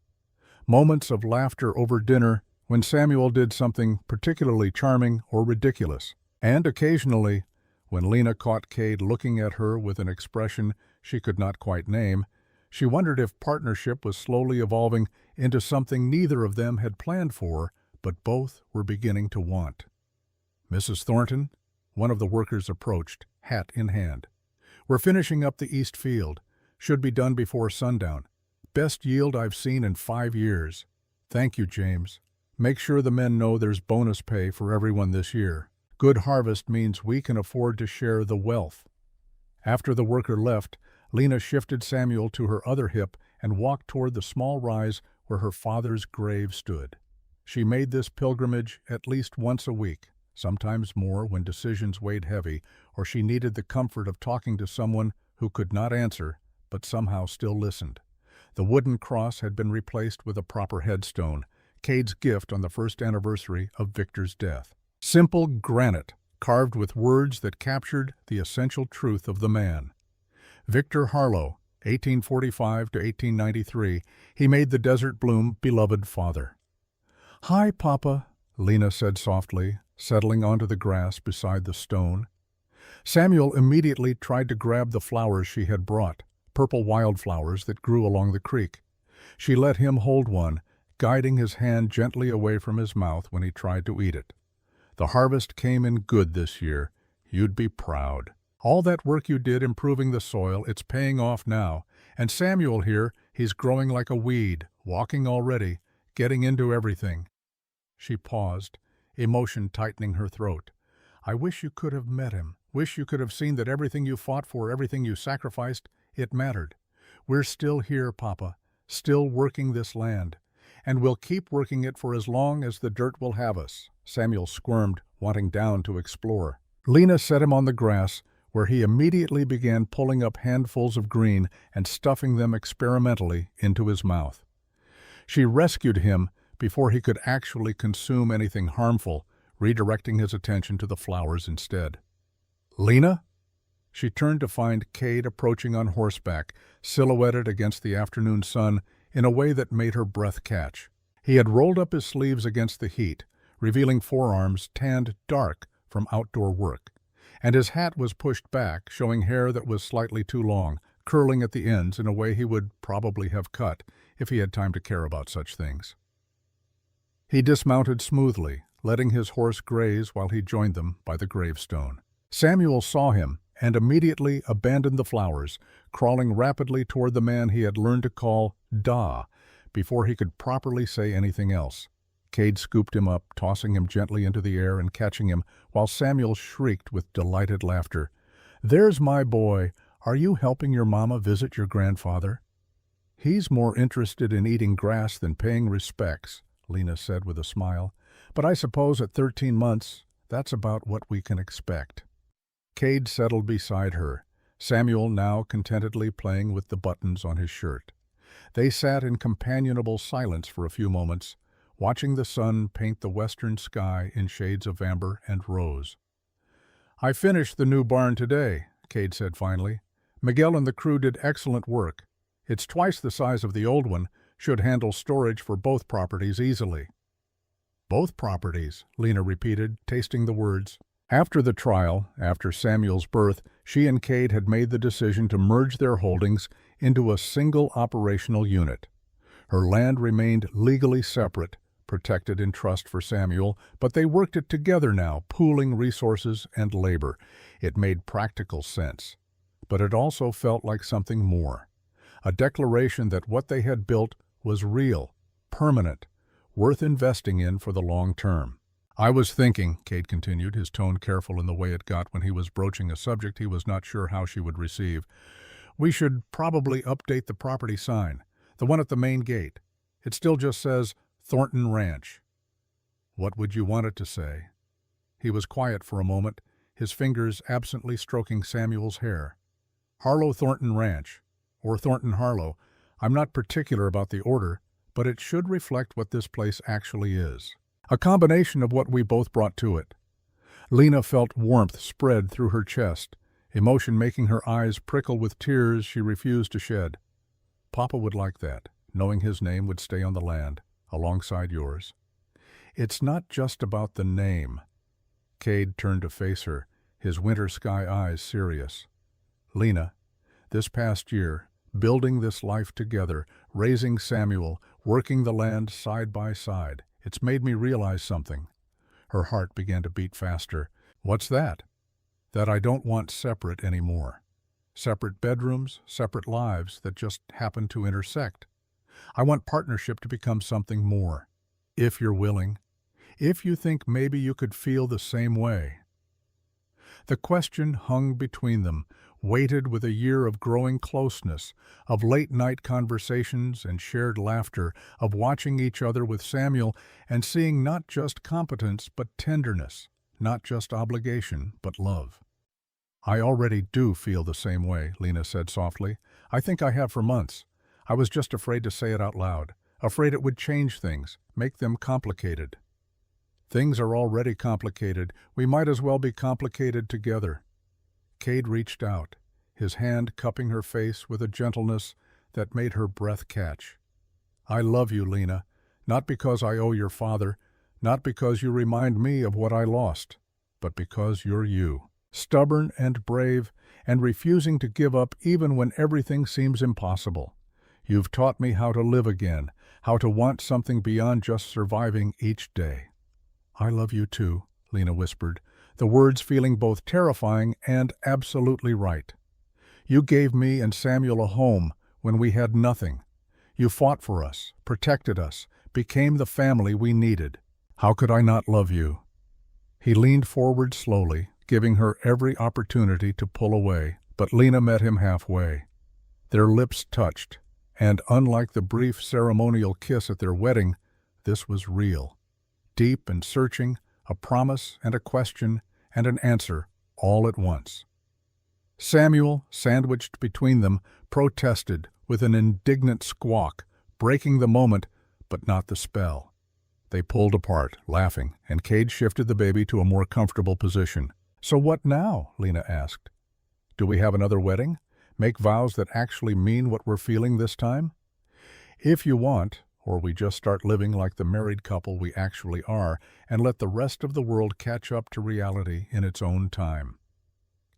Moments of laughter over dinner when Samuel did something particularly charming or ridiculous. And occasionally, when Lena caught Cade looking at her with an expression she could not quite name, she wondered if partnership was slowly evolving into something neither of them had planned for, but both were beginning to want. "Mrs. Thornton," one of the workers approached, hat in hand. "We're finishing up the east field. Should be done before sundown. Best yield I've seen in 5 years. Thank you, James. Make sure the men know there's bonus pay for everyone this year. Good harvest means we can afford to share the wealth." After the worker left, Lena shifted Samuel to her other hip and walked toward the small rise where her father's grave stood. She made this pilgrimage at least once a week, sometimes more when decisions weighed heavy, or she needed the comfort of talking to someone who could not answer, but somehow still listened. The wooden cross had been replaced with a proper headstone, Cade's gift on the first anniversary of Victor's death. Simple granite, carved with words that captured the essential truth of the man. Victor Harlow, 1845 to 1893, he made the desert bloom beloved father. "Hi, Papa," Lena said softly, settling onto the grass beside the stone. Samuel immediately tried to grab the flowers she had brought, purple wildflowers that grew along the creek. She let him hold one, guiding his hand gently away from his mouth when he tried to eat it. "The harvest came in good this year. You'd be proud. All that work you did improving the soil, it's paying off now. And Samuel here, he's growing like a weed, walking already, getting into everything." She paused, emotion tightening her throat. "I wish you could have met him. Wish you could have seen that everything you fought for, everything you sacrificed, it mattered. We're still here, Papa, still working this land. And we'll keep working it for as long as the dirt will have us." Samuel squirmed, wanting down to explore. Lena set him on the grass, where he immediately began pulling up handfuls of green and stuffing them experimentally into his mouth. She rescued him before he could actually consume anything harmful, redirecting his attention to the flowers instead. "Lena?" She turned to find Cade approaching on horseback, silhouetted against the afternoon sun in a way that made her breath catch. He had rolled up his sleeves against the heat, revealing forearms tanned dark from outdoor work, and his hat was pushed back, showing hair that was slightly too long, curling at the ends in a way he would probably have cut if he had time to care about such things. He dismounted smoothly, letting his horse graze while he joined them by the gravestone. Samuel saw him and immediately abandoned the flowers, crawling rapidly toward the man he had learned to call Da before he could properly say anything else. Cade scooped him up, tossing him gently into the air and catching him, while Samuel shrieked with delighted laughter. "There's my boy. Are you helping your mama visit your grandfather?" "He's more interested in eating grass than paying respects," Lena said with a smile. "But I suppose at 13 months, that's about what we can expect." Cade settled beside her, Samuel now contentedly playing with the buttons on his shirt. They sat in companionable silence for a few moments, watching the sun paint the western sky in shades of amber and rose. "I finished the new barn today," Cade said finally. "Miguel and the crew did excellent work. It's twice the size of the old one, should handle storage for both properties easily." "Both properties," Lena repeated, tasting the words. After the trial, after Samuel's birth, she and Cade had made the decision to merge their holdings into a single operational unit. Her land remained legally separate, protected in trust for Samuel, but they worked it together now, pooling resources and labor. It made practical sense. But it also felt like something more. A declaration that what they had built was real, permanent, worth investing in for the long term. "I was thinking," Cade continued, his tone careful in the way it got when he was broaching a subject he was not sure how she would receive, "we should probably update the property sign, the one at the main gate. It still just says Thornton Ranch." "What would you want it to say?" He was quiet for a moment, his fingers absently stroking Samuel's hair. "Harlow Thornton Ranch, or Thornton Harlow. I'm not particular about the order, but it should reflect what this place actually is. A combination of what we both brought to it." Lena felt warmth spread through her chest, emotion making her eyes prickle with tears she refused to shed. "Papa would like that, knowing his name would stay on the land, alongside yours." "It's not just about the name." Cade turned to face her, his winter sky eyes serious. "Lena, this past year, building this life together, raising Samuel, working the land side by side, it's made me realize something." Her heart began to beat faster. "What's that?" "That I don't want separate anymore. Separate bedrooms, separate lives that just happen to intersect. I want partnership to become something more. If you're willing. If you think maybe you could feel the same way." The question hung between them, weighted with a year of growing closeness, of late-night conversations and shared laughter, of watching each other with Samuel and seeing not just competence but tenderness, not just obligation but love. "I already do feel the same way," Lena said softly. "I think I have for months. I was just afraid to say it out loud, afraid it would change things, make them complicated." "Things are already complicated. We might as well be complicated together." Cade reached out, his hand cupping her face with a gentleness that made her breath catch. "I love you, Lena, not because I owe your father, not because you remind me of what I lost, but because you're you, stubborn and brave and refusing to give up even when everything seems impossible. You've taught me how to live again, how to want something beyond just surviving each day." "I love you too," Lena whispered, the words feeling both terrifying and absolutely right. "You gave me and Samuel a home when we had nothing. You fought for us, protected us, became the family we needed. How could I not love you?" He leaned forward slowly, giving her every opportunity to pull away, but Lena met him halfway. Their lips touched, and unlike the brief ceremonial kiss at their wedding, this was real. Deep and searching, a promise and a question and an answer all at once. Samuel, sandwiched between them, protested with an indignant squawk, breaking the moment but not the spell. They pulled apart, laughing, and Cade shifted the baby to a more comfortable position. "So what now?" Lena asked. "Do we have another wedding? Make vows that actually mean what we're feeling this time?" "If you want, or we just start living like the married couple we actually are and let the rest of the world catch up to reality in its own time."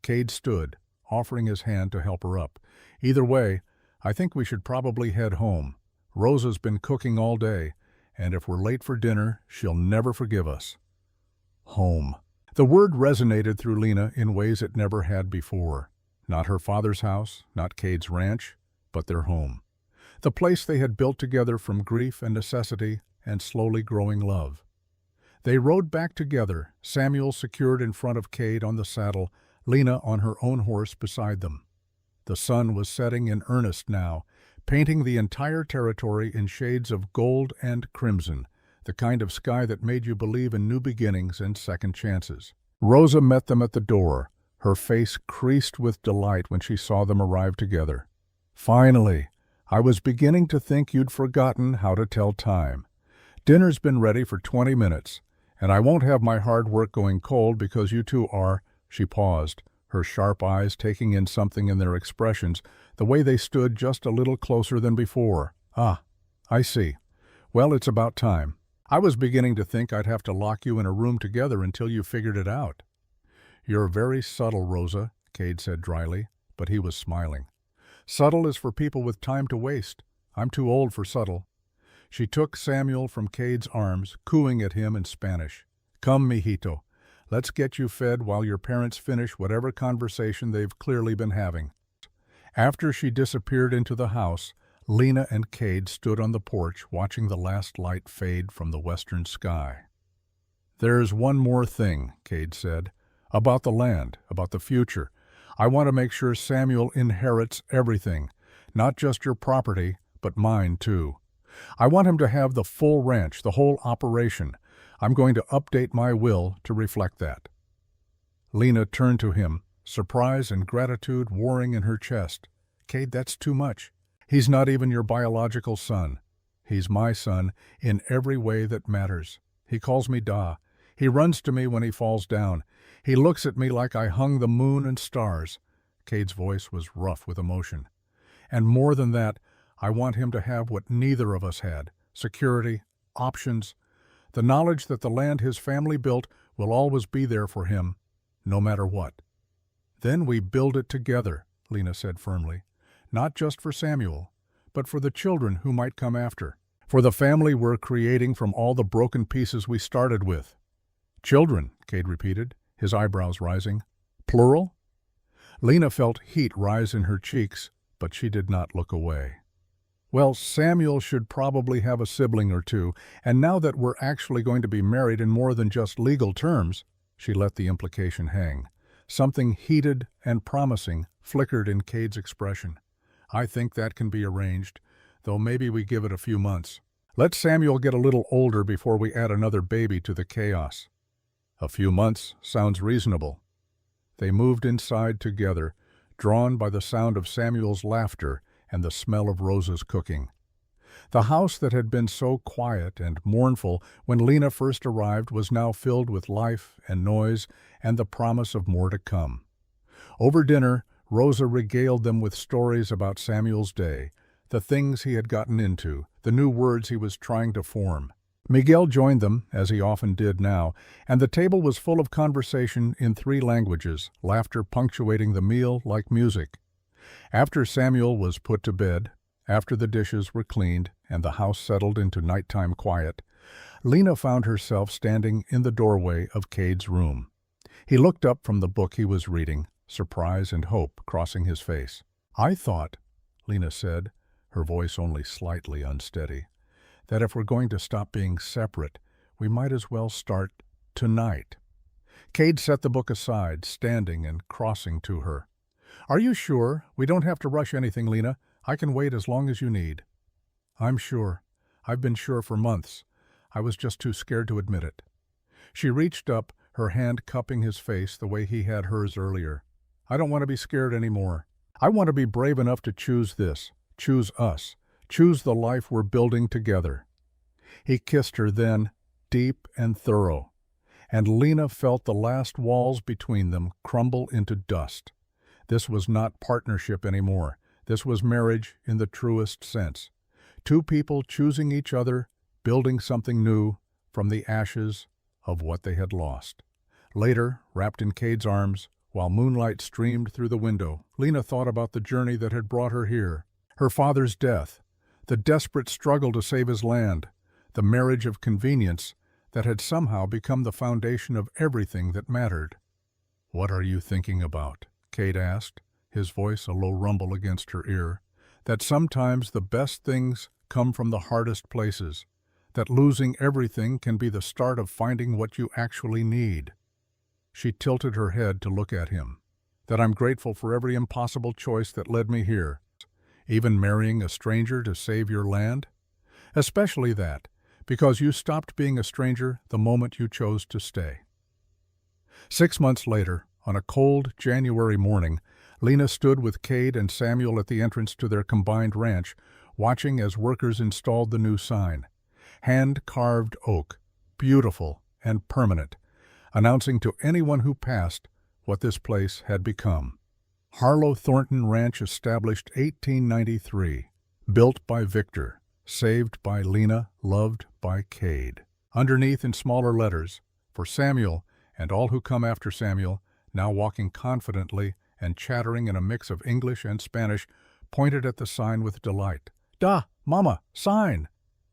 Cade stood, offering his hand to help her up. "Either way, I think we should probably head home. Rosa's been cooking all day, and if we're late for dinner, she'll never forgive us." Home. The word resonated through Lena in ways it never had before. Not her father's house, not Cade's ranch, but their home. The place they had built together from grief and necessity and slowly growing love. They rode back together, Samuel secured in front of Cade on the saddle, Lena on her own horse beside them. The sun was setting in earnest now, painting the entire territory in shades of gold and crimson, the kind of sky that made you believe in new beginnings and second chances. Rosa met them at the door, her face creased with delight when she saw them arrive together. "Finally! I was beginning to think you'd forgotten how to tell time. Dinner's been ready for 20 minutes, and I won't have my hard work going cold because you two are—" She paused, her sharp eyes taking in something in their expressions, the way they stood just a little closer than before. "Ah, I see. Well, it's about time. I was beginning to think I'd have to lock you in a room together until you figured it out." "You're very subtle, Rosa," Cade said dryly, but he was smiling. "Subtle is for people with time to waste. I'm too old for subtle." She took Samuel from Cade's arms, cooing at him in Spanish. "Come, mijito. Let's get you fed while your parents finish whatever conversation they've clearly been having." After she disappeared into the house, Lena and Cade stood on the porch watching the last light fade from the western sky. "There's one more thing," Cade said, "about the land, about the future. I want to make sure Samuel inherits everything, not just your property, but mine too. I want him to have the full ranch, the whole operation. I'm going to update my will to reflect that." Lena turned to him, surprise and gratitude warring in her chest. "Cade, that's too much. He's not even your biological son. He's my son in every way that matters. He calls me Da. He runs to me when he falls down. He looks at me like I hung the moon and stars." Cade's voice was rough with emotion. "And more than that, I want him to have what neither of us had: security, options, the knowledge that the land his family built will always be there for him, no matter what." "Then we build it together," Lena said firmly. "Not just for Samuel, but for the children who might come after. For the family we're creating from all the broken pieces we started with." "Children," Cade repeated, his eyebrows rising. "Plural?" Lena felt heat rise in her cheeks, but she did not look away. "Well, Samuel should probably have a sibling or two, and now that we're actually going to be married in more than just legal terms—" She let the implication hang. Something heated and promising flickered in Cade's expression. "I think that can be arranged, though maybe we give it a few months. Let Samuel get a little older before we add another baby to the chaos." "A few months sounds reasonable." They moved inside together, drawn by the sound of Samuel's laughter and the smell of Rosa's cooking. The house that had been so quiet and mournful when Lena first arrived was now filled with life and noise and the promise of more to come. Over dinner, Rosa regaled them with stories about Samuel's day, the things he had gotten into, the new words he was trying to form. Miguel joined them, as he often did now, and the table was full of conversation in 3 languages, laughter punctuating the meal like music. After Samuel was put to bed, after the dishes were cleaned and the house settled into nighttime quiet, Lena found herself standing in the doorway of Cade's room. He looked up from the book he was reading, surprise and hope crossing his face. "I thought," Lena said, her voice only slightly unsteady, "that if we're going to stop being separate, we might as well start tonight." Cade set the book aside, standing and crossing to her. "Are you sure? We don't have to rush anything, Lena. I can wait as long as you need." "I'm sure. I've been sure for months. I was just too scared to admit it." She reached up, her hand cupping his face the way he had hers earlier. "I don't want to be scared anymore. I want to be brave enough to choose this, choose us, choose the life we're building together." He kissed her then, deep and thorough, and Lena felt the last walls between them crumble into dust. This was not partnership anymore. This was marriage in the truest sense. 2 people choosing each other, building something new from the ashes of what they had lost. Later, wrapped in Cade's arms, while moonlight streamed through the window, Lena thought about the journey that had brought her here. Her father's death, the desperate struggle to save his land, the marriage of convenience that had somehow become the foundation of everything that mattered. "What are you thinking about?" Cade asked, his voice a low rumble against her ear. "That sometimes the best things come from the hardest places, that losing everything can be the start of finding what you actually need." She tilted her head to look at him. "That I'm grateful for every impossible choice that led me here, even marrying a stranger to save your land? Especially that, because you stopped being a stranger the moment you chose to stay." 6 months later, on a cold January morning, Lena stood with Cade and Samuel at the entrance to their combined ranch, watching as workers installed the new sign. Hand-carved oak, beautiful and permanent, announcing to anyone who passed what this place had become. Harlow Thornton Ranch established 1893, built by Victor, saved by Lena, loved by Cade. Underneath in smaller letters, for Samuel and all who come after Samuel, now walking confidently and chattering in a mix of English and Spanish, pointed at the sign with delight. "Da, Mama, sign!"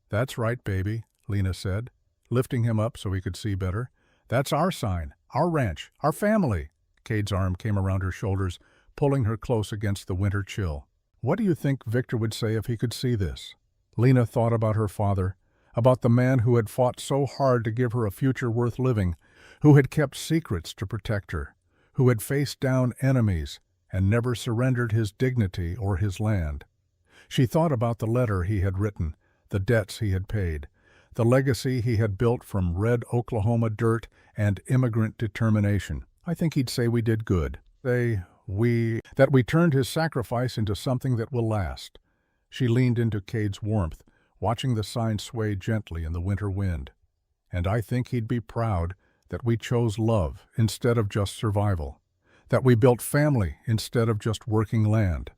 "That's right, baby," Lena said, lifting him up so he could see better. "That's our sign, our ranch, our family." Cade's arm came around her shoulders, pulling her close against the winter chill. What do you think Victor would say if he could see this? Lena thought about her father, about the man who had fought so hard to give her a future worth living, who had kept secrets to protect her, who had faced down enemies and never surrendered his dignity or his land. She thought about the letter he had written, the debts he had paid, the legacy he had built from red Oklahoma dirt and immigrant determination. I think he'd say we did good. That we turned his sacrifice into something that will last. She leaned into Cade's warmth, watching the sign sway gently in the winter wind. And I think he'd be proud that we chose love instead of just survival, that we built family instead of just working land.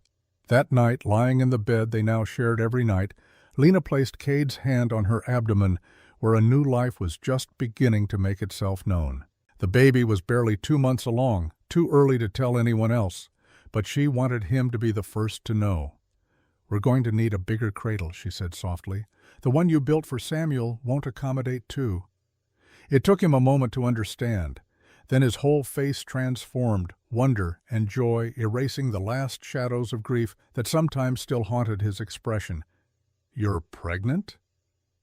That night, lying in the bed they now shared every night, Lena placed Cade's hand on her abdomen where a new life was just beginning to make itself known. The baby was barely 2 months along, too early to tell anyone else, but she wanted him to be the first to know. "We're going to need a bigger cradle," she said softly. "The one you built for Samuel won't accommodate two." It took him a moment to understand. Then his whole face transformed, wonder and joy erasing the last shadows of grief that sometimes still haunted his expression. "You're pregnant?"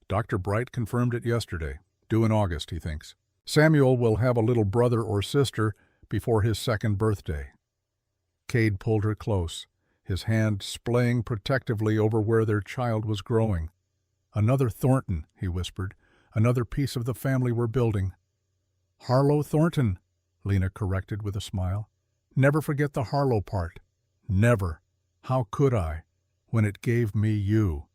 Dr. Bright confirmed it yesterday. Due in August, he thinks. Samuel will have a little brother or sister before his 2nd birthday. Cade pulled her close, his hand splaying protectively over where their child was growing. "Another Thornton," he whispered. "Another piece of the family we're building." "Harlow Thornton," Lena corrected with a smile. "Never forget the Harlow part. Never. How could I, when it gave me you?"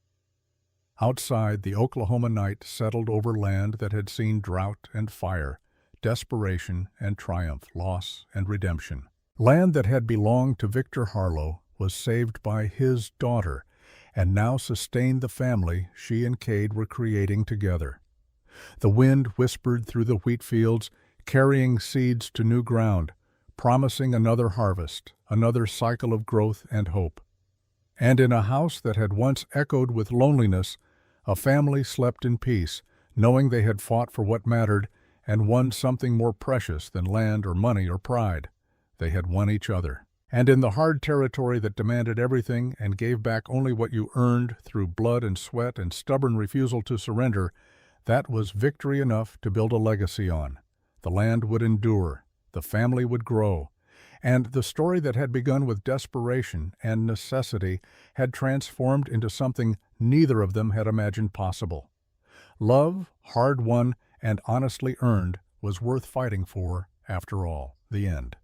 Outside, the Oklahoma night settled over land that had seen drought and fire, desperation and triumph, loss and redemption. Land that had belonged to Victor Harlow was saved by his daughter, and now sustained the family she and Cade were creating together. The wind whispered through the wheat fields, carrying seeds to new ground, promising another harvest, another cycle of growth and hope. And in a house that had once echoed with loneliness, a family slept in peace, knowing they had fought for what mattered and won something more precious than land or money or pride. They had won each other. And in the hard territory that demanded everything and gave back only what you earned through blood and sweat and stubborn refusal to surrender, that was victory enough to build a legacy on. The land would endure, the family would grow, and the story that had begun with desperation and necessity had transformed into something neither of them had imagined possible. Love, hard won and honestly earned, was worth fighting for, after all. The end.